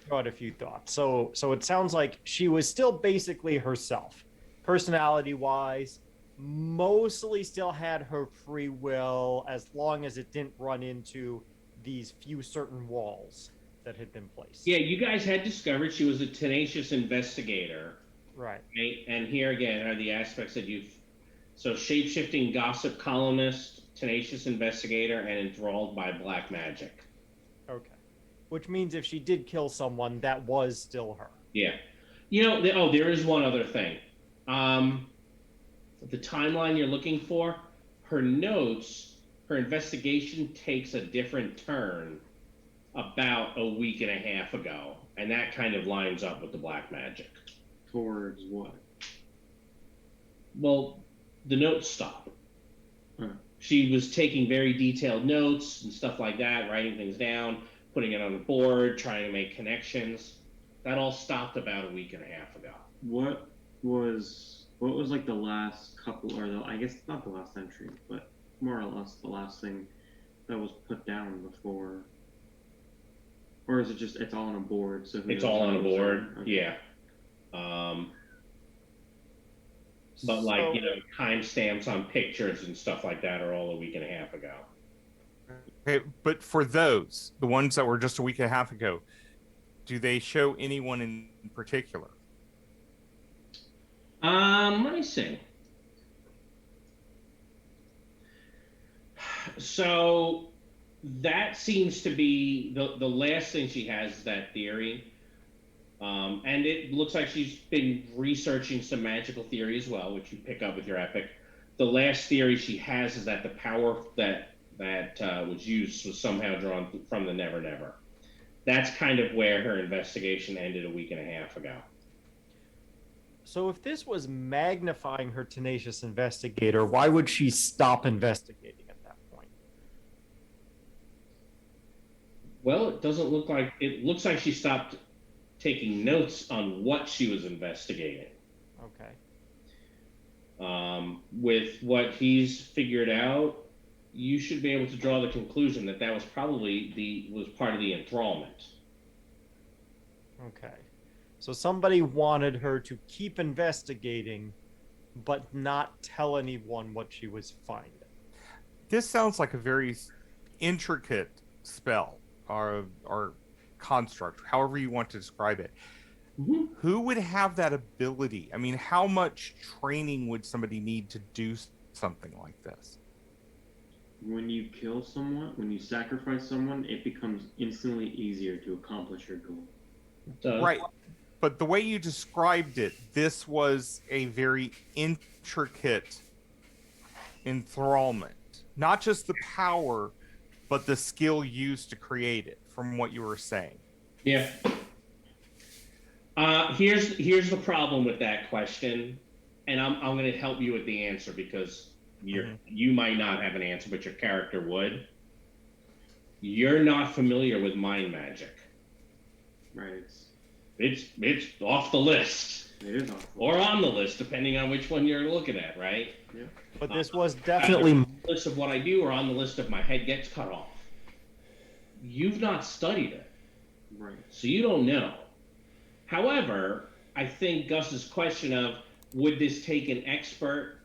throw out a few thoughts. So it sounds like she was still basically herself, personality-wise. Mostly still had her free will as long as it didn't run into these few certain walls that had been placed.
Yeah, you guys had discovered she was a tenacious investigator.
Right.
Right? And here again are the aspects that you've. So, shape-shifting gossip columnist, tenacious investigator, and enthralled by black magic.
Okay. Which means if she did kill someone, that was still her.
Yeah. There is one other thing. The timeline you're looking for, her notes, her investigation takes a different turn about a week and a half ago, and that kind of lines up with the black magic.
towards what?
Well, the notes stop.
Huh.
She was taking very detailed notes and stuff like that, writing things down, putting it on the board, trying to make connections. That all stopped about a week and a half ago.
What was like the last couple, or I guess not the last entry, but more or less the last thing that was put down before, or is it just it's all on a board? So
It's all on a board,
Okay.
yeah. But like timestamps on pictures and stuff like that are all a week and a half ago.
Okay, but for those, the ones that were just a week and a half ago, do they show anyone in particular?
Let me see. So that seems to be the last thing she has is that theory. And it looks like she's been researching some magical theory as well, which you pick up with your epic. The last theory she has is that the power that was used was somehow drawn from the Never Never. That's kind of where her investigation ended a week and a half ago.
So if this was magnifying her tenacious investigator, why would she stop investigating at that point?
Well, it looks like she stopped taking notes on what she was investigating.
Okay.
With what he's figured out, you should be able to draw the conclusion that was probably was part of the enthrallment.
Okay. So somebody wanted her to keep investigating, but not tell anyone what she was finding.
This sounds like a very intricate spell or construct, however you want to describe it.
Mm-hmm.
Who would have that ability? I mean, how much training would somebody need to do something like this?
When you kill someone, when you sacrifice someone, it becomes instantly easier to accomplish your goal.
Right. But the way you described it, this was a very intricate enthrallment. Not just the power, but the skill used to create it, from what you were saying.
Yeah. Here's the problem with that question, and I'm going to help you with the answer because you might not have an answer, but your character would. You're not familiar with mind magic.
Right.
It's off the list.
It is awful.
Or on the list, depending on which one you're looking at, right?
Yeah.
But this was definitely
on the list of what I do or on the list of my head gets cut off. You've not studied it.
Right.
So you don't know. However, I think Gus's question of would this take an expert?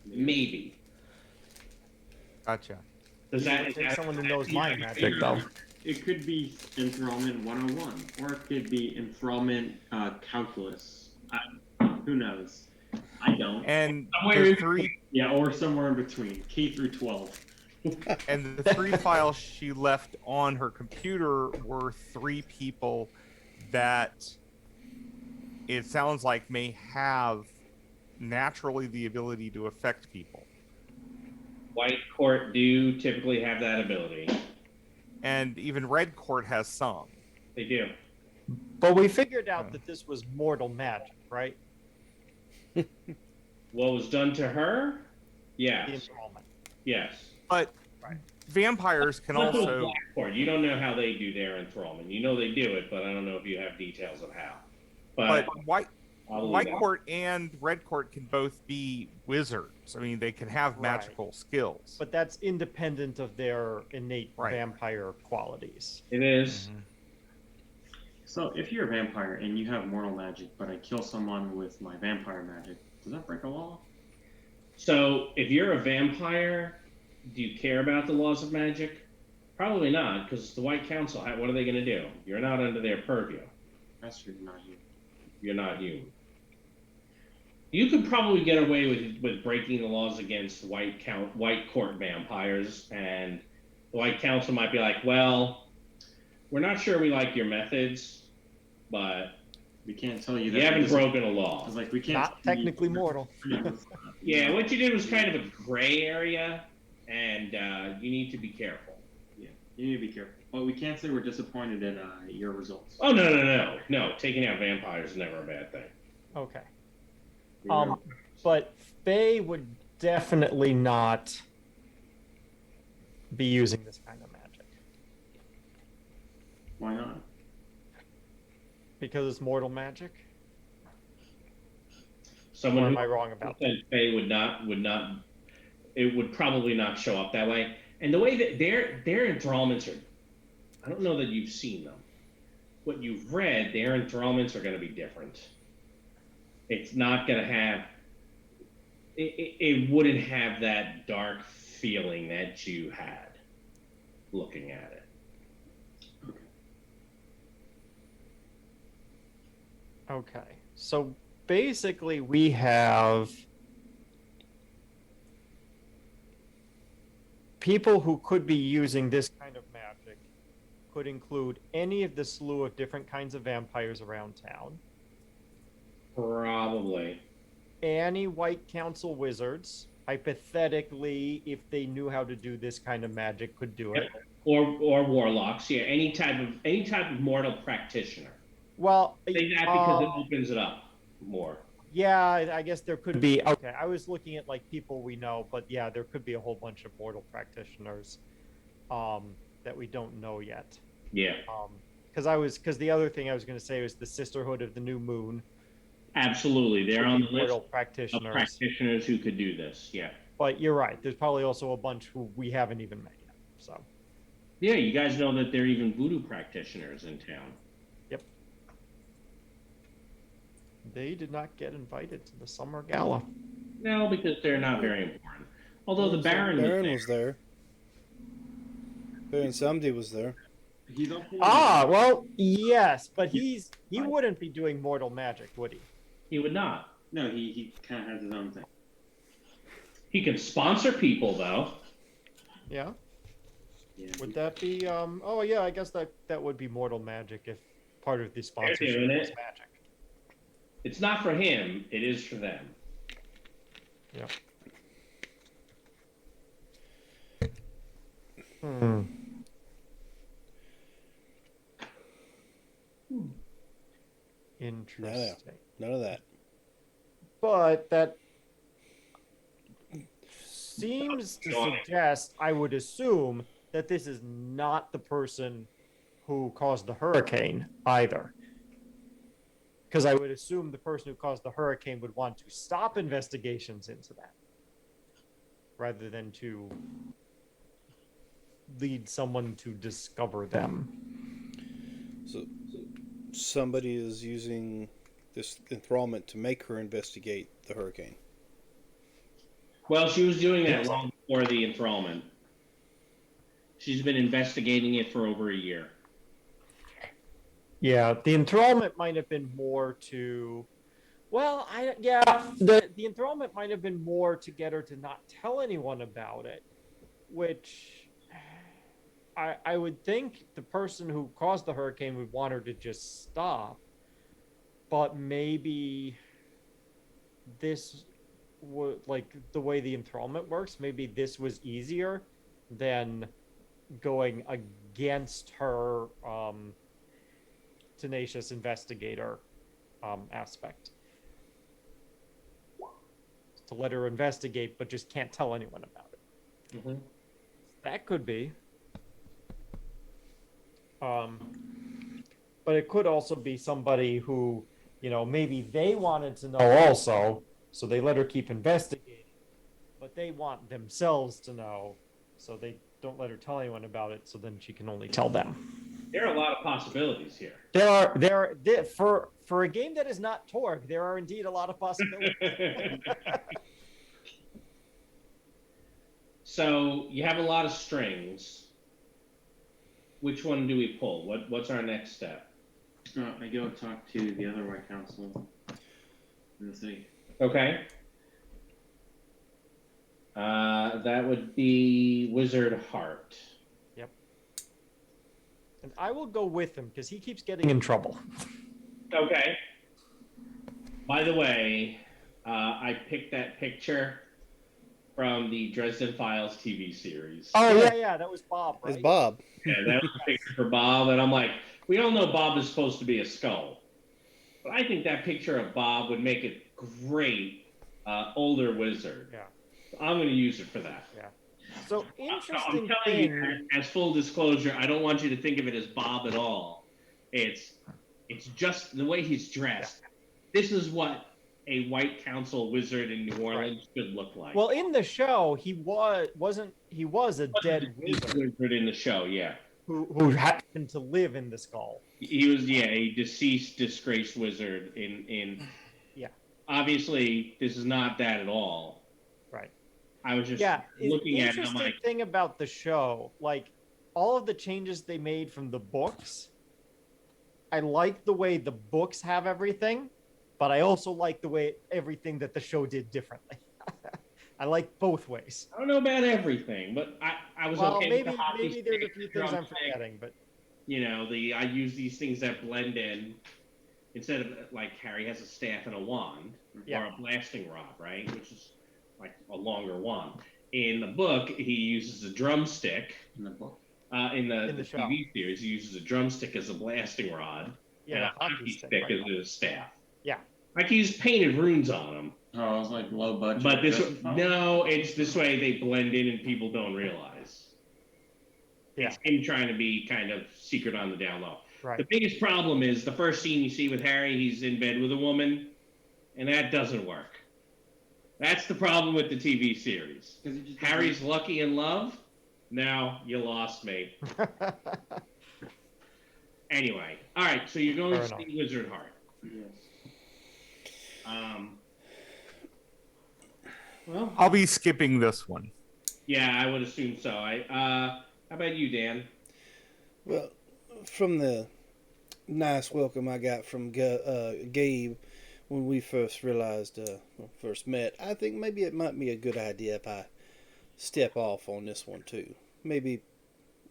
Maybe.
Gotcha.
Does that
Take someone who knows
yeah,
mind magic, though.
It could be enthrallment 101, or it could be enthrallment calculus. Who knows? I don't.
And
Somewhere
the
in
three
Yeah, or somewhere in between, K through 12.
and the three files she left on her computer were three people that it sounds like may have naturally the ability to affect people.
White court do typically have that ability.
And
even Red Court has some.
They do.
But we figured out that this was mortal magic, right?
What was done to her?
The
Yes.
enthrallment.
Yes.
But
Right.
vampires can
Not the
also.
Black Court. You don't know how they do their enthrallment. You know they do it, but I don't know if you have details of how.
But White
I'll leave
White
that.
Court and Red Court can both be wizards. I mean, they can have
Right.
magical skills.
But that's independent of their innate
Right.
vampire qualities.
It is.
Mhm.
So if you're a vampire and you have mortal magic, but I kill someone with my vampire magic, does that break a law?
So if you're a vampire, do you care about the laws of magic? Probably not, because the White Council, what are they going to do? You're not under their purview.
That's true, not you.
You're not human. You could probably get away with breaking the laws against White Court vampires, and the White Council might be like, well, we're not sure we like your methods, but
We can't tell you that.
you haven't
this is-
broken a law.
It's like we can't.
Not technically mortal.
Yeah, what you did was kind of a gray area, and you need to be careful.
Yeah, you need to be careful. But we can't say we're disappointed in your results.
Oh, no. Taking out vampires is never a bad thing.
Okay.
You're-
But Faye would definitely not be using this kind of magic
Why not?
because it's mortal magic. Or
Someone
am
who
I wrong about that?
said Faye would not. It would probably not show up that way. And the way that their enthrallments are, I don't know that you've seen them. What you've read, their enthrallments are going to be different. It's not going to have. It wouldn't have that dark feeling that you had looking at it.
Okay. So basically, we have people who could be using this kind of magic could include any of the slew of different kinds of vampires around town,
Probably.
any White Council wizards, hypothetically, if they knew how to do this kind of magic, could do it.
Or warlocks. Yeah, any type of mortal practitioner.
Well,
Say that because it opens it up more.
yeah, I guess there could be. Okay, I was looking at like people we know, but yeah, there could be a whole bunch of mortal practitioners that we don't know yet.
Yeah,
Because the other thing I was going to say was the Sisterhood of the New Moon.
absolutely. They're on the list
Mortal
of
practitioners.
practitioners who could do this. Yeah.
But you're right. There's probably also a bunch who we haven't even met yet. So
Yeah, you guys know that there are even voodoo practitioners in town.
they did not get invited to the summer gala.
No, because they're not very important. Although the Baron
was there. Baron Samedi was there.
He's up for
Well, yes, but he wouldn't be doing mortal magic, would he?
He would not.
No, he kind of has his own thing.
He can sponsor people, though.
Yeah.
Yeah.
Would that be? Oh yeah, I guess that would be mortal magic if part of the sponsorship
doing
was
it.
magic.
It's not for him. It is for them.
Yeah. Hmm. Interesting.
None of that.
But that seems to suggest, I would assume, that this is not the person who caused the hurricane either. Because I would assume the person who caused the hurricane would want to stop investigations into that rather than to lead someone to discover them.
So somebody is using this enthrallment to make her investigate the hurricane.
Well, she was doing that long before the enthrallment. She's been investigating it for over a year.
Yeah, the enthrallment might have been more to. Well, the enthrallment might have been more to get her to not tell anyone about it, which I would think the person who caused the hurricane would want her to just stop, but maybe this would like the way the enthrallment works. Maybe this was easier than going against her tenacious investigator aspect. To let her investigate, but just can't tell anyone about it.
Mm-hmm.
That could be. But it could also be somebody who, maybe they wanted to know also, so they let her keep investigating, but they want themselves to know, so they don't let her tell anyone about it, so then she can only tell them.
There are a lot of possibilities here.
For a game that is not Torg, there are indeed a lot of possibilities.
So you have a lot of strings. Which one do we pull? What's our next step?
I go talk to the other White Council in the city.
Okay. That would be Wizard Heart.
Yep. And I will go with him because he keeps getting in trouble.
Okay. By the way, I picked that picture from the Dresden Files TV series.
Oh, yeah, that was Bob, right?
It's Bob.
Yeah, that was a picture for Bob, and I'm like, we all know Bob is supposed to be a skull. But I think that picture of Bob would make a great older wizard.
Yeah.
So I'm going to use it for that.
Yeah. So,
I'm
interesting
telling
thing.
you, as full disclosure, I don't want you to think of it as Bob at all. It's just the way he's dressed. Yeah. This is what a White Council wizard in New Orleans should look like.
Well, in the show, he was a dead
wizard in the show, yeah.
Who happened to live in the skull.
He was, a deceased, disgraced wizard in.
Yeah.
Obviously, this is not that at all.
Right.
I was just looking at it.
Interesting thing about the show, like all of the changes they made from the books. I like the way the books have everything, but I also like the way everything that the show did differently. I like both ways.
I don't know about everything, but I was okay.
Maybe there's a few things I'm forgetting, but
I use these things that blend in instead of like Harry has a staff and a wand or a blasting rod, right? Which is like a longer wand. In the book, he uses a drumstick.
In the book.
In the TV series, he uses a drumstick as a blasting rod and a hockey stick as a staff.
Yeah.
Like he's painted runes on them.
Oh, it was like low budget.
But it's this way they blend in and people don't realize.
Yeah.
It's him trying to be kind of secret on the down low.
Right.
The biggest problem is the first scene you see with Harry, he's in bed with a woman, and that doesn't work. That's the problem with the TV series. Harry's lucky in love. Now you lost me. Anyway, all right. So you're going to see Wizard Heart.
Yes.
Well,
I'll be skipping this one.
Yeah, I would assume so. How about you, Dan?
Well, from the nice welcome I got from Gabe when we first first met, I think maybe it might be a good idea if I step off on this one too. Maybe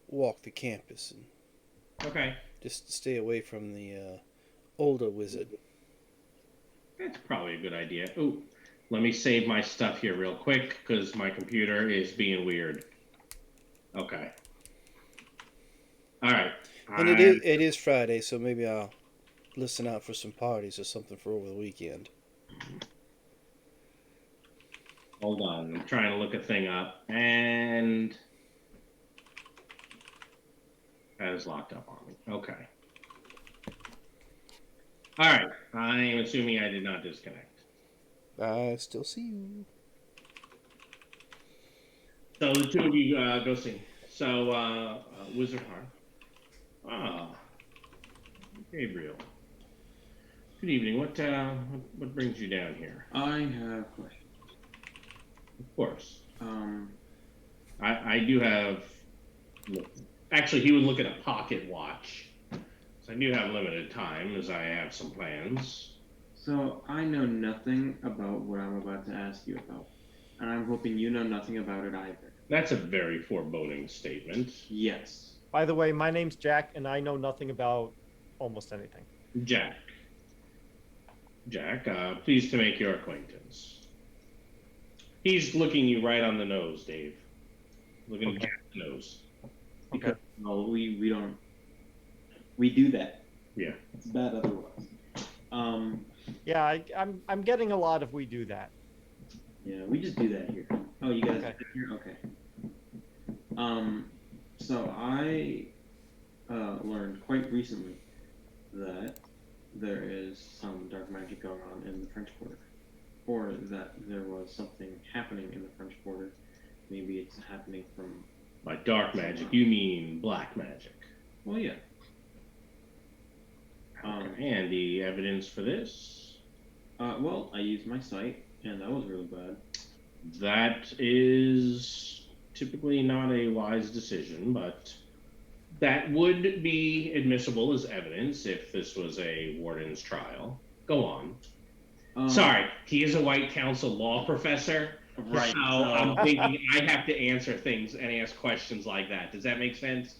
walk the campus and just stay away from the older wizard.
That's probably a good idea. Ooh, let me save my stuff here real quick because my computer is being weird. Okay. All right.
And it is Friday, so maybe I'll listen out for some parties or something for over the weekend.
Hold on. I'm trying to look a thing up, and that is locked up on me. Okay. All right. I am assuming I did not disconnect.
I still see you.
So the two of you go see. So Wizard Heart. Ah, Gabriel. Good evening. What brings you down here?
I have questions.
Of course. I do have Actually, he would look at a pocket watch. So I do have limited time, as I have some plans.
So I know nothing about what I'm about to ask you about, and I'm hoping you know nothing about it either.
That's a very foreboding statement.
Yes.
By the way, my name's Jack, and I know nothing about almost anything.
Jack. Jack, pleased to make your acquaintance. He's looking you right on the nose, Dave. Looking
Okay.
Jack's nose.
Because well, we don't we do that.
Yeah.
It's bad otherwise.
Yeah, I'm getting a lot of we do that.
Yeah, we just do that here. Oh, you guys
Okay.
do that here? Okay. So I learned quite recently that there is some dark magic going on in the French Quarter, or that there was something happening in the French Quarter. Maybe it's happening from.
By dark magic, you mean black magic.
Well, yeah.
And the evidence for this?
Well, I used my sight, and that was really bad.
That is typically not a wise decision, but that would be admissible as evidence if this was a warden's trial. Go on. Sorry, he is a White Council law professor.
Right.
So I'm thinking I have to answer things and ask questions like that. Does that make sense?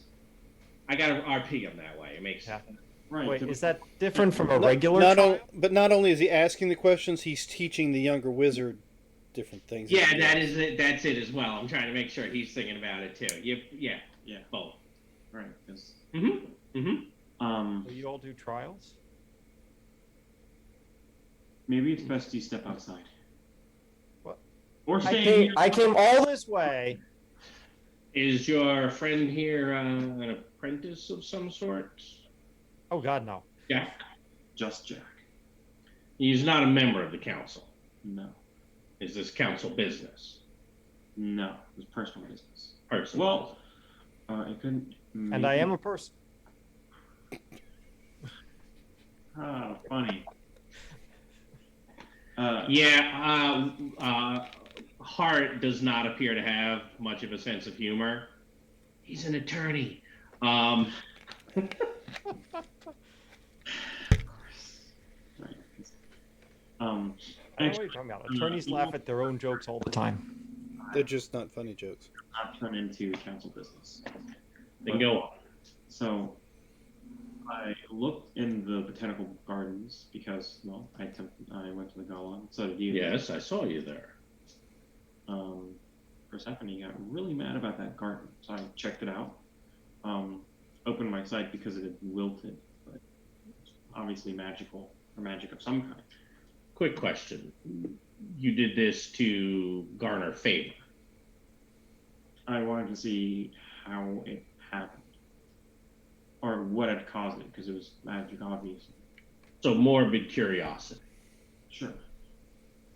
I got to RP him that way. It makes sense.
Right.
Wait, is that different from a
Not-
regular
not
trial?
o- but not only is he asking the questions, he's teaching the younger wizard different things.
Yeah, that is it. That's it as well. I'm trying to make sure he's thinking about it too. Yeah, both.
Right. 'Cause,
Will you all do trials?
maybe it's best you step outside.
What?
Or
I
stay
came,
here.
I came all this way.
Is your friend here an apprentice of some sort?
Oh God, no.
Jack?
Just Jack.
He's not a member of the council.
No.
Is this council business?
No. It was personal business.
Personal
Well, it couldn't.
And I am a person.
Ah, funny.
Hart does not appear to have much of a sense of humor. He's an attorney.
Right.
I don't know what you're talking about. Attorneys laugh at their own jokes all the time.
They're just not funny jokes.
Not turn into council business.
Then go on.
So I looked in the botanical gardens because, well, I went to the gala. So did you.
Yes, I saw you there.
Persephone got really mad about that garden, so I checked it out. Opened my sight because it had wilted, but it's obviously magical or magic of some kind.
Quick question. You did this to garner favor.
I wanted to see how it happened, or what had caused it, because it was magic, obviously.
So morbid curiosity.
Sure.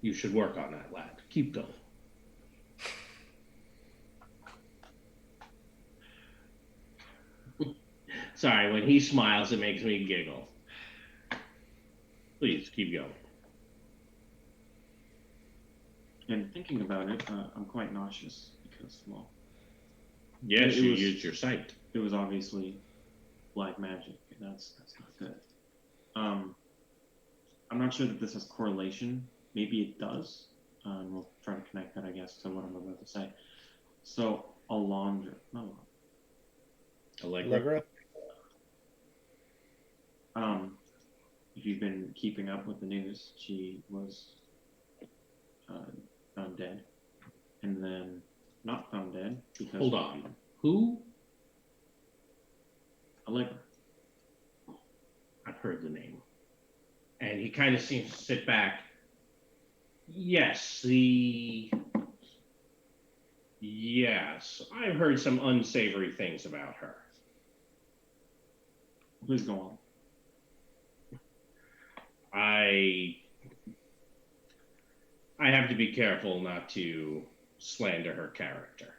You should work on that, lad. Keep going. Sorry, when he smiles, it makes me giggle. Please keep going.
And thinking about it, I'm quite nauseous because, well,
Yes,
It
you
was-
used your sight.
it was obviously black magic, and that's not good. I'm not sure that this has correlation. Maybe it does. We'll try to connect that, I guess, to what I'm about to say. So, Alondra, no,
Allegra?
if you've been keeping up with the news, she was found dead, and then not found dead because
Hold on. Who?
Allegra.
I've heard the name. And he kind of seems to sit back. Yes, Yes, I've heard some unsavory things about her.
Please go on.
I have to be careful not to slander her character.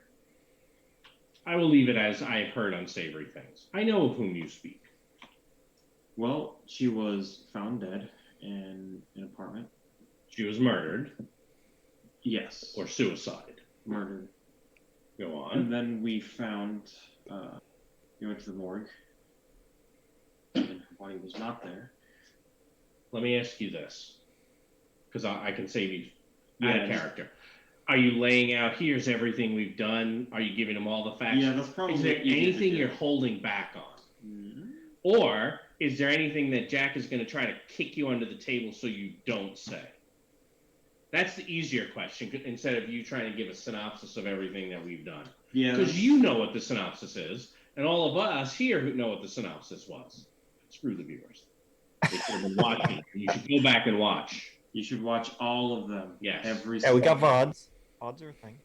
I will leave it as I've heard unsavory things. I know of whom you speak.
Well, she was found dead in an apartment.
She was murdered
Yes.
or suicide.
Murdered.
Go on.
And then we found, we went to the morgue, and her body was not there.
Let me ask you this, because I can save you out of
Yeah.
character. Are you laying out, here's everything we've done? Are you giving them all the facts?
Yeah, that's probably
Is there
easier to
anything
do.
you're holding back on?
Mhm.
Or is there anything that Jack is going to try to kick you under the table so you don't say? That's the easier question, instead of you trying to give a synopsis of everything that we've done.
Yeah,
Because you know what the synopsis is, and all of us here who know what the synopsis was. Screw the viewers. They should have been watching. You should go back and watch.
you should watch all of them.
Yes.
Every
Yeah, we got
single
VODs. VODs are a thing.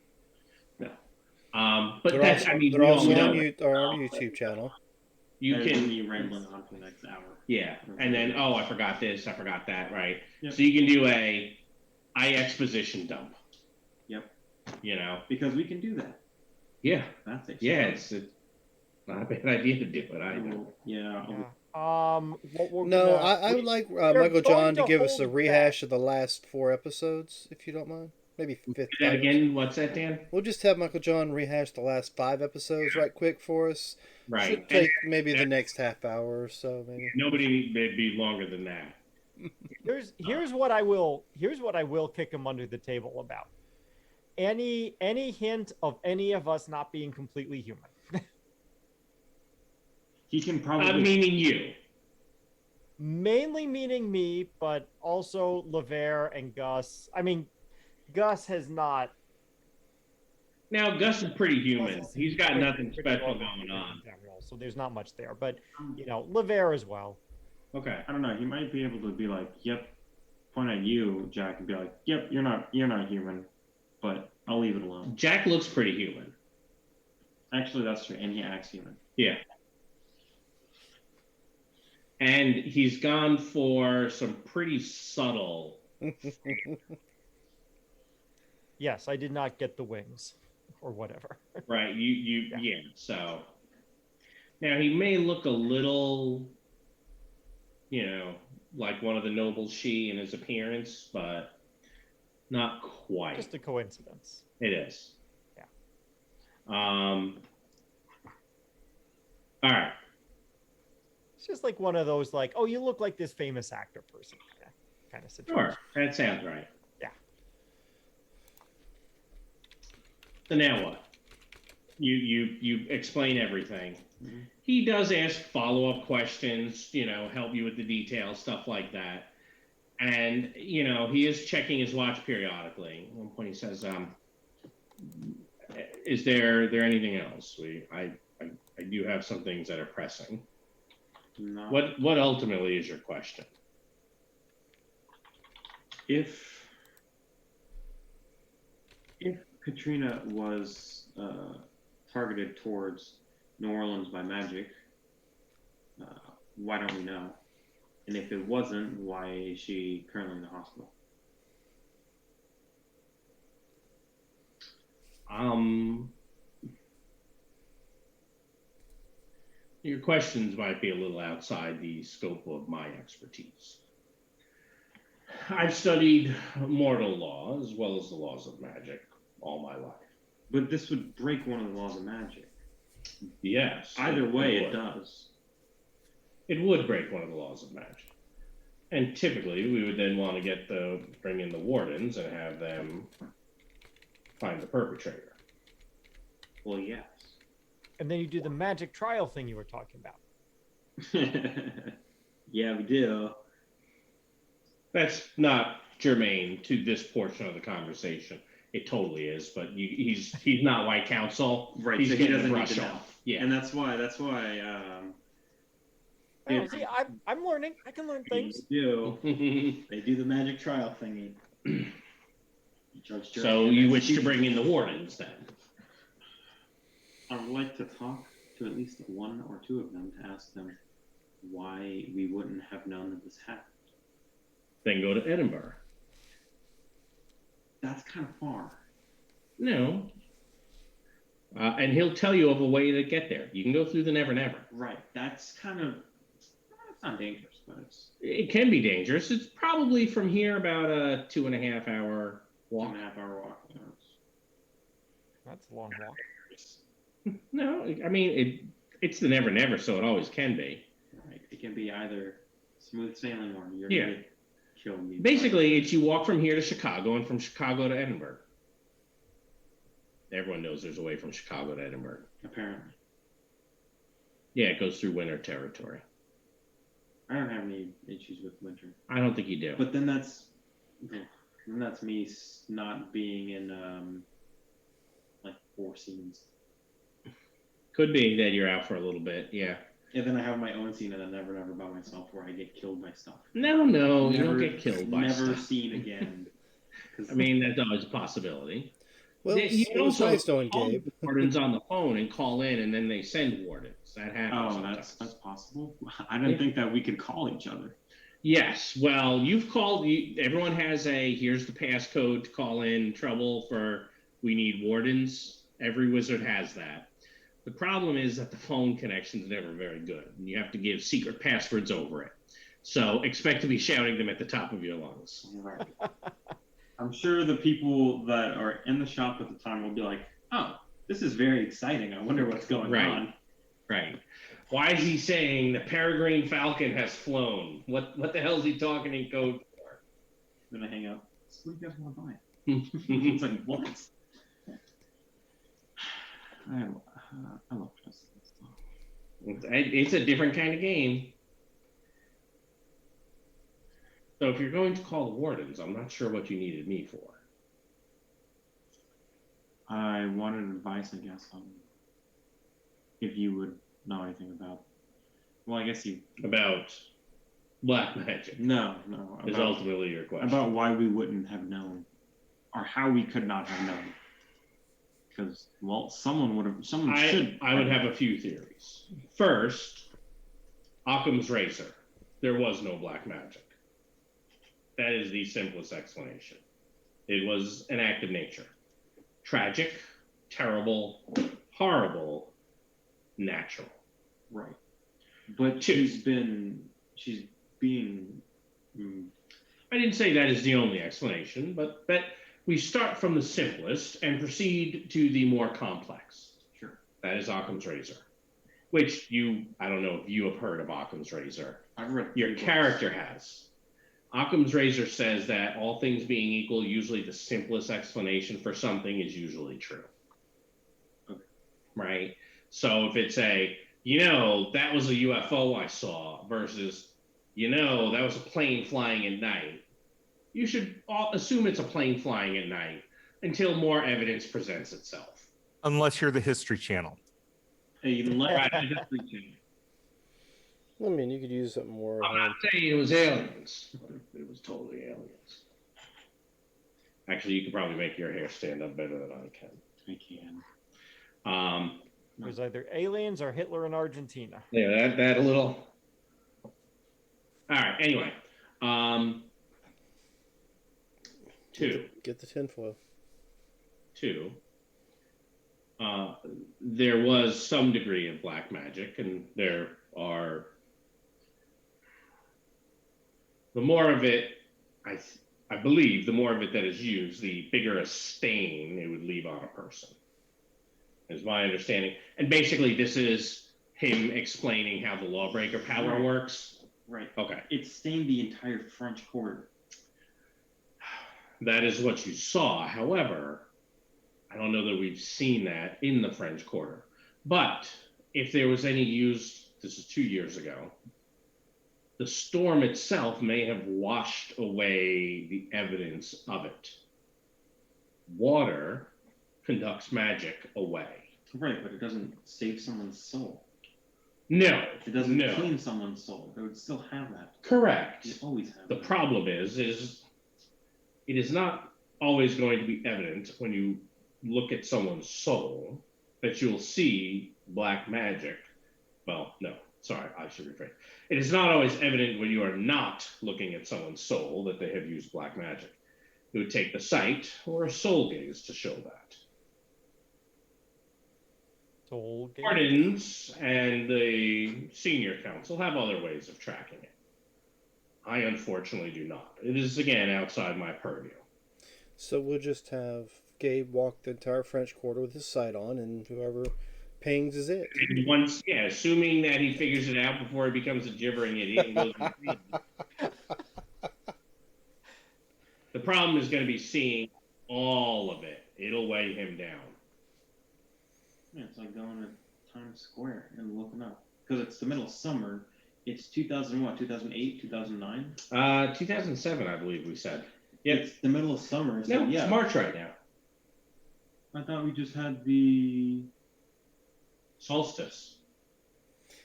But
They're
that's,
also,
I mean,
they're
we
also
all
on
know.
our YouTube channel.
You
There's
can,
me rambling on for the next hour.
yeah, and then, oh, I forgot this, I forgot that, right?
Yep.
So you can do I exposition dump.
Yep.
You know?
Because we can do that.
Yeah.
That takes
Yeah,
time.
it's not a bad idea to do it. I know.
Yeah.
What we're
No,
gonna-
I would like
we're
Michael John
going
to give us a
hold
rehash
back.
of the last 4 episodes, if you don't mind. Maybe 5th.
Do that again. What's that, Dan?
We'll just have Michael John rehash the last 5 episodes right quick for us.
Right.
Should take maybe the next half hour or so, maybe.
Nobody may be longer than that.
Here's what I will kick him under the table about. Any hint of any of us not being completely human.
He can probably.
Meaning you.
Mainly meaning me, but also Levere and Gus. I mean, Gus has not.
Now, Gus is pretty human.
Gus is
He's got
pretty-
nothing
pretty
special
well
going on.
in general, so there's not much there. But Levere as well.
Okay.
I don't know. He might be able to be like, "Yep," point at you, Jack, and be like, "Yep, you're not human," but I'll leave it alone.
Jack looks pretty human.
Actually, that's true, and he acts human.
Yeah. And he's gone for some pretty subtle.
Yes, I did not get the wings, or whatever.
Right. Yeah. So now he may look a little, like one of the noble she in his appearance, but not quite.
Just a coincidence.
It is.
Yeah.
All right.
It's just like one of those, like, oh, you look like this famous actor person kind of situation.
Sure. That sounds right.
Yeah.
So now what? You explain everything.
Mhm.
He does ask follow-up questions, help you with the details, stuff like that. And, he is checking his watch periodically. At one point he says, is there anything else? I do have some things that are pressing.
No.
What ultimately is your question?
If Katrina was targeted towards New Orleans by magic, why don't we know? And if it wasn't, why is she currently in the hospital?
Your questions might be a little outside the scope of my expertise. I've studied mortal law as well as the laws of magic all my life.
But this would break one of the laws of magic.
Yes.
Either way,
would.
it does.
It would break one of the laws of magic. And typically, we would then want to bring in the wardens and have them find the perpetrator.
Well, yes.
And then you do the magic trial thing you were talking about.
Yeah, we do.
That's not germane to this portion of the conversation. It totally is, but he's not white counsel.
Right,
He's
so he
getting
doesn't
the
need
brush
to know.
off. Yeah.
And that's why
Oh, see, I'm learning. I can learn things.
they do the magic trial thingy. Judge, jury,
So
and
you wish to
execution.
bring in the wardens then?
I would like to talk to at least one or two of them to ask them why we wouldn't have known that this happened.
Then go to Edinburgh.
That's kind of far.
No. And he'll tell you of a way to get there. You can go through the Never Never.
Right. That's kind of. It's not dangerous, but it's
It can be dangerous. It's probably from here about a 2.5 hour walk.
2.5 hour walk.
That's a long walk.
it's
No, I mean it's the never never, so it always can be.
right. It can be either smooth sailing or you're
Yeah.
gonna get killed.
Basically, it's you walk from here to Chicago and from Chicago to Edinburgh. Everyone knows there's a way from Chicago to Edinburgh.
Apparently,
Yeah, it goes through winter territory.
I don't have any issues with winter,
I don't think you do.
but then that's me not being in like 4 scenes.
Could be that you're out for a little bit. Yeah.
And then I have my own scene and then never by myself where I get killed by stuff.
No, you don't get killed by
never
stuff.
seen again.
I mean, that's always a possibility.
Well,
You
it was
also
nice knowing
call
Gabe.
the wardens on the phone and call in, and then they send wardens. That happens.
Oh,
sometimes.
that's possible. I didn't think that we could call each other.
Yes. Well, you've called. Everyone has a here's the passcode to call in trouble for. We need wardens. Every wizard has that. The problem is that the phone connection is never very good, and you have to give secret passwords over it. So expect to be shouting them at the top of your lungs.
Right. I'm sure the people that are in the shop at the time will be like, "Oh, this is very exciting. I wonder what's going on."
Right. Why is he saying the peregrine falcon has flown? What the hell is he talking in code for?
I'm gonna hang up. So what do you guys want to buy? It's like, what? I love Dresden stuff.
It's a different kind of game. So if you're going to call the wardens, I'm not sure what you needed me for.
I wanted advice, I guess, on if you would know anything about. Well, I guess you.
About black magic.
No.
Is ultimately your question.
About why we wouldn't have known, or how we could not have known. Because, well, someone would have. Someone should.
I would have a few theories. First, Occam's razor. There was no black magic. That is the simplest explanation. It was an act of nature. Tragic, terrible, horrible, natural.
Right. But she's being.
I didn't say that is the only explanation, but that we start from the simplest and proceed to the more complex.
Sure.
That is Occam's razor, which I don't know if you have heard of Occam's razor.
I've read.
Your character has. Occam's razor says that all things being equal, usually the simplest explanation for something is usually true.
Okay.
Right? So if it's that was a UFO I saw versus, that was a plane flying at night, you should assume it's a plane flying at night until more evidence presents itself.
Unless you're the History Channel.
Hey, you can let
I mean, you could use something more.
I'm not saying it was aliens, but it was totally aliens. Actually, you could probably make your hair stand up better than I can.
I can.
It was either aliens or Hitler in Argentina.
Yeah, that a little. All right. Anyway, 2.
Get the tinfoil.
2. There was some degree of black magic, and there are. The more of it, I believe, the more of it that is used, the bigger a stain it would leave on a person. Is my understanding. And basically, this is him explaining how the lawbreaker power works.
Right.
Okay.
It stained the entire French Quarter.
That is what you saw. However, I don't know that we've seen that in the French Quarter. But if there was any use, this is 2 years ago, the storm itself may have washed away the evidence of it. Water conducts magic away.
Right, but it doesn't save someone's soul.
No.
It doesn't clean someone's soul. They would still have that.
Correct.
You always have
The
that.
problem is it is not always going to be evident when you look at someone's soul that you'll see black magic. Well, no, sorry, I should rephrase. It is not always evident when you are not looking at someone's soul that they have used black magic. It would take the sight or a soul gaze to show that.
Soul game.
Wardens and the senior council have other ways of tracking it. I unfortunately do not. It is, again, outside my purview.
So we'll just have Gabe walk the entire French Quarter with his sight on, and whoever pings is it.
And once, yeah, assuming that he figures it out before he becomes a gibbering idiot and goes insane. The problem is going to be seeing all of it. It'll weigh him down.
Yeah, it's like going to Times Square and looking up because it's the middle of summer. It's 2000 what? 2008, 2009.
2007, I believe we said. Yep.
It's the middle of summer. So
No,
yeah.
it's March right now.
I thought we just had the
Solstice.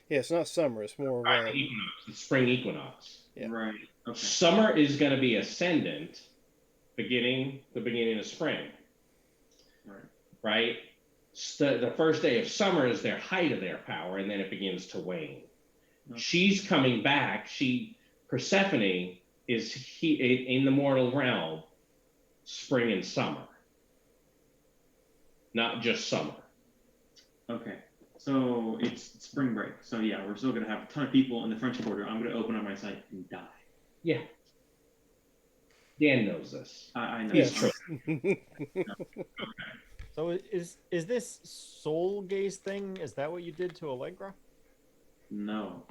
Yeah, it's not summer. It's more
Equinox. It's spring equinox.
Yeah.
Right. Okay.
Summer is going to be ascendant, the beginning of spring.
Right.
Right. The first day of summer is their height of their power, and then it begins to wane. Okay. She's coming back. Persephone is in the mortal realm, spring and summer, not just summer.
Okay. So it's spring break. So yeah, we're still gonna have a ton of people in the French Quarter. I'm gonna open up my site and die.
Yeah. Dan knows this.
I know.
He's true.
So is this soul gaze thing? Is that what you did to Allegra?
No.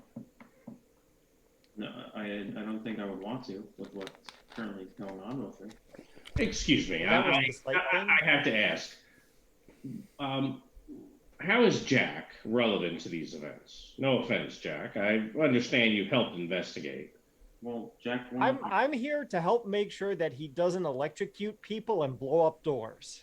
No, I don't think I would want to with what's currently going on with her.
Excuse me.
That was the slight thing?
I have to ask. How is Jack relevant to these events? No offense, Jack. I understand you've helped investigate.
Well, Jack,
I'm here to help make sure that he doesn't electrocute people and blow up doors.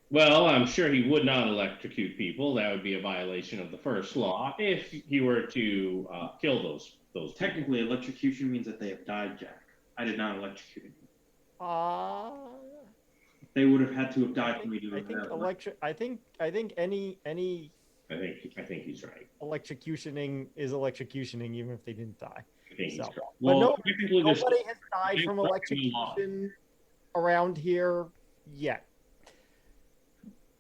Well, I'm sure he would not electrocute people. That would be a violation of the first law if he were to kill those.
Technically, electrocution means that they have died, Jack. I did not electrocute anyone. They would have had to have died for me to have that.
I think any
I think he's right.
Electrocutioning is electrocutioning even if they didn't die.
I think he's right.
But well, nobody has died from electrocution around here yet.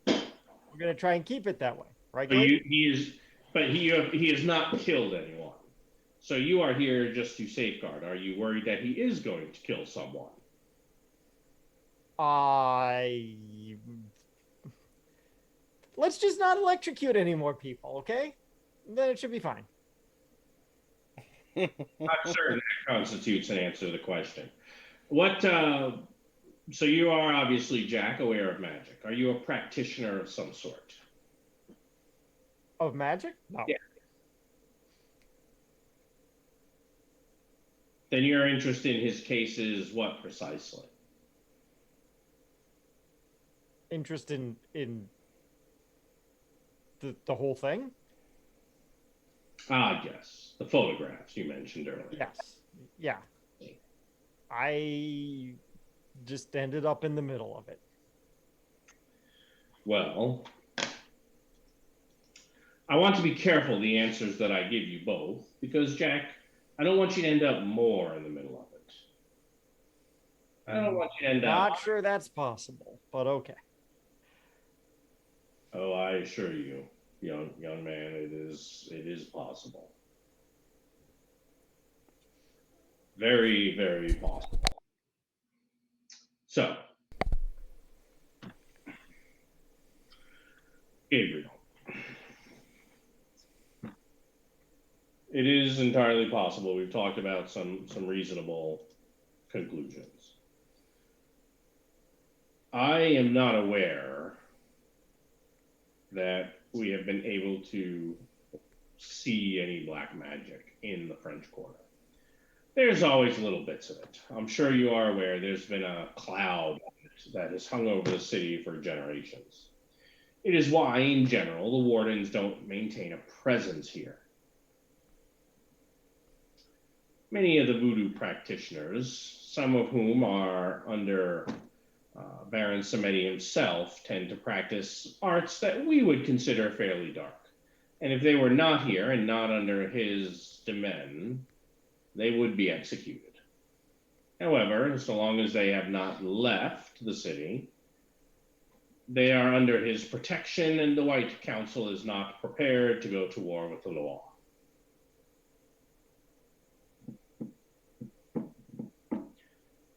We're gonna try and keep it that way, right?
But he has not killed anyone. So you are here just to safeguard. Are you worried that he is going to kill someone?
Let's just not electrocute any more people, okay? Then it should be fine.
Not certain that constitutes an answer to the question. What? So you are obviously, Jack, aware of magic. Are you a practitioner of some sort?
Of magic? No.
Yeah. Then your interest in his case is what precisely?
Interest in the whole thing?
Ah, yes. The photographs you mentioned earlier.
Yes. Yeah. I just ended up in the middle of it.
Well, I want to be careful the answers that I give you both, because, Jack, I don't want you to end up more in the middle of it. I don't want you to end up...
Not sure that's possible, but okay.
Oh, I assure you, young man, it is possible. Very, very possible. So, Gabriel, it is entirely possible. We've talked about some reasonable conclusions. I am not aware that we have been able to see any black magic in the French Quarter. There's always little bits of it. I'm sure you are aware there's been a cloud that has hung over the city for generations. It is why, in general, the wardens don't maintain a presence here. Many of the voodoo practitioners, some of whom are under Baron Samedi himself, tend to practice arts that we would consider fairly dark. And if they were not here and not under his domain, they would be executed. However, so long as they have not left the city, they are under his protection, and the White Council is not prepared to go to war with the law.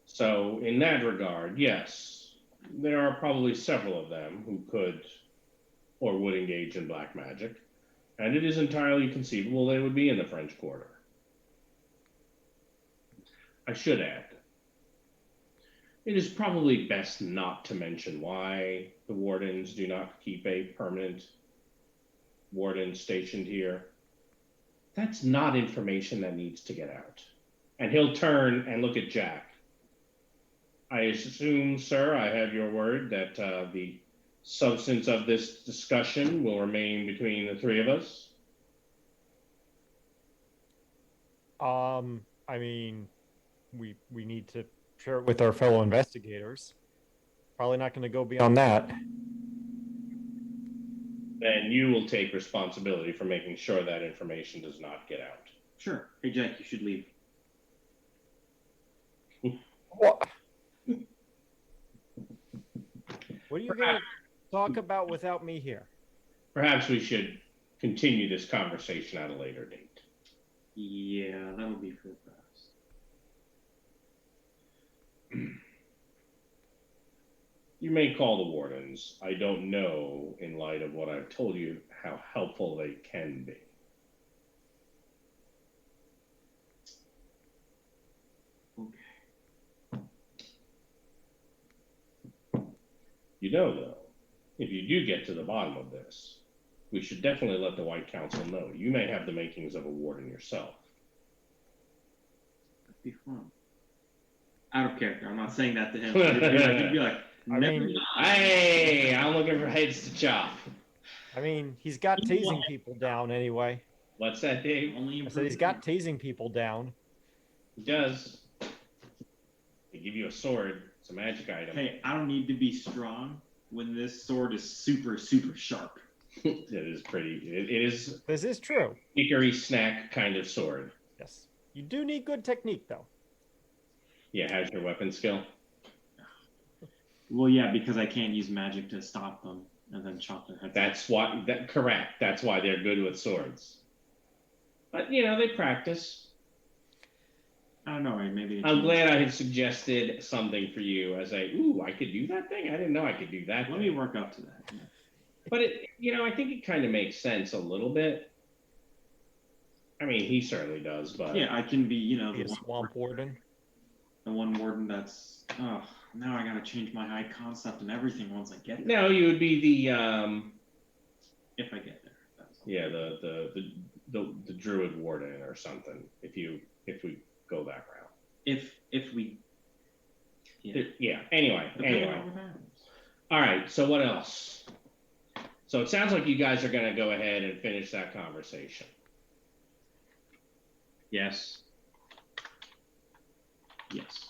So in that regard, yes, there are probably several of them who could or would engage in black magic, and it is entirely conceivable they would be in the French Quarter. I should add, it is probably best not to mention why the wardens do not keep a permanent warden stationed here. That's not information that needs to get out. And he'll turn and look at Jack. I assume, sir, I have your word that the substance of this discussion will remain between the three of us.
I mean, we need to share it with our fellow investigators. Probably not going to go beyond that.
Then you will take responsibility for making sure that information does not get out.
Sure. Hey, Jack, you should leave.
What? What are you going to talk about without me here?
Perhaps we should continue this conversation at a later date.
Yeah, that would be for the best.
You may call the wardens. I don't know, in light of what I've told you, how helpful they can be.
Okay.
You know, though, if you do get to the bottom of this, we should definitely let the White Council know. You may have the makings of a warden yourself.
That'd be fun. Out of character. I'm not saying that to him. He'd be like,
I mean,
hey, I'm looking for heads to chop.
I mean, he's got tasing people down anyway.
What's that, Dave?
only
I said he's got tasing people down.
He does. They give you a sword. It's a magic item.
Hey, I don't need to be strong when this sword is super, super sharp.
It is pretty. It is
This is true.
hickory snack kind of sword.
Yes. You do need good technique, though.
Yeah, how's your weapon skill?
Well, yeah, because I can't use magic to stop them and then chop their heads.
That's why. Correct. That's why they're good with swords. But you know, they practice.
I don't know. Maybe.
I'm glad I had suggested something for you as ooh, I could do that thing. I didn't know I could do that.
Let me work up to that. Yeah.
But I think it kind of makes sense a little bit. I mean, he certainly does, but
Yeah, I can be,
Be a swamp warden.
the one warden that's. Oh, now I gotta change my high concept and everything once I get there.
no, you would be the
If I get there.
yeah, the druid warden or something. If we go that route.
If we. Yeah.
Yeah. Anyway.
Depending on what happens.
All right. So what else? So it sounds like you guys are going to go ahead and finish that conversation. Yes.
Yes.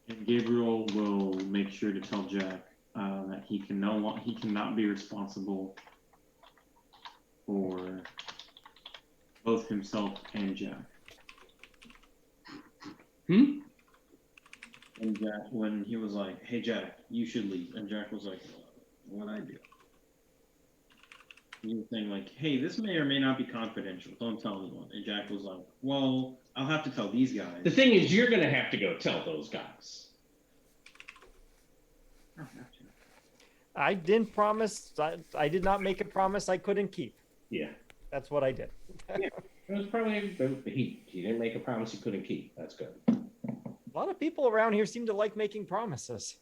And Gabriel will make sure to tell Jack that he cannot be responsible for both himself and Jack. And Jack, when he was like, "Hey Jack, you should leave," and Jack was like, "What'd I do?" He was saying like, "Hey, this may or may not be confidential. Don't tell anyone." And Jack was like, "Well, I'll have to tell these guys."
The thing is, you're going to have to go tell those guys.
I don't have to.
I didn't promise. I did not make a promise I couldn't keep.
Yeah.
That's what I did.
It was probably he didn't make a promise he couldn't keep. That's good.
A lot of people around here seem to like making promises.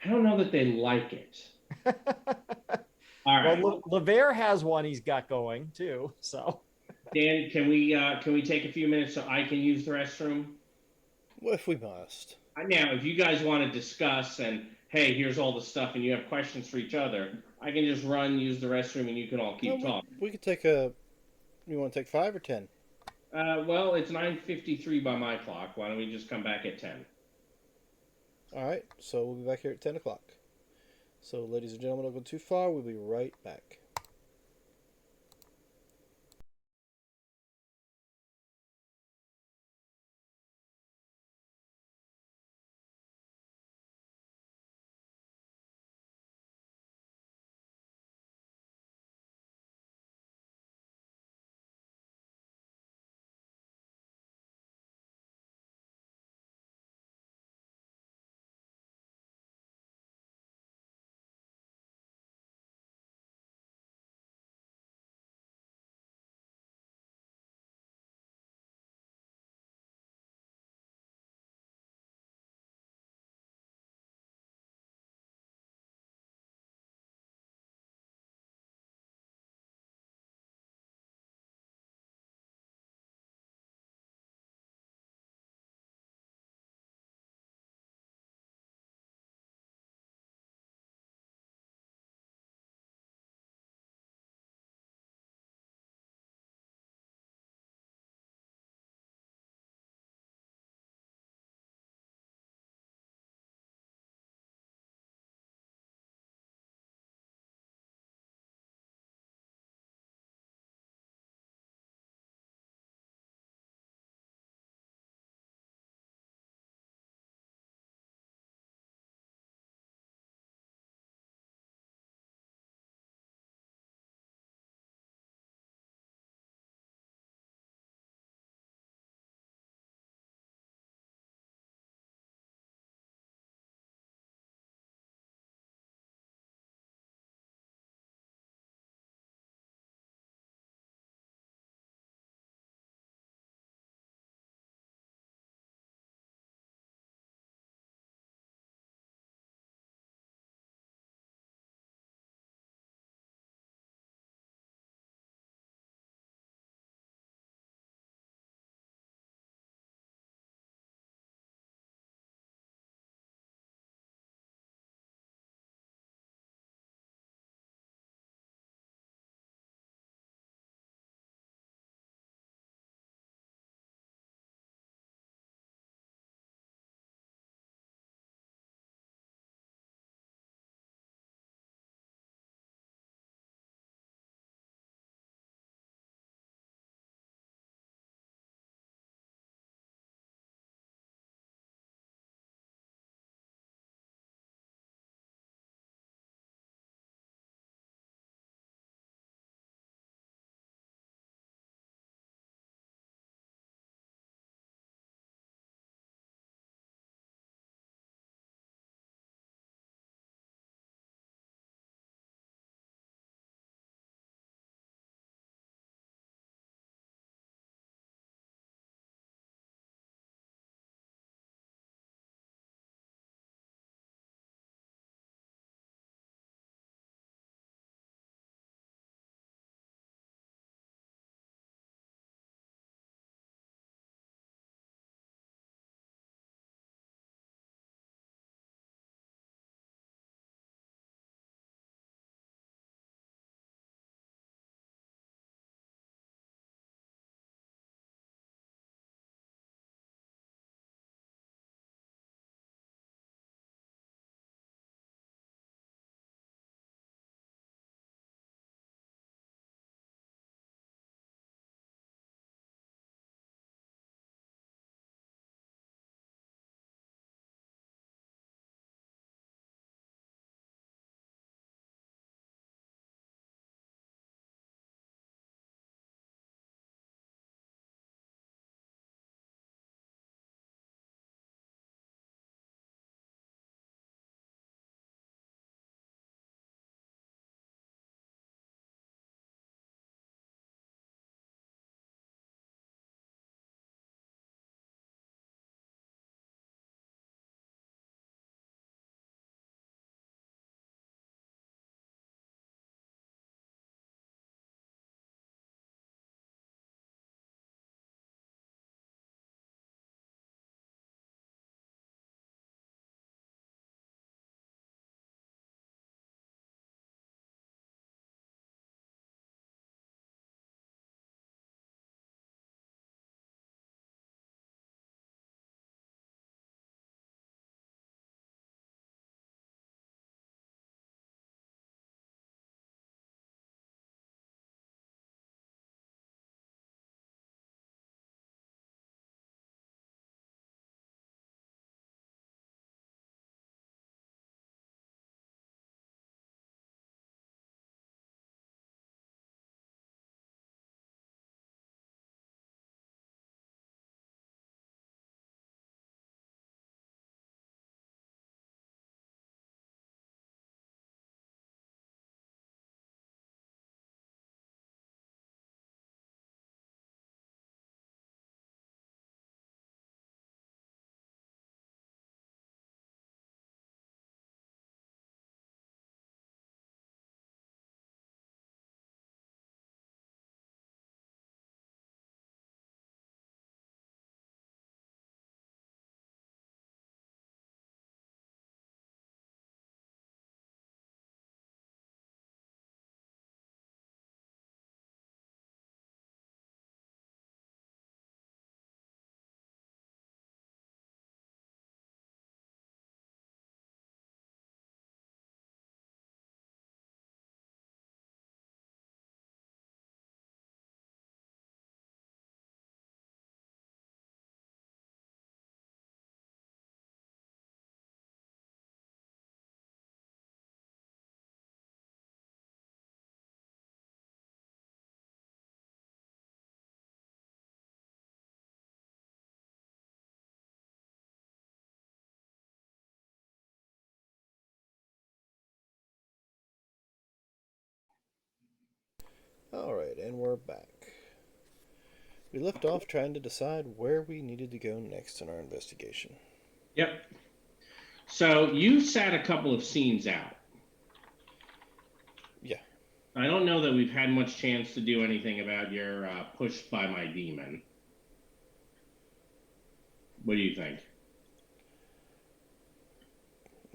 I don't know that they like it. All right.
Well, LeVere has one he's got going too. So,
Dan, can we take a few minutes so I can use the restroom?
Well, if we must.
Now, if you guys want to discuss and hey, here's all the stuff, and you have questions for each other, I can just run, use the restroom, and you can all keep talking.
We could take a. You want to take 5 or 10?
Well, it's 9:53 by my clock. Why don't we just come back at 10?
All right. So we'll be back here at 10 o'clock. So, ladies and gentlemen, don't go too far. We'll be right back. Alright, and we're back. We left off trying to decide where we needed to go next in our investigation.
Yep. So you sat a couple of scenes out.
Yeah.
I don't know that we've had much chance to do anything about your pushed by my demon. What do you think?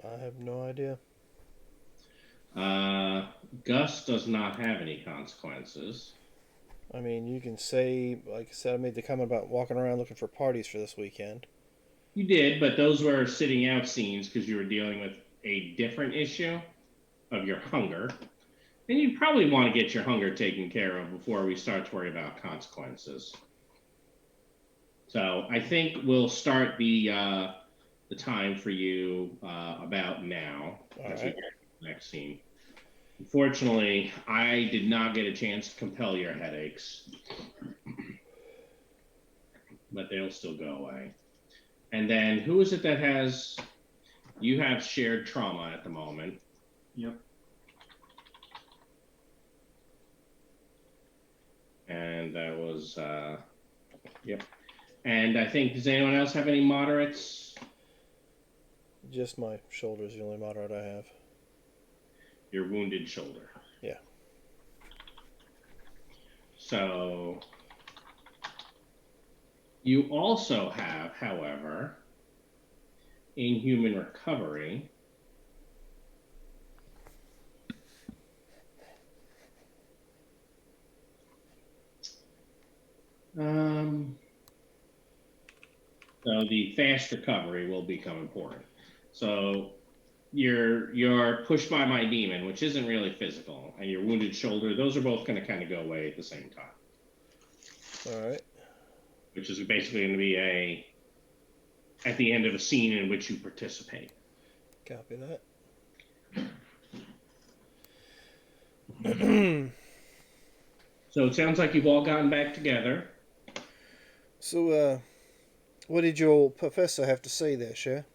I have no idea.
Gus does not have any consequences.
I mean, you can say, like I said, I made the comment about walking around looking for parties for this weekend.
You did, but those were sitting out scenes because you were dealing with a different issue of your hunger. And you probably want to get your hunger taken care of before we start to worry about consequences. So I think we'll start the time for you about now as we get to the next scene. Unfortunately, I did not get a chance to compel your headaches, but they'll still go away. And then who is it that has, you have shared trauma at the moment.
Yep.
And that was, yep. And I think, does anyone else have any moderates?
Just my shoulder is the only moderate I have.
Your wounded shoulder.
Yeah.
So you also have, however, inhuman recovery. So the fast recovery will become important. So your pushed by my demon, which isn't really physical, and your wounded shoulder, those are both going to kind of go away at the same time.
All right.
Which is basically going to be at the end of a scene in which you participate.
Copy that.
So it sounds like you've all gotten back together.
So, what did your old professor have to say there, Cher?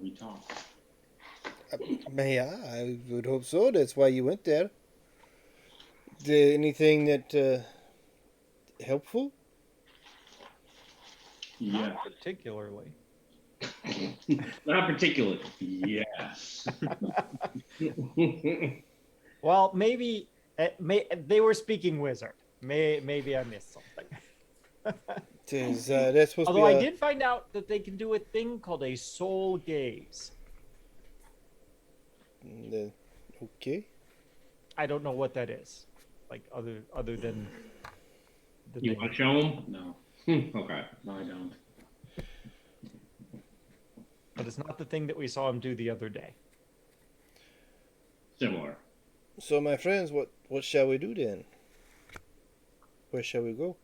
We talked.
I would hope so. That's why you went there. Did anything that helpful?
Yeah.
Not particularly.
Not particularly. Yes.
Well, maybe they were speaking wizard. Maybe I missed something.
That's supposed
Although
to be
I did find out that they can do a thing called a soul gaze.
Okay.
I don't know what that is. Like other than the
You
name.
want to show them?
No.
Okay.
No, I don't.
But it's not the thing that we saw him do the other day.
Similar.
So, my friends, what shall we do then? Where shall we go?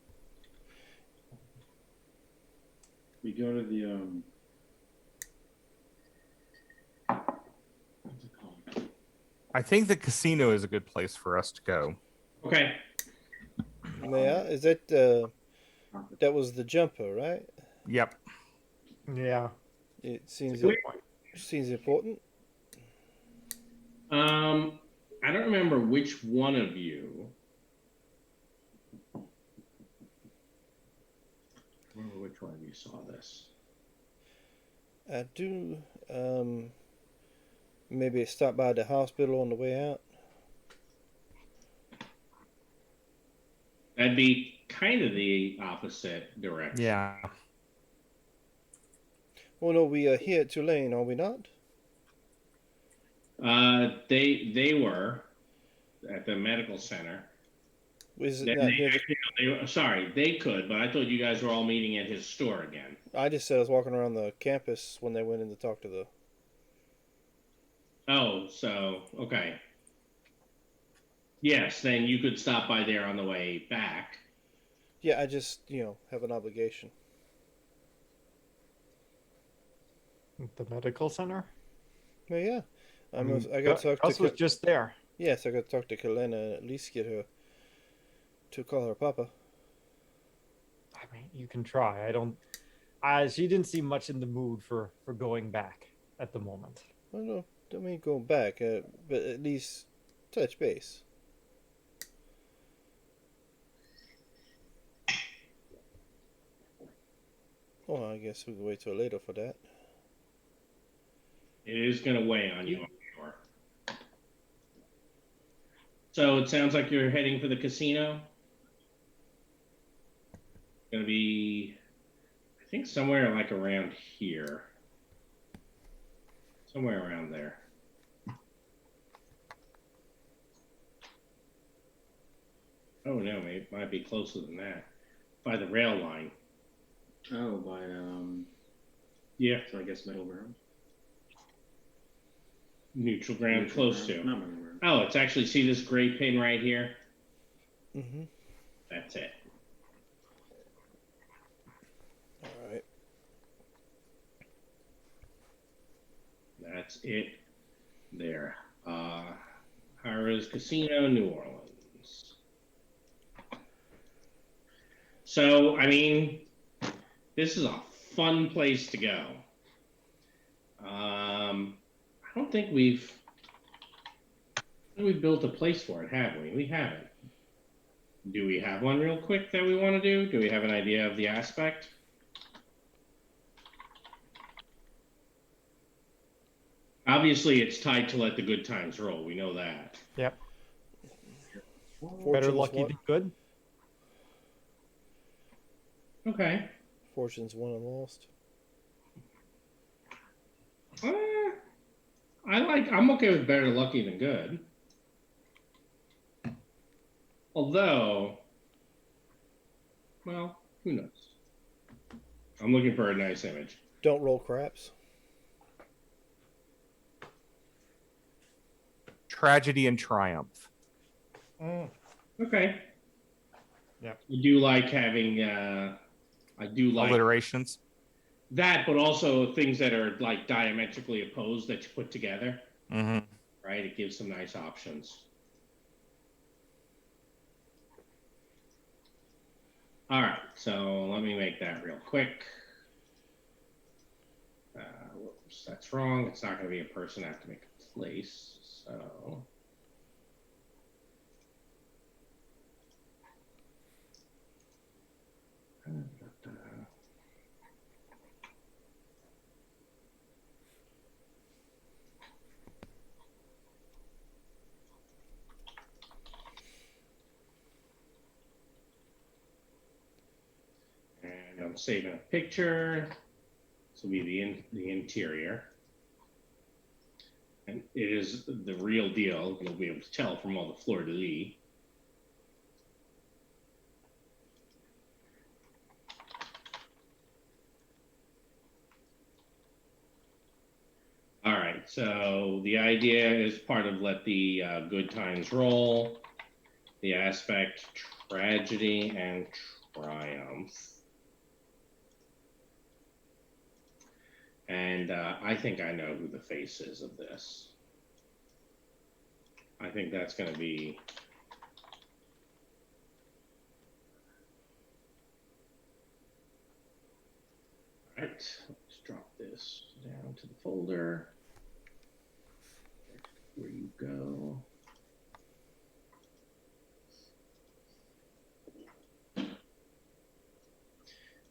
We go to the what's it called?
I think the casino is a good place for us to go.
Okay.
Is that that was the jumper, right?
Yep.
Yeah.
It seems
Good
seems important.
I don't remember which one of you. I remember which one of you saw this.
I do. Maybe stop by the hospital on the way out.
That'd be kind of the opposite direction.
Yeah.
Oh no, we are here at Tulane, are we not?
They were at the medical center.
Is it
Then
not near the,
sorry, they could, but I thought you guys were all meeting at his store again.
I just said I was walking around the campus when they went in to talk to the.
Oh, so okay. Yes, then you could stop by there on the way back.
Yeah, I just have an obligation.
The medical center?
Well, yeah, I
Mm,
got to talk
Gus
to.
was just there.
Yes, I got to talk to Kalena and at least get her to call her papa.
I mean, you can try. I don't. She didn't seem much in the mood for going back at the moment.
I don't mean go back, but at least touch base. Oh, I guess we can wait till later for that.
It is going to weigh on you, I'm sure. So it sounds like you're heading for the casino. Going to be, I think, somewhere like around here. Somewhere around there. Oh no, it might be closer than that. By the rail line.
Oh, by
Yeah.
so I guess middle ground.
Neutral ground,
Neutral
close
ground,
to.
not middle ground.
Oh, it's actually, see this gray pin right here?
Mm-hmm.
That's it.
All right.
That's it there. Harrah's Casino, New Orleans. So, I mean, this is a fun place to go. I don't think we've built a place for it, have we? We haven't. Do we have one real quick that we want to do? Do we have an idea of the aspect? Obviously, it's tied to let the good times roll. We know that.
Yep. Better
Fortune's
lucky
won.
than good.
Okay.
Fortune's won and lost.
I'm okay with better lucky than good. Although, well, who knows? I'm looking for a nice image.
Don't roll craps.
Tragedy and triumph.
Okay.
Yep.
I do like having, I do like
Alliterations.
that, but also things that are like diametrically opposed that you put together,
Mm-hmm.
right? It gives some nice options. All right, so let me make that real quick. Whoops, that's wrong. It's not going to be a person. I have to make a place. So. And I'm saving a picture. This will be the interior. And it is the real deal. You'll be able to tell from all the fleur-de-lis. All right, so the idea is part of let the good times roll. The aspect, tragedy and triumph. And I think I know who the face is of this. I think that's going to be. All right, let's drop this down to the folder. Where you go.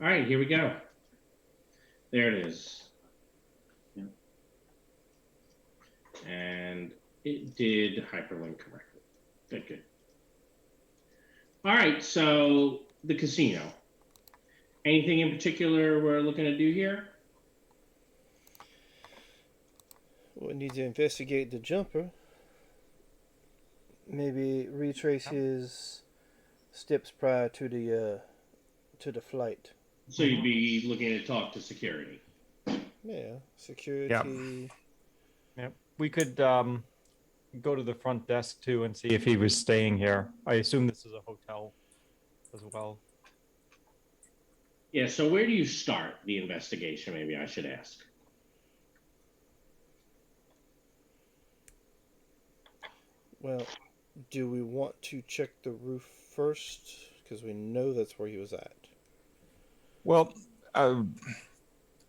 All right, here we go. There it is. And it did hyperlink correctly. Good, good. All right, so the casino. Anything in particular we're looking to do here?
We need to investigate the jumper. Maybe retrace his steps prior to the flight.
So you'd be looking to talk to security.
Yeah, security.
Yep. We could go to the front desk too and see if he was staying here. I assume this is a hotel as well.
Yeah, so where do you start the investigation, maybe I should ask?
Well, do we want to check the roof first? Because we know that's where he was at.
Well,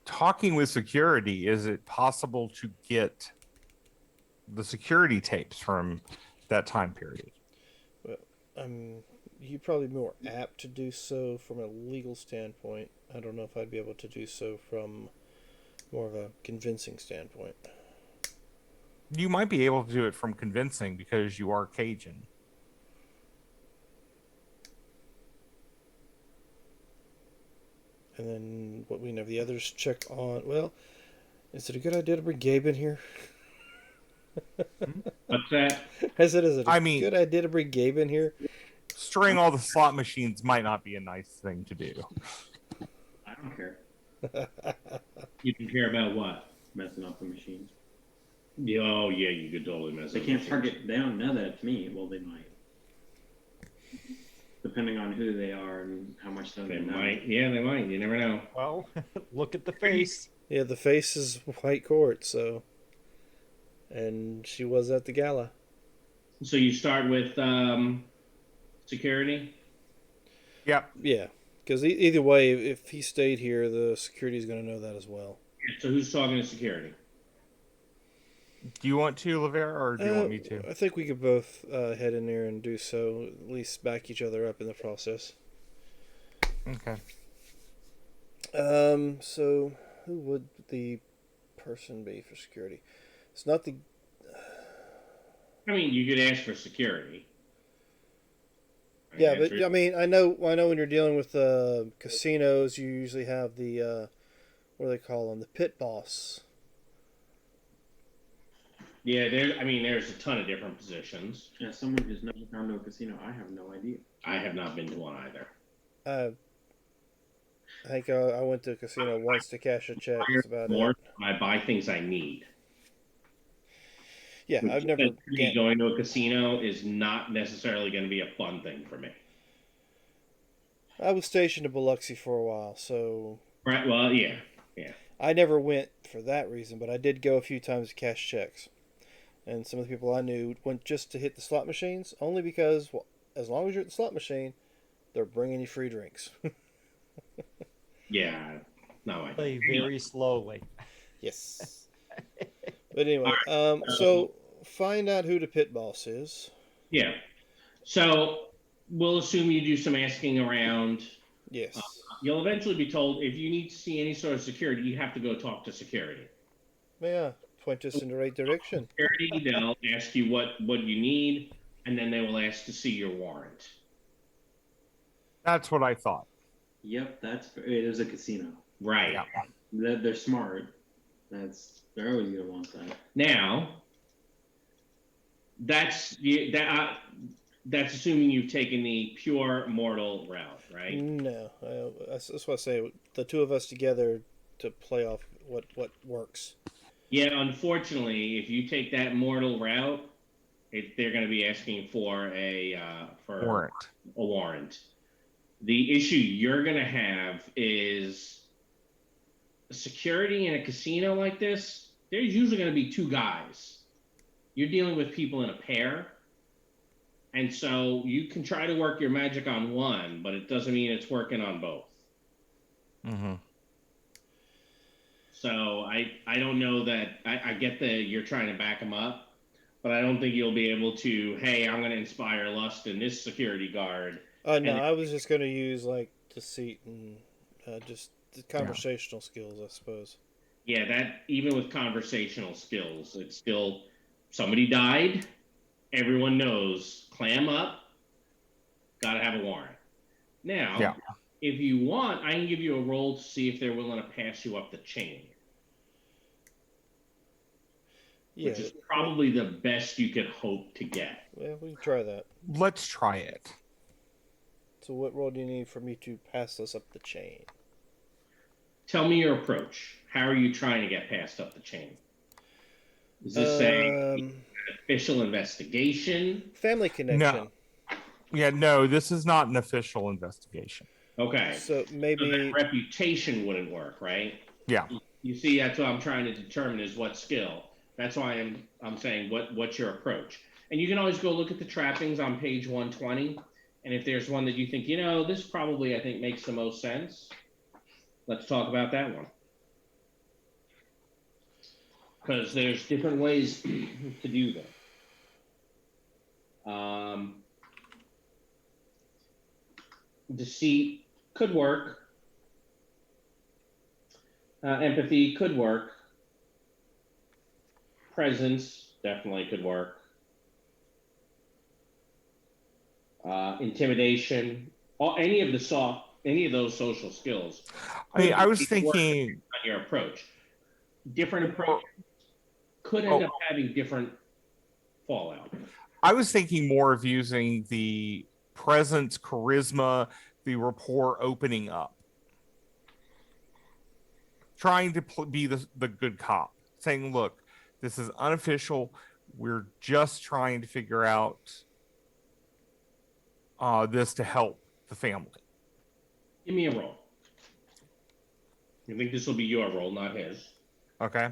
talking with security, is it possible to get the security tapes from that time period.
You're probably more apt to do so from a legal standpoint. I don't know if I'd be able to do so from more of a convincing standpoint.
You might be able to do it from convincing because you are Cajun.
And then what we have the others check on. Well, is it a good idea to bring Gabe in here?
What's that?
Is it a
I mean-
good idea to bring Gabe in here?
Storing all the slot machines might not be a nice thing to do.
I don't care.
You can care about what?
Messing up the machines.
Yeah, oh, yeah, you could totally mess
They
up
can't
machines.
target. They don't know that it's me. Well, they might. Depending on who they are and how much they
They
know.
might. Yeah, they might. You never know.
Well, look at the face.
Yeah, the face is white court, so. And she was at the gala.
So you start with security?
Yep.
Yeah, because either way, if he stayed here, the security's going to know that as well.
So who's talking to security?
Do you want to, Lavera, or do you want me to?
I think we could both head in there and do so, at least back each other up in the process.
Okay.
So who would the person be for security? It's not the.
I mean, you could ask for security.
Yeah, but I mean, I know when you're dealing with casinos, you usually have the what do they call them? The pit boss.
Yeah, there's a ton of different positions.
Yeah, someone who's never gone to a casino, I have no idea.
I have not been to one either.
I think I went to a casino once to cash a check. That's about
More,
it.
I buy things I need.
Yeah, I've never.
Going to a casino is not necessarily going to be a fun thing for me.
I was stationed in Biloxi for a while, so.
Right. Well, yeah.
I never went for that reason, but I did go a few times to cash checks. And some of the people I knew went just to hit the slot machines, only because, well, as long as you're at the slot machine, they're bringing you free drinks.
Yeah. No, I
Play very slowly.
Yes. But anyway, so find out who the pit boss is.
Yeah. So we'll assume you do some asking around.
Yes.
You'll eventually be told if you need to see any sort of security, you have to go talk to security.
Yeah, point us in the right direction.
Security, they'll ask you what you need, and then they will ask to see your warrant.
That's what I thought.
Yep, it is a casino.
Right.
Yeah.
They're smart. They're always gonna want that.
Now, that's assuming you've taken the pure mortal route, right?
No, that's what I say. The two of us together to play off what works.
Yeah, unfortunately, if you take that mortal route, they're going to be asking for a warrant. The issue you're going to have is security in a casino like this. There's usually going to be two guys. You're dealing with people in a pair. And so you can try to work your magic on one, but it doesn't mean it's working on both.
Mm-hmm.
So I don't know that I get that you're trying to back them up, but I don't think you'll be able to, hey, I'm going to inspire lust in this security guard.
No, I was just going to use like deceit and just the conversational skills, I suppose.
Yeah, that even with conversational skills, it's still somebody died. Everyone knows, clam up, got to have a warrant. Now, if you want, I can give you a roll to see if they're willing to pass you up the chain.
Yeah,
which is probably the best you could hope to get.
Well, we can try that.
Let's try it.
So what roll do you need for me to pass us up the chain?
Tell me your approach. How are you trying to get passed up the chain? Is this an official investigation?
Family connection.
No, this is not an official investigation.
Okay.
So maybe
that reputation wouldn't work, right?
Yeah.
You see, that's what I'm trying to determine is what skill. That's why I'm saying what's your approach. And you can always go look at the trappings on page 120. And if there's one that you think, this probably I think makes the most sense, let's talk about that one. Because there's different ways to do that. Deceit could work. Empathy could work. Presence definitely could work. Intimidation, any of those social skills.
I mean, I was
could work
thinking.
on your approach. Different approach could end up having different fallout.
I was thinking more of using the presence, charisma, the rapport opening up. Trying to be the good cop, saying, look, this is unofficial. We're just trying to figure out this to help the family.
Give me a roll. I think this will be your roll, not his.
Okay.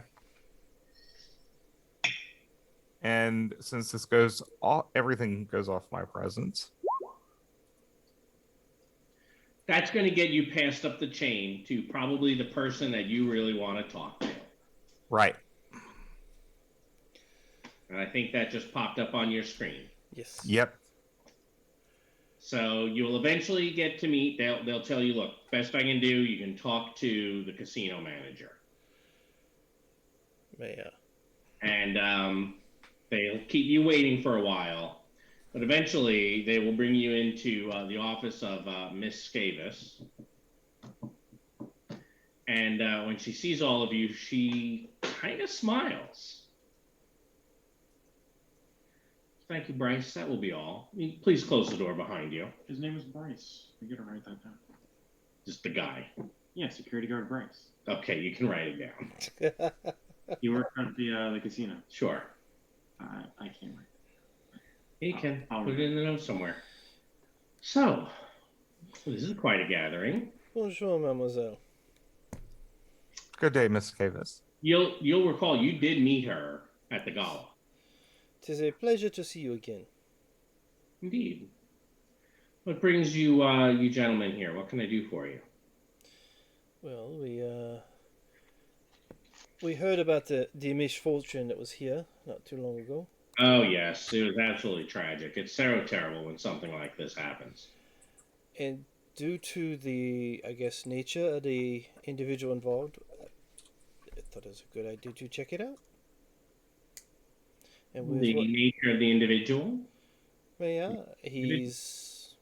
And since this goes off, everything goes off my presence.
That's going to get you passed up the chain to probably the person that you really want to talk to.
Right.
And I think that just popped up on your screen.
Yes.
Yep.
So you'll eventually get to meet. They'll tell you, look, best I can do, you can talk to the casino manager.
Yeah.
And they'll keep you waiting for a while. But eventually, they will bring you into the office of Miss Scavis. And when she sees all of you, she kind of smiles. Thank you, Bryce. That will be all. Please close the door behind you.
His name is Bryce. We gotta write that down.
Just the guy.
Yeah, security guard Bryce.
Okay, you can write it down.
He worked at the casino.
Sure.
I can't write.
You can
I'll
put it in the notes somewhere. So, this is quite a gathering.
Bonjour, mademoiselle.
Good day, Miss Cavis.
You'll recall you did meet her at the gala.
'Tis a pleasure to see you again.
Indeed. What brings you you gentlemen here? What can I do for you?
Well, we heard about the misfortune that was here not too long ago.
Oh yes, it was absolutely tragic. It's so terrible when something like this happens.
And due to the, I guess, nature of the individual involved, I thought it was a good idea to check it out. And with
The
what,
nature of the individual?
well, yeah, he's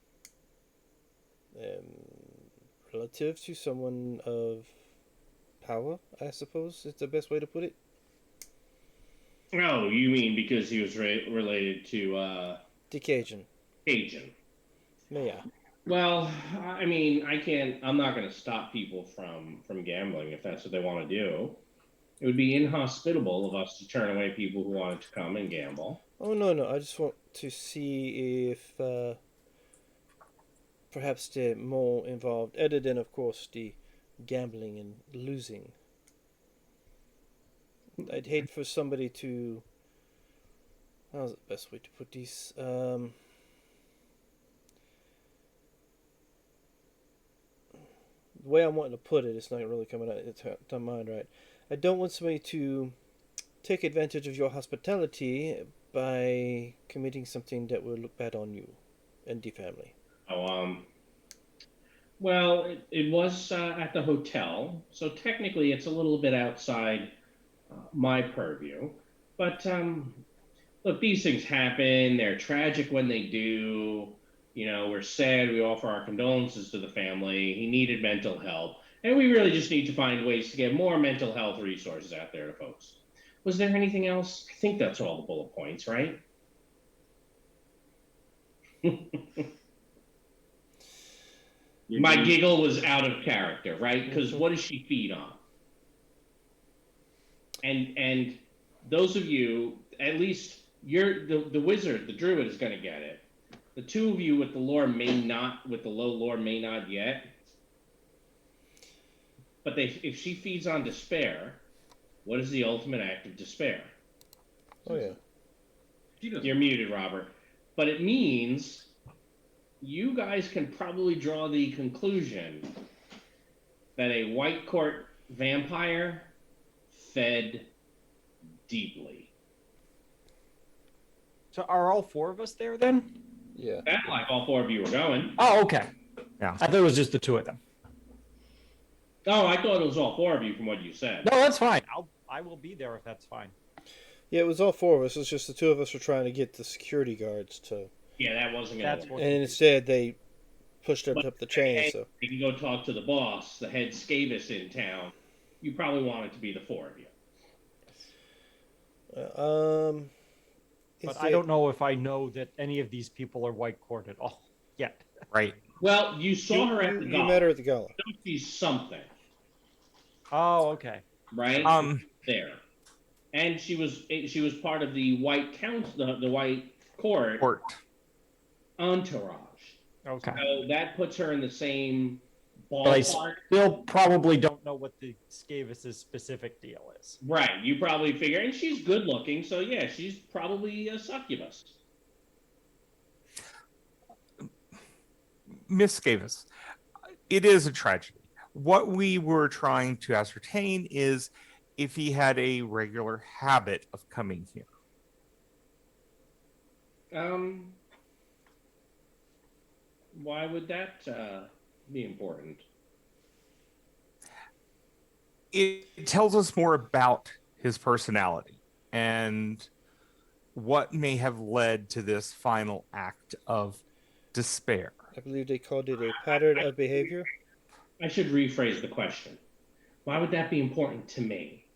relative to someone of power, I suppose is the best way to put it.
Oh, you mean because he was related to
The Cajun.
Cajun?
Yeah.
Well, I mean, I'm not going to stop people from gambling if that's what they want to do. It would be inhospitable of us to turn away people who wanted to come and gamble.
Oh, no. I just want to see if perhaps they're more involved, other than, of course, the gambling and losing. I'd hate for somebody to. How's the best way to put these? The way I'm wanting to put it, it's not really coming out to mind right. I don't want somebody to take advantage of your hospitality by committing something that will look bad on you and the family.
Oh, well, it was at the hotel, so technically it's a little bit outside my purview. But look, these things happen. They're tragic when they do. You know, we're sad. We offer our condolences to the family. He needed mental help. And we really just need to find ways to get more mental health resources out there to folks. Was there anything else? I think that's all the bullet points, right? My giggle was out of character, right? Because what does she feed on? And those of you, at least you're the wizard, the druid is going to get it. The two of you with the lore may not, with the low lore may not yet. But if she feeds on despair, what is the ultimate act of despair?
Oh yeah.
You're muted, Robert. But it means you guys can probably draw the conclusion that a white court vampire fed deeply.
So are all four of us there then?
Yeah.
Sounded like all four of you were going.
Oh, okay.
Yeah.
I thought it was just the two of them.
Oh, I thought it was all four of you from what you said.
No, that's fine. I will be there if that's fine.
Yeah, it was all four of us. It's just the two of us were trying to get the security guards to,
Yeah, that wasn't going
That's
to
what-
work.
and instead they pushed up the chain.
Hey,
So
you can go talk to the boss, the head scabious in town. You probably want it to be the four of you.
But I don't know if I know that any of these people are white court at all yet.
Right.
Well, you saw her at the
You
gala.
met her at the gala.
So she's something,
Oh, okay.
right? There, and she was part of the white council, the white court
Court.
entourage.
Okay.
So that puts her in the same
But I
ballpark.
still probably don't know what the Scavis' specific deal is.
Right. You probably figure, and she's good looking, so yeah, she's probably a succubus.
Miss Skavis, it is a tragedy. What we were trying to ascertain is if he had a regular habit of coming here.
Why would that be important?
It tells us more about his personality and what may have led to this final act of despair.
I believe they called it a pattern of behavior.
I should rephrase the question. Why would that be important to me?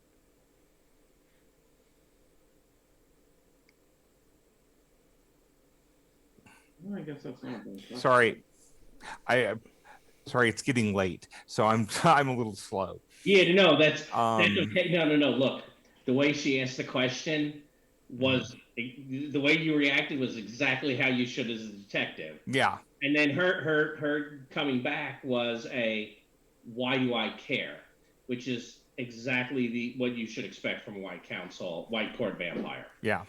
Well, I guess that's not bad.
Sorry, sorry, it's getting late, so I'm I'm a little slow.
Yeah, no, that's
Um,
okay. No. Look, the way she asked the question was the way you reacted was exactly how you should as a detective.
Yeah,
And then her coming back was a why do I care, which is exactly what you should expect from a white court vampire.
yeah.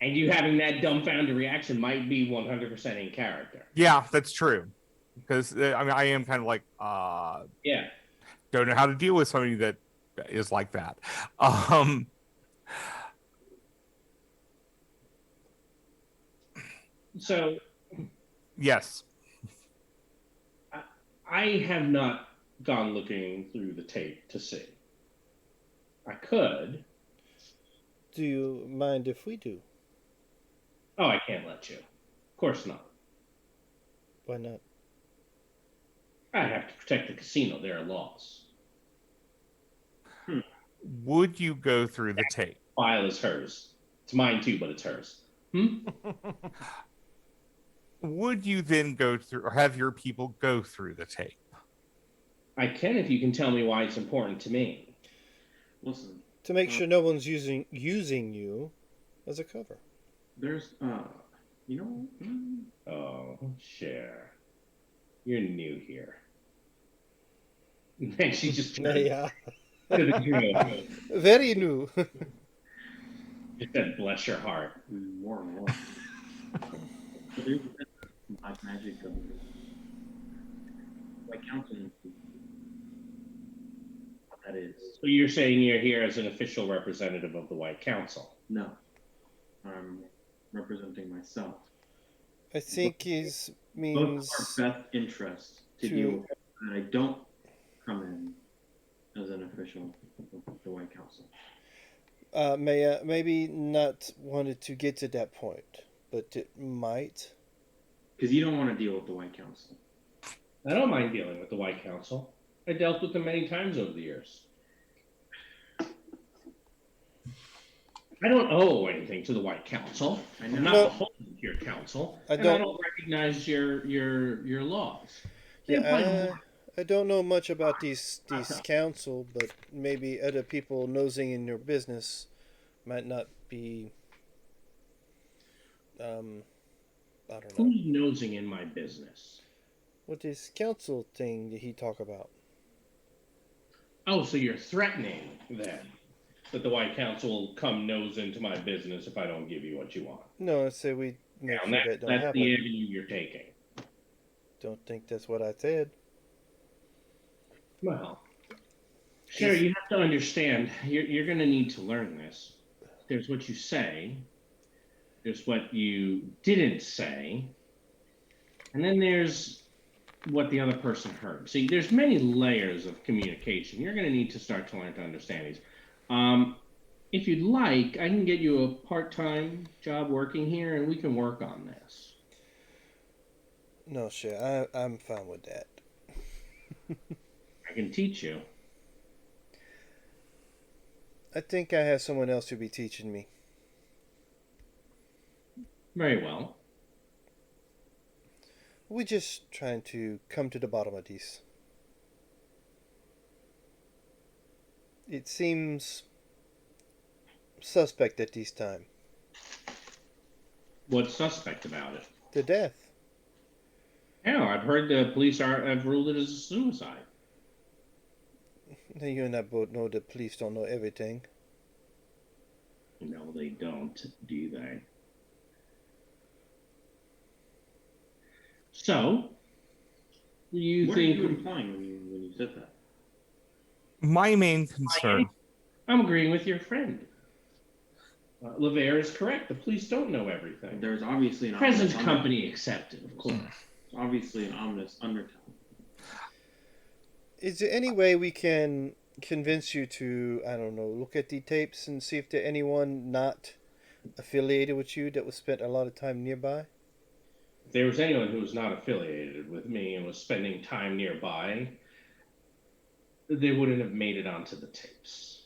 And you having that dumbfounded reaction might be 100% in character.
Yeah, that's true. Because I mean, I am kind of like,
Yeah.
don't know how to deal with somebody that is like that.
So
Yes.
I have not gone looking through the tape to see. I could.
Do you mind if we do?
Oh, I can't let you. Of course not.
Why not?
I have to protect the casino. There are laws.
Would you go through the tape?
File is hers. It's mine too, but it's hers.
Would you then go through, or have your people go through the tape?
I can if you can tell me why it's important to me.
Listen,
To make sure no one's using you as a cover.
there's you know,
Oh, Cher. You're new here. And she just
Yeah,
to the grill.
very new.
She said, bless your heart.
more and more. But there's black magic of like counseling. That is
So you're saying you're here as an official representative of the White Council?
no. I'm representing myself.
I think he's
Both
means
our best interest to
to-
deal with it, and I don't come in as an official of the White Council.
maybe not wanted to get to that point, but it might.
Because you don't want to deal with the White Council.
I don't mind dealing with the White Council. I dealt with them many times over the years. I don't owe anything to the White Council.
I know.
I'm not
No.
beholden to your council.
I
and
don't-
I don't recognize your laws. They
Yeah,
apply more.
I don't know much about these council, but maybe other people nosing in your business might not be. I don't know.
Who's nosing in my business?
What this council thing did he talk about?
Oh, so you're threatening then that the White Council will come nose into my business if I don't give you what you want.
No, I say we make
Now,
sure that don't
that's
happen.
the avenue you're taking.
Don't think that's what I said.
Well, Sure, you have to understand. You're going to need to learn this. There's what you say. There's what you didn't say, and then there's what the other person heard. See, there's many layers of communication. You're going to need to start to learn to understand these. If you'd like, I can get you a part-time job working here, and we can work on this.
No, sure. I'm fine with that.
I can teach you.
I think I have someone else who'll be teaching me.
Very well.
We're just trying to come to the bottom of this. It seems suspect at this time.
What's suspect about it?
The death.
Yeah, I've heard the police have ruled it as a suicide.
Now you and I both know the police don't know everything.
No, they don't, do they? So, you
What
think
are you implying when you said that?
My main concern.
I'm agreeing with your friend. Lever is correct. The police don't know everything.
There's obviously an
Present
ominous
company accepted, of course.
There's obviously an ominous undertone.
Is there any way we can convince you to, I don't know, look at the tapes and see if there's anyone not affiliated with you that was spent a lot of time nearby?
If there was anyone who was not affiliated with me and was spending time nearby, they wouldn't have made it onto the tapes.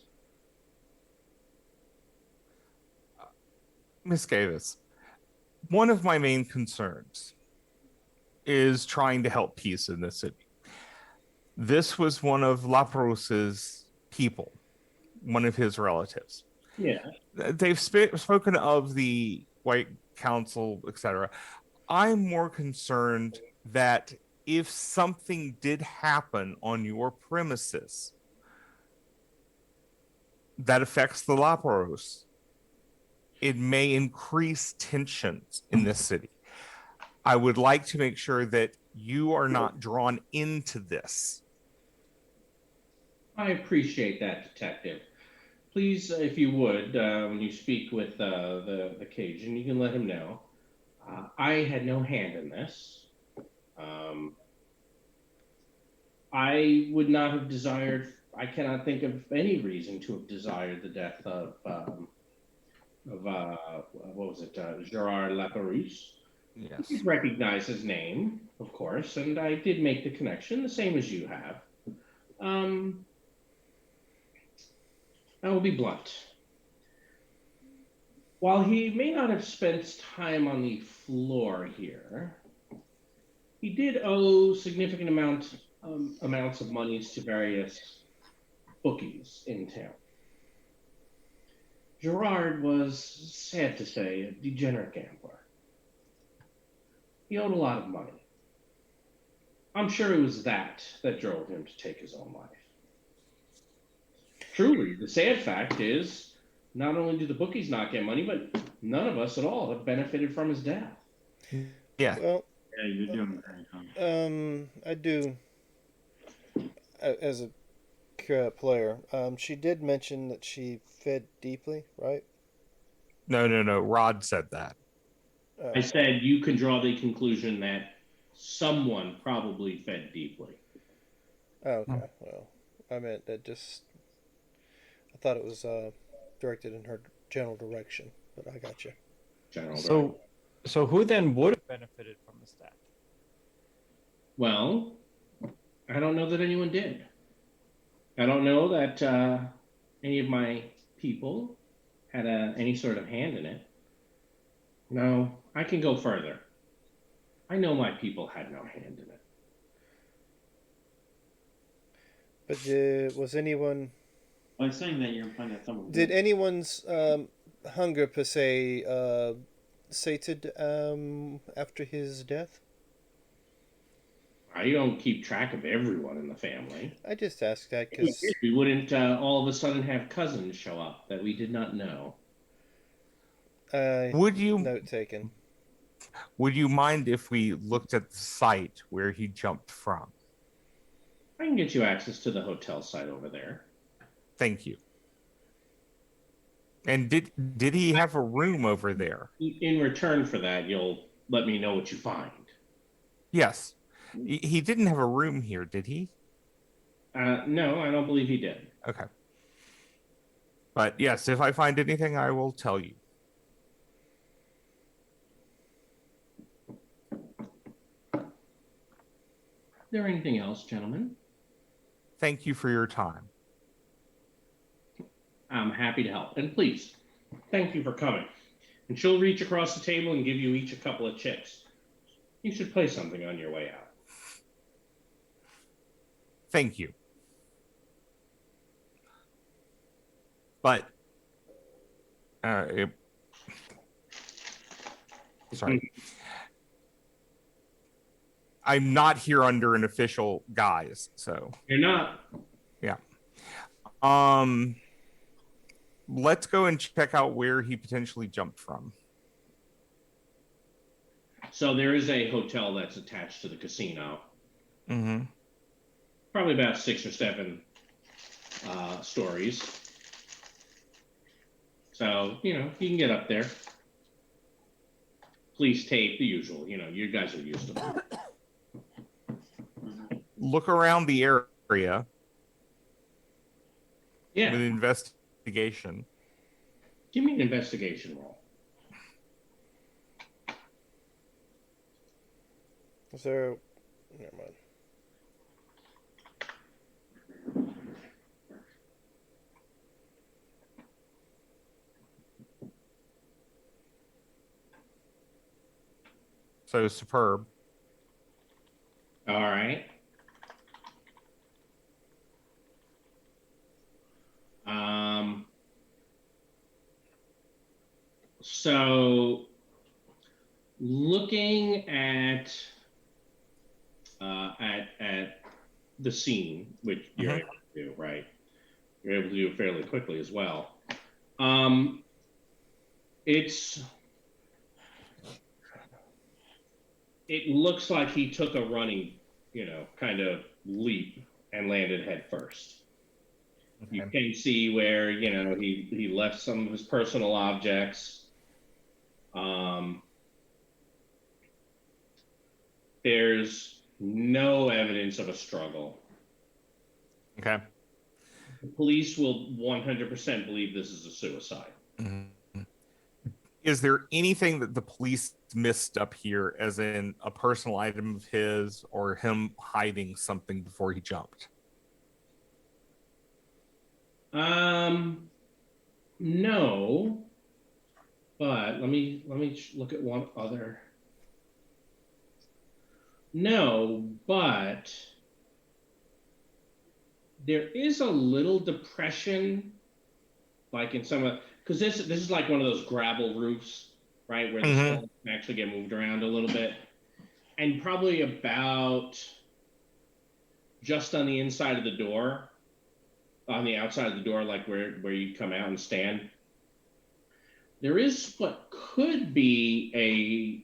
Miss Gavis, one of my main concerns is trying to help peace in this city. This was one of Laperouse's people, one of his relatives.
Yeah.
They've spoken of the White Council, etc. I'm more concerned that if something did happen on your premises that affects the Laperouse, it may increase tensions in this city. I would like to make sure that you are not drawn into this.
I appreciate that, Detective. Please, if you would, when you speak with the Cajun, you can let him know. I had no hand in this. I would not have desired, I cannot think of any reason to have desired the death of what was it, Gerard Laperouse.
Yes.
Please recognize his name, of course, and I did make the connection, the same as you have. I will be blunt. While he may not have spent time on the floor here, he did owe significant amounts of monies to various bookies in town. Gerard was, sad to say, a degenerate gambler. He owed a lot of money. I'm sure it was that drove him to take his own life. Truly, the sad fact is, not only do the bookies not get money, but none of us at all have benefited from his death.
Yeah.
Well,
Yeah, you're doing very fine.
I do. As a player, she did mention that she fed deeply, right?
No. Rod said that.
I said you can draw the conclusion that someone probably fed deeply.
Okay. Well, I meant that just. I thought it was directed in her general direction, but I got you.
So who then would have benefited from this death?
Well, I don't know that anyone did. I don't know that any of my people had any sort of hand in it. No, I can go further. I know my people had no hand in it.
But was anyone?
By saying that, you're implying that someone
Did anyone's hunger per se sated after his death?
I don't keep track of everyone in the family.
I just asked that because
We wouldn't all of a sudden have cousins show up that we did not know.
Would you
note taken.
Would you mind if we looked at the site where he jumped from?
I can get you access to the hotel site over there.
Thank you. And did he have a room over there?
In return for that, you'll let me know what you find.
Yes. He didn't have a room here, did he?
No, I don't believe he did.
Okay. But yes, if I find anything, I will tell you.
Is there anything else, gentlemen?
Thank you for your time.
I'm happy to help. And please, thank you for coming. And she'll reach across the table and give you each a couple of chips. You should play something on your way out.
Thank you. But sorry. I'm not here under an official guise, so
You're not.
yeah. Let's go and check out where he potentially jumped from.
So there is a hotel that's attached to the casino.
Mm-hmm.
Probably about 6 or 7 stories. So, you can get up there. Police tape, the usual. You guys are used to it.
Look around the area
Yeah.
with investigation.
Give me an investigation roll.
Is there? Never mind.
So superb.
All right. So looking at the scene, which you're able to do, right? You're able to do it fairly quickly as well. It looks like he took a running, kind of leap and landed head first. Okay. You can see where, he left some of his personal objects. There's no evidence of a struggle.
Okay.
The police will 100% believe this is a suicide.
Mm-hmm. Is there anything that the police missed up here, as in a personal item of his or him hiding something before he jumped?
No, but let me look at one other. No, but there is a little depression, like in some of, because this is like one of those gravel roofs, right, where the skull can actually get moved around a little bit, and probably about just on the inside of the door, on the outside of the door, like where you come out and stand, there is what could be a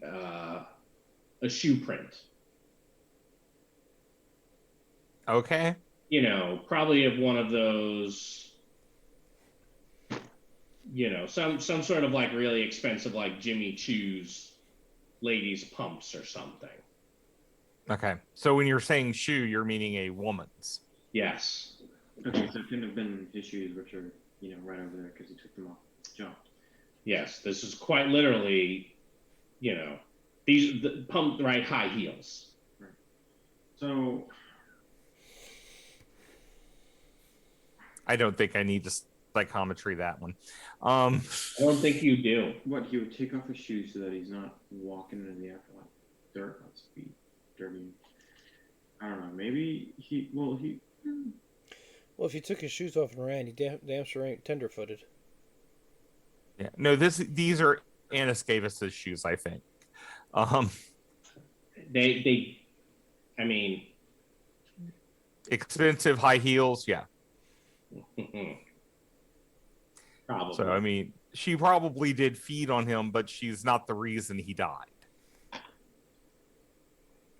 shoe print.
Okay.
Probably of one of those, some sort of like really expensive, like Jimmy Choo's ladies' pumps or something.
Okay. So when you're saying shoe, you're meaning a woman's.
Yes.
Okay, so it couldn't have been his shoes, which are, right over there because he took them off. Jumped.
Yes, this is quite literally, the pumped right high heels.
Right. So
I don't think I need to psychometry that one.
I don't think you do.
What, he would take off his shoes so that he's not walking into the afterlife. Dirt, let's be dirty. I don't know. Maybe
Well, if he took his shoes off and ran, he damn sure ain't tender-footed.
Yeah. No, these are Anaskavis's shoes, I think.
I mean,
expensive high heels, yeah.
Probably.
So I mean, she probably did feed on him, but she's not the reason he died,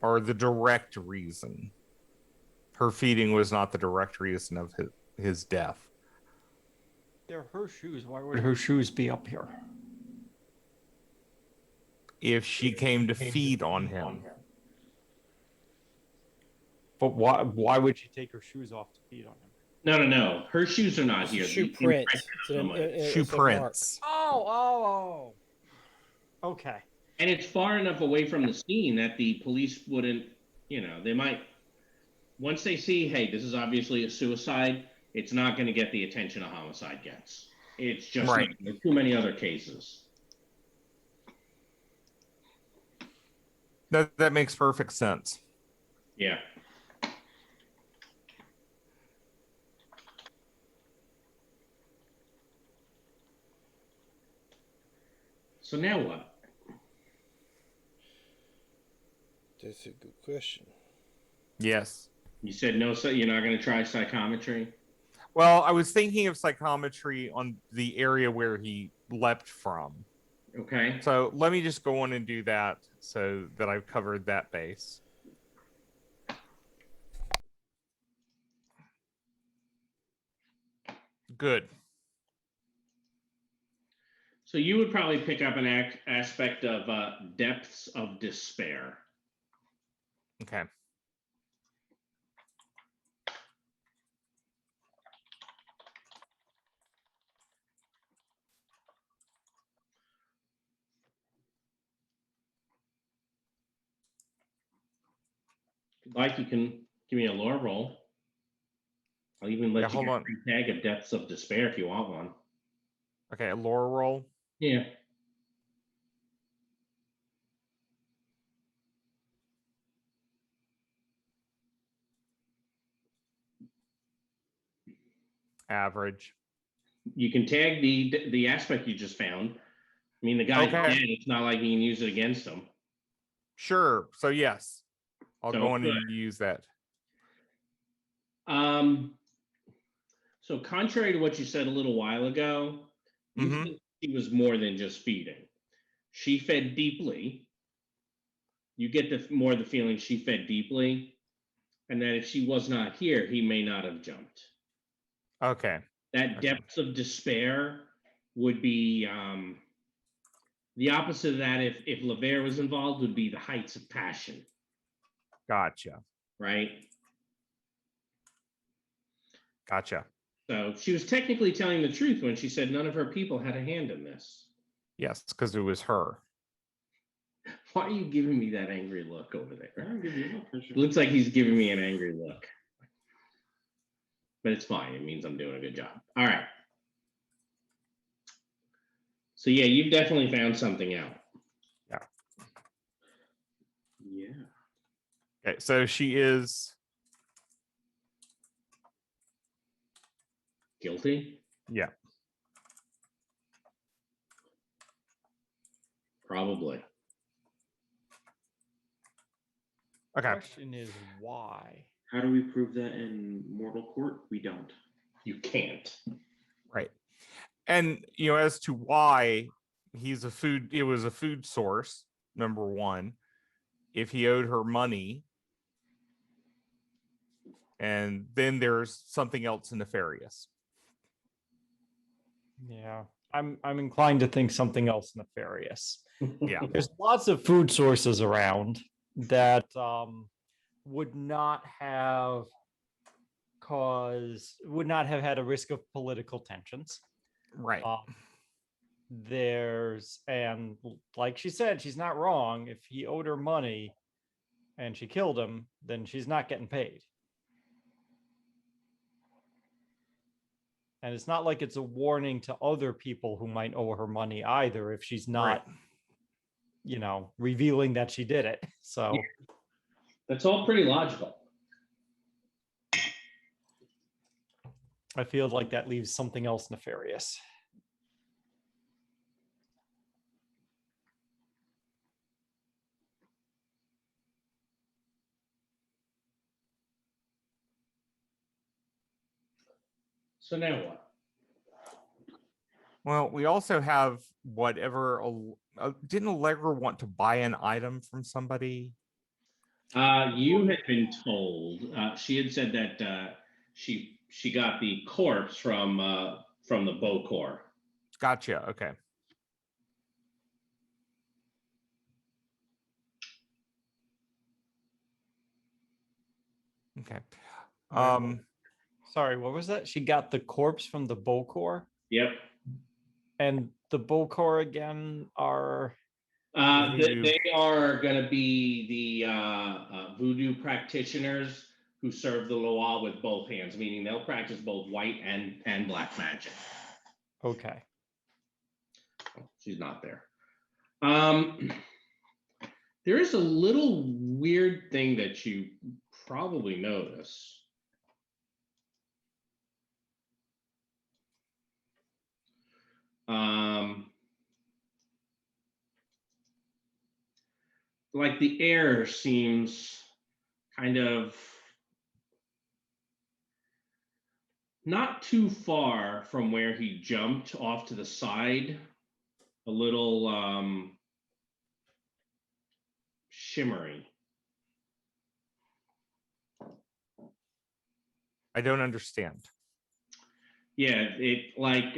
or the direct reason. Her feeding was not the direct reason of his death.
They're her shoes. Why would her shoes be up here?
If she came to feed on him.
But why would she take her shoes off to feed on him?
No. Her shoes are not
It's a
here.
shoe
The
print.
impression
It's
of
an,
them is.
Shoe
it's a mark.
prints.
Oh. Okay.
And it's far enough away from the scene that the police wouldn't, they might, once they see, hey, this is obviously a suicide, it's not going to get the attention a homicide gets. It's just
Right.
not. There are too many other cases.
That makes perfect sense.
Yeah. So now what?
That's a good question.
Yes.
You said no, so you're not going to try psychometry?
Well, I was thinking of psychometry on the area where he leapt from.
Okay.
So let me just go on and do that so that I've covered that base. Good.
So you would probably pick up an aspect of depths of despair.
Okay.
If you'd like, you can give me a lore roll. I'll even let you
hold
get a
on.
free tag of depths of despair if you want one.
Okay, a lore roll.
Yeah.
Average.
You can tag the aspect you just found. I mean, the guy's
Okay.
dead. It's not like you can use it against him.
Sure. So yes, I'll
So
go on
good.
and use that.
So contrary to what you said a little while ago, you
Mhm.
think she was more than just feeding. She fed deeply. You get the feeling she fed deeply, and that if she was not here, he may not have jumped.
Okay.
That
Okay.
depths of despair would be the opposite of that. If LeVere was involved, would be the heights of passion,
Gotcha.
right?
Gotcha.
So she was technically telling the truth when she said none of her people had a hand in this.
Yes, because it was her.
Why are you giving me that angry look over there?
I'll give you a look for sure.
It looks like he's giving me an angry look. But it's fine. It means I'm doing a good job. All right. So yeah, you've definitely found something out.
Yeah.
Okay, so she is.
Guilty?
Yeah.
Probably.
The
Okay.
question is why?
How do we prove that in mortal court? We don't.
You can't.
Right. And as to why it was a food source, number one. If he owed her money, and then there's something else nefarious.
Yeah, I'm inclined to think something else nefarious.
Yeah.
There's lots of food sources around that would not have had a risk of political tensions.
Right.
And like she said, she's not wrong. If he owed her money and she killed him, then she's not getting paid. And it's not like it's a warning to other people who might owe her money either if she's not, revealing that she did it. So
Yeah. That's all pretty logical.
I feel like that leaves something else nefarious.
So now what?
Well, we also have whatever. Didn't Allegra want to buy an item from somebody?
You had been told. She had said that she got the corpse from from the bow core.
Gotcha. Okay. Okay.
Sorry, what was that? She got the corpse from the Bokor,
Yep.
and the Bokor again are
Voodoo.
They are going to be the voodoo practitioners who serve the Loa with both hands, meaning they'll practice both white and black magic.
okay.
She's not there. There is a little weird thing that you probably notice. Like the air seems kind of not too far from where he jumped off to the side, a little shimmery.
I don't understand.
Yeah, it like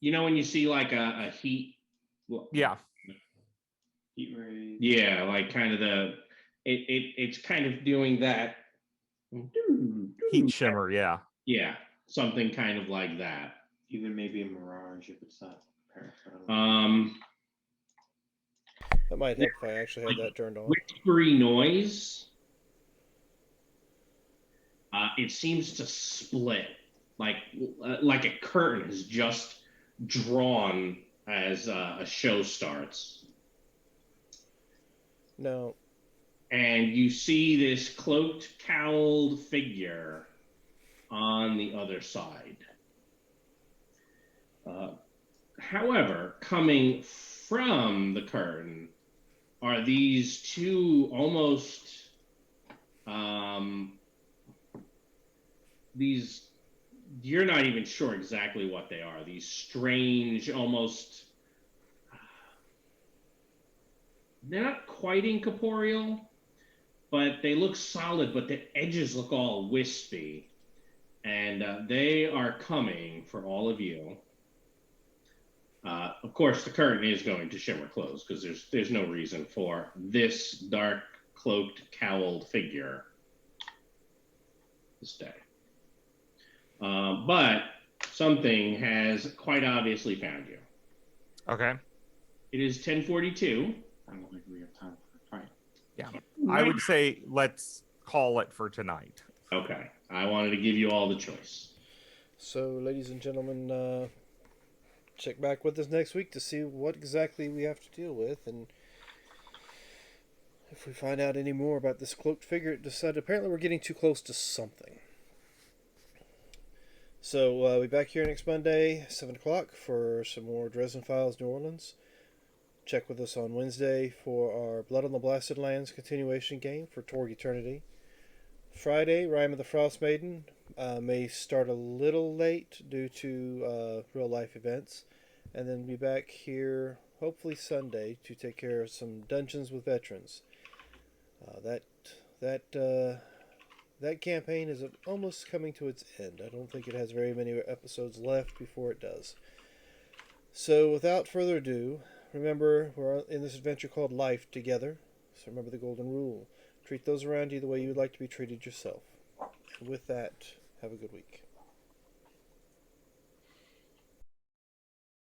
you know when you see like a heat.
Yeah.
Heat ray.
Yeah, like kind of it's kind of doing that.
Heat shimmer. Yeah.
Yeah, something kind of like that.
Even maybe a mirage if it's not apparent. I don't know.
That might help if I actually had that turned on.
Whispery noise. It seems to split, like a curtain is just drawn as a show starts.
No.
And you see this cloaked, cowled figure on the other side. However, coming from the curtain are these two almost these, you're not even sure exactly what they are. These strange, almost, they're not quite incorporeal, but they look solid, but the edges look all wispy. And they are coming for all of you. Of course, the curtain is going to shimmer closed because there's no reason for this dark, cloaked, cowled figure to stay. But something has quite obviously found you.
Okay.
It is 10:42.
I don't think we have time for a fight.
Yeah. I would say let's call it for tonight.
Okay. I wanted to give you all the choice.
So, ladies and gentlemen, check back with us next week to see what exactly we have to deal with, and if we find out any more about this cloaked figure, it decided apparently we're getting too close to something. So, we'll be back here next Monday, 7 o'clock, for some more Dresden Files New Orleans. Check with us on Wednesday for our Blood on the Blasted Lands continuation game for Torg Eternity. Friday, Rime of the Frost Maiden may start a little late due to real life events, and then be back here hopefully Sunday to take care of some Dungeons with Veterans. That campaign is almost coming to its end. I don't think it has very many episodes left before it does. So, without further ado, remember we're in this adventure called Life together. So remember the golden rule. Treat those around you the way you would like to be treated yourself. And with that, have a good week.